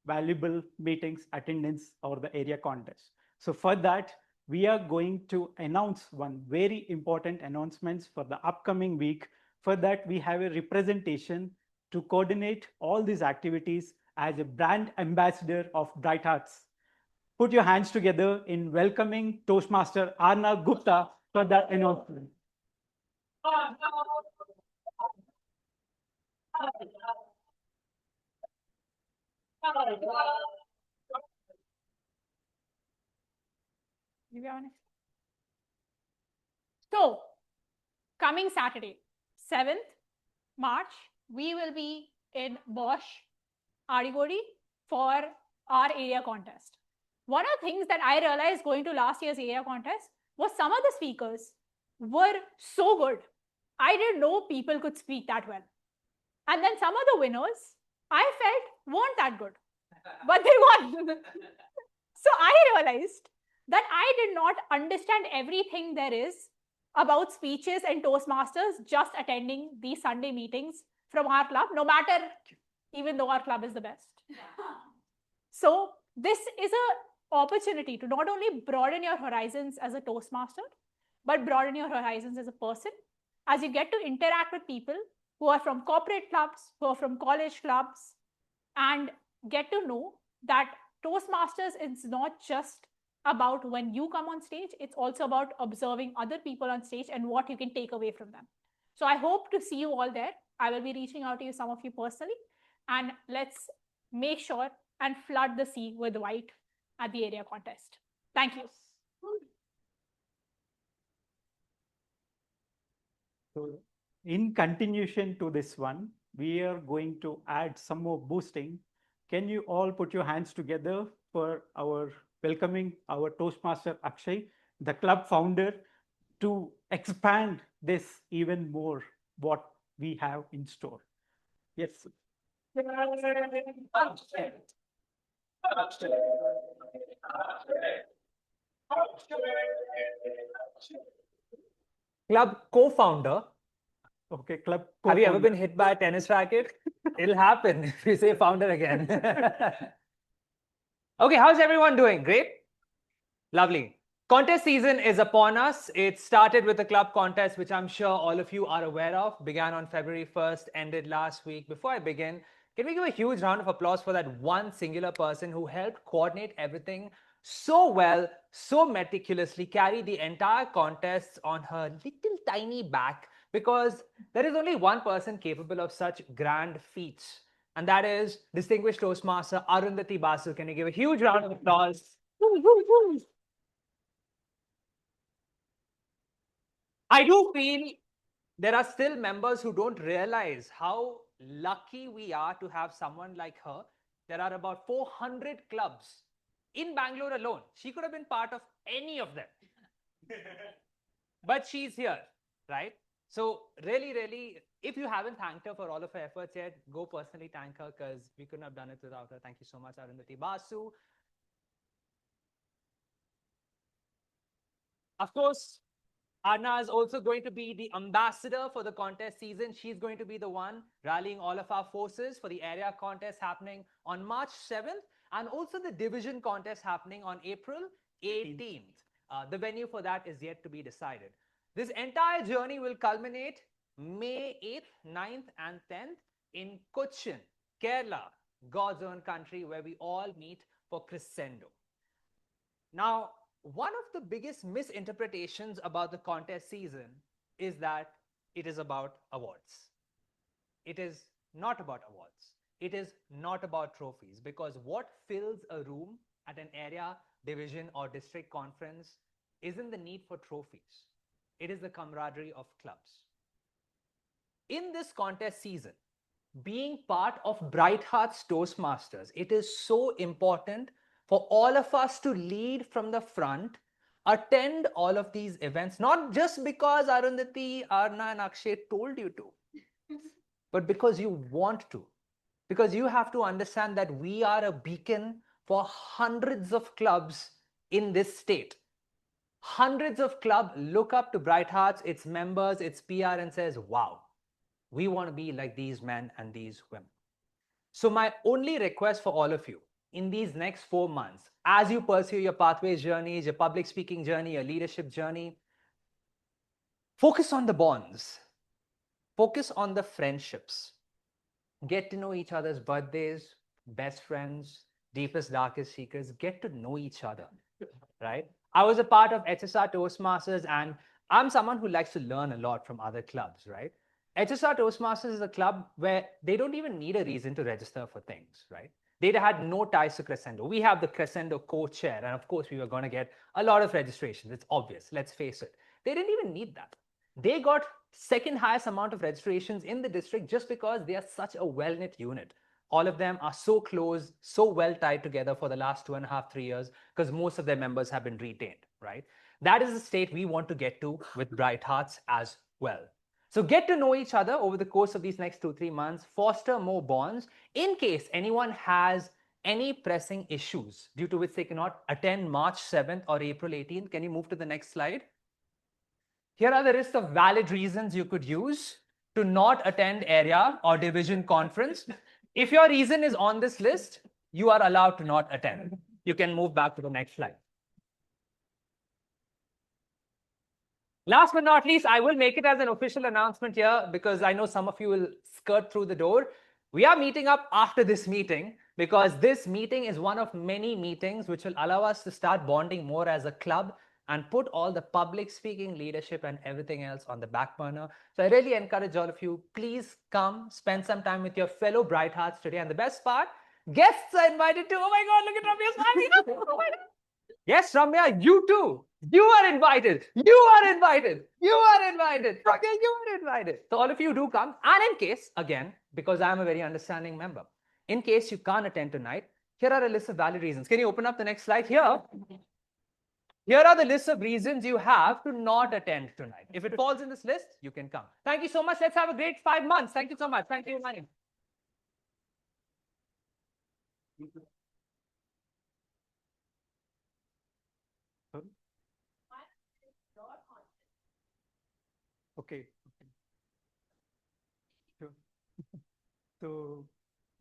valuable meetings, attendance, or the area contest? So for that, we are going to announce one very important announcement for the upcoming week. For that, we have a representation to coordinate all these activities as a brand ambassador of Bright Hearts. Put your hands together in welcoming Toastmaster Arnav Gupta for that announcement. To be honest. So, coming Saturday, 7th March, we will be in Bosch, Adivodi for our area contest. One of the things that I realized going to last year's area contest was some of the speakers were so good. I didn't know people could speak that well. And then some of the winners, I felt weren't that good, but they won. So I realized that I did not understand everything there is about speeches and Toastmasters just attending these Sunday meetings from our club, no matter, even though our club is the best. So this is an opportunity to not only broaden your horizons as a Toastmaster, but broaden your horizons as a person, as you get to interact with people who are from corporate clubs, who are from college clubs, and get to know that Toastmasters is not just about when you come on stage, it's also about observing other people on stage and what you can take away from them. So I hope to see you all there. I will be reaching out to you, some of you personally, and let's make sure and flood the sea with white at the area contest. Thank you. So in continuation to this one, we are going to add some more boosting. Can you all put your hands together for our welcoming our Toastmaster Akshay, the club founder, to expand this even more, what we have in store. Yes. Club co-founder. Okay, club. Have you ever been hit by a tennis racket? It'll happen if you say founder again. Okay, how's everyone doing? Great? Lovely. Contest season is upon us. It started with the club contest, which I'm sure all of you are aware of. Began on February 1st, ended last week. Before I begin, can we give a huge round of applause for that one singular person who helped coordinate everything so well, so meticulously, carry the entire contest on her little tiny back, because there is only one person capable of such grand feats, and that is distinguished Toastmaster Arundhati Basu. Can you give a huge round of applause? I do feel there are still members who don't realize how lucky we are to have someone like her. There are about 400 clubs in Bangalore alone. She could have been part of any of them. But she's here, right? So really, really, if you haven't thanked her for all of her efforts yet, go personally thank her, because we couldn't have done it without her. Thank you so much, Arundhati Basu. Of course, Arna is also going to be the ambassador for the contest season. She's going to be the one rallying all of our forces for the area contest happening on March 7th, and also the division contest happening on April 18th. The venue for that is yet to be decided. This entire journey will culminate May 8th, 9th and 10th in Cochin, Kerala, God's own country, where we all meet for Crescendo. Now, one of the biggest misinterpretations about the contest season is that it is about awards. It is not about awards. It is not about trophies, because what fills a room at an area, division or district conference isn't the need for trophies. It is the camaraderie of clubs. In this contest season, being part of Bright Hearts Toastmasters, it is so important for all of us to lead from the front, attend all of these events, not just because Arundhati, Arna and Akshay told you to, but because you want to. Because you have to understand that we are a beacon for hundreds of clubs in this state. Hundreds of clubs look up to Bright Hearts, its members, its PR, and says, wow, we want to be like these men and these women. So my only request for all of you in these next 4 months, as you pursue your pathways journeys, your public speaking journey, your leadership journey, focus on the bonds, focus on the friendships, get to know each other's birthdays, best friends, deepest, darkest secrets, get to know each other, right? I was a part of HSR Toastmasters, and I'm someone who likes to learn a lot from other clubs, right? HSR Toastmasters is a club where they don't even need a reason to register for things, right? They had no ties to Crescendo. We have the Crescendo co-chair, and of course, we were going to get a lot of registrations. It's obvious, let's face it. They didn't even need that. They got second highest amount of registrations in the district just because they are such a well-knit unit. All of them are so close, so well tied together for the last 2.5, 3 years, because most of their members have been retained, right? That is the state we want to get to with Bright Hearts as well. So get to know each other over the course of these next 2-3 months, foster more bonds in case anyone has any pressing issues due to which they cannot attend March 7th or April 18th. Can you move to the next slide? Here are the list of valid reasons you could use to not attend area or division conference. If your reason is on this list, you are allowed to not attend. You can move back to the next slide. Last but not least, I will make it as an official announcement here because I know some of you will skirt through the door. We are meeting up after this meeting because this meeting is one of many meetings which will allow us to start bonding more as a club and put all the public speaking, leadership and everything else on the back burner. So I really encourage all of you, please come spend some time with your fellow Bright Hearts today. And the best part, guests are invited too. Oh my God, look at Ramya smiling. Oh my God. Yes, Ramya, you too. You are invited. You are invited. You are invited. Okay, you are invited. So all of you do come. And in case, again, because I'm a very understanding member, in case you can't attend tonight, here are a list of valid reasons. Can you open up the next slide here? Here are the list of reasons you have to not attend tonight. If it falls in this list, you can come. Thank you so much. Let's have a great 5 months. Thank you so much. Thank you, Mani. Okay. Sure. So,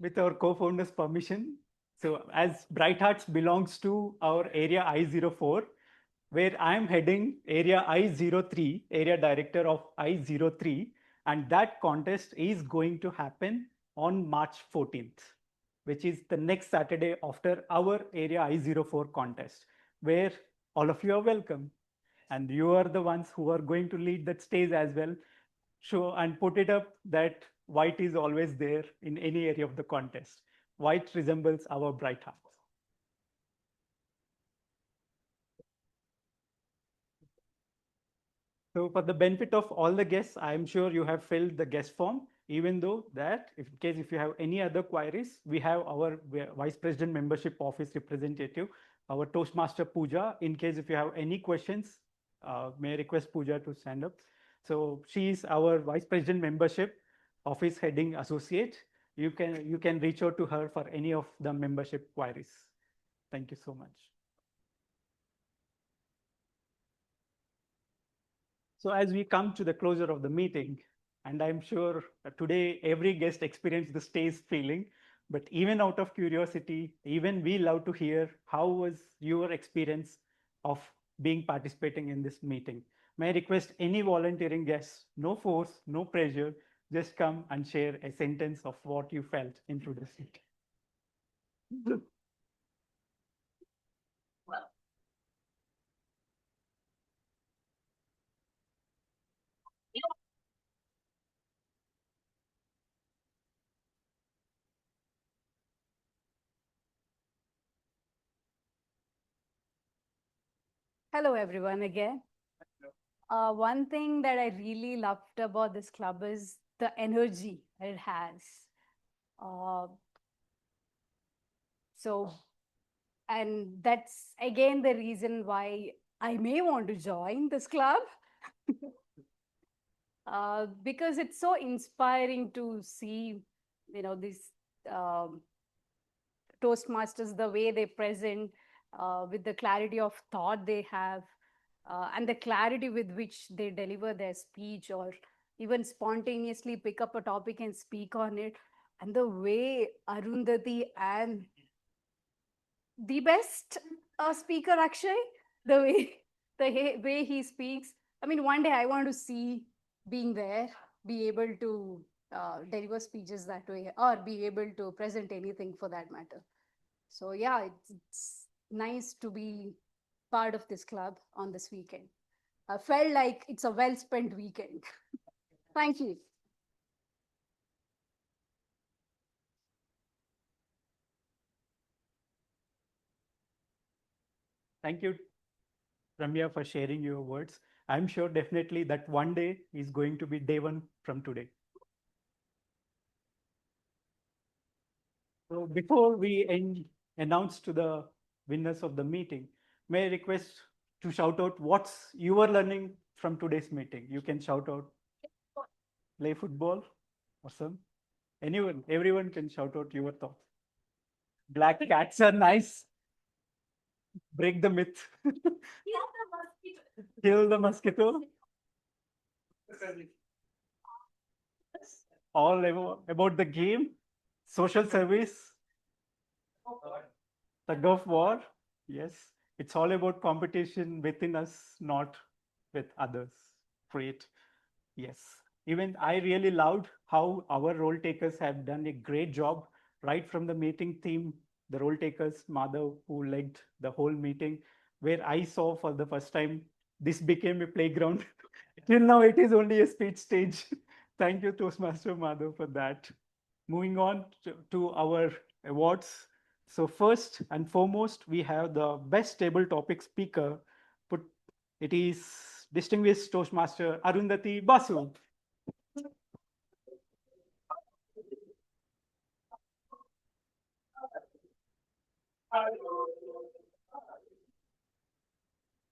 with our co-founder's permission, so as Bright Hearts belongs to our area I04, where I'm heading area I03, area director of I03, and that contest is going to happen on March 14th, which is the next Saturday after our area I04 contest, where all of you are welcome. And you are the ones who are going to lead that stage as well. Show and put it up that white is always there in any area of the contest. White resembles our Bright Hearts. So for the benefit of all the guests, I'm sure you have filled the guest form, even though that in case if you have any other queries, we have our Vice President Membership Office representative, our Toastmaster Pooja. In case if you have any questions, may I request Pooja to stand up. So she is our Vice President Membership Office Heading Associate. You can reach out to her for any of the membership queries. Thank you so much. So as we come to the closure of the meeting, and I'm sure today every guest experienced the stage feeling, but even out of curiosity, even we love to hear how was your experience of being participating in this meeting. May I request any volunteering guests, no force, no pressure, just come and share a sentence of what you felt in today's meeting. Hello, everyone, again. One thing that I really loved about this club is the energy it has. And that's again the reason why I may want to join this club. Because it's so inspiring to see, these Toastmasters, the way they present, with the clarity of thought they have, and the clarity with which they deliver their speech, or even spontaneously pick up a topic and speak on it. And the way Arundhati and the best speaker, Akshay, the way he speaks. I mean, one day I want to see being there, be able to deliver speeches that way, or be able to present anything for that matter. So yeah, it's nice to be part of this club on this weekend. I felt like it's a well-spent weekend. Thank you. Thank you, Ramya, for sharing your words. I'm sure definitely that one day is going to be day one from today. So before we announce to the winners of the meeting, may I request to shout out what's you are learning from today's meeting. You can shout out. Play football. Awesome. Anyone, everyone can shout out your thoughts. Black cats are nice. Break the myth. Kill the mosquito. All about the game, social service, tug of war. Yes, it's all about competition within us, not with others. Great. Yes. Even I really loved how our role takers have done a great job right from the meeting theme. The role takers, Madhav, who led the whole meeting, where I saw for the first time this became a playground. Till now, it is only a speech stage. Thank you, Toastmaster Madhav, for that. Moving on to our awards. So first and foremost, we have the best table topic speaker It is distinguished Toastmaster Arundhati Basu.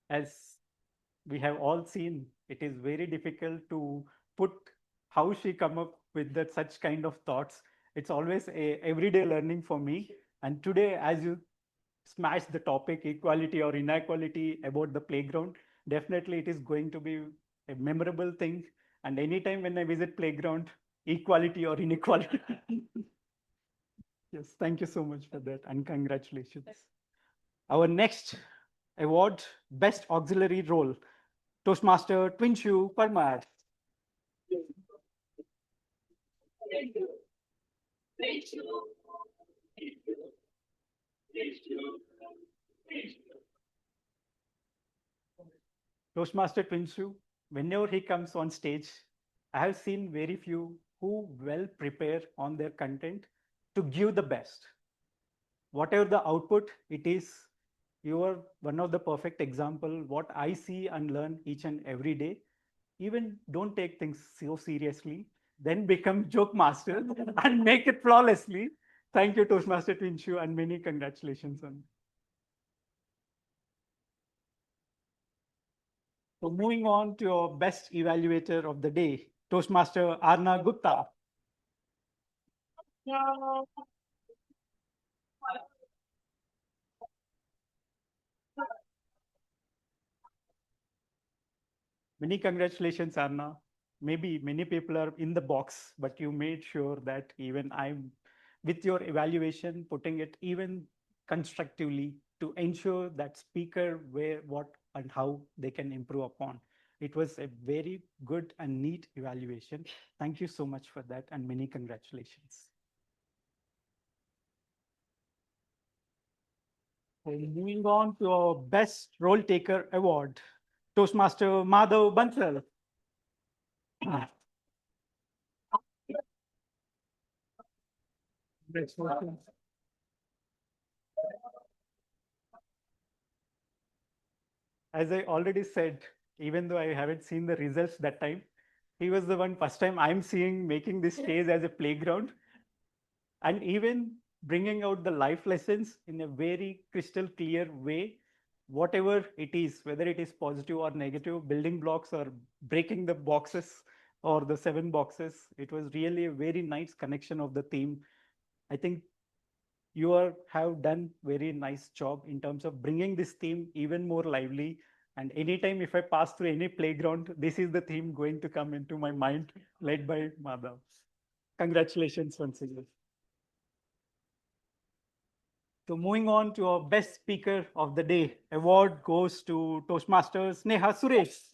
As we have all seen, it is very difficult to put how she come up with that such kind of thoughts. It's always a everyday learning for me. And today, as you smash the topic equality or inequality about the playground, definitely it is going to be a memorable thing. And anytime when I visit playground, equality or inequality. Yes, thank you so much for that and congratulations. Our next award, Best Auxiliary Role, Toastmaster Twinshu Parmar. Thank you. Thank you. Thank you. Thank you. Thank you. Toastmaster Twinshu, whenever he comes on stage, I have seen very few who well prepare on their content to give the best. Whatever the output it is, you are one of the perfect example what I see and learn each and every day. Even don't take things so seriously, then become joke master and make it flawlessly. Thank you, Toastmaster Twinshu, and many congratulations on. So moving on to our best evaluator of the day, Toastmaster Arna Gupta. Many congratulations, Arna. Maybe many people are in the box, but you made sure that even I'm with your evaluation, putting it even constructively to ensure that speaker where, what, and how they can improve upon. It was a very good and neat evaluation. Thank you so much for that and many congratulations. So moving on to our Best Role Taker Award, Toastmaster Madhav Bansal. As I already said, even though I haven't seen the results that time, he was the one first time I'm seeing making this stage as a playground and even bringing out the life lessons in a very crystal clear way. Whatever it is, whether it is positive or negative, building blocks or breaking the boxes or the 7 boxes, it was really a very nice connection of the theme. I think you have done very nice job in terms of bringing this theme even more lively. And anytime if I pass through any playground, this is the theme going to come into my mind, led by Madhav. Congratulations once again. So moving on to our best speaker of the day, award goes to Toastmasters Neha Suresh.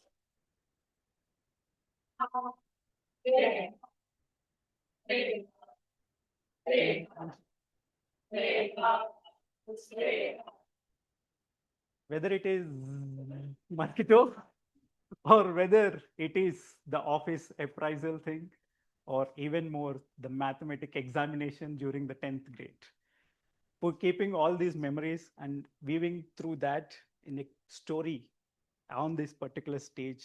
Whether it is Marketo or whether it is the office appraisal thing or even more the mathematic examination during the 10th grade. For keeping all these memories and weaving through that in a story on this particular stage,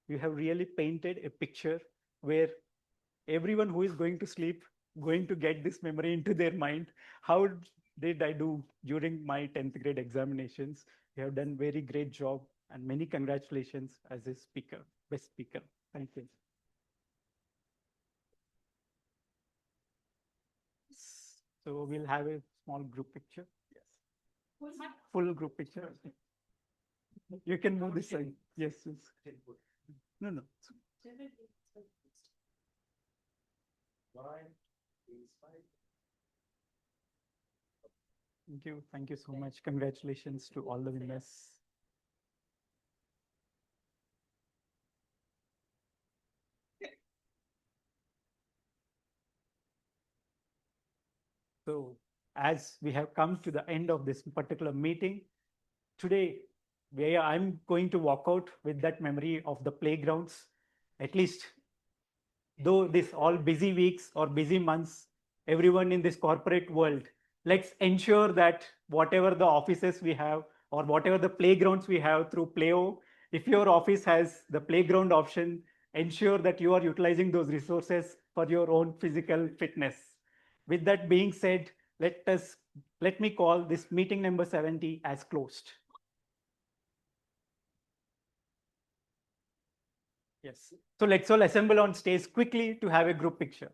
you have really painted a picture where everyone who is going to sleep going to get this memory into their mind. How did I do during my 10th grade examinations? You have done very great job and many congratulations as a speaker, best speaker. Thank you. So we'll have a small group picture. Yes. Full group picture. You can move this side. Yes. Yes. No, no. Thank you. Thank you so much. Congratulations to all the winners. So as we have come to the end of this particular meeting, today where I'm going to walk out with that memory of the playgrounds, at least though this all busy weeks or busy months, everyone in this corporate world, let's ensure that whatever the offices we have or whatever the playgrounds we have through Playo, If your office has the playground option, ensure that you are utilizing those resources for your own physical fitness. With that being said, let me call this meeting number 70 as closed. Yes. So let's all assemble on stage quickly to have a group picture.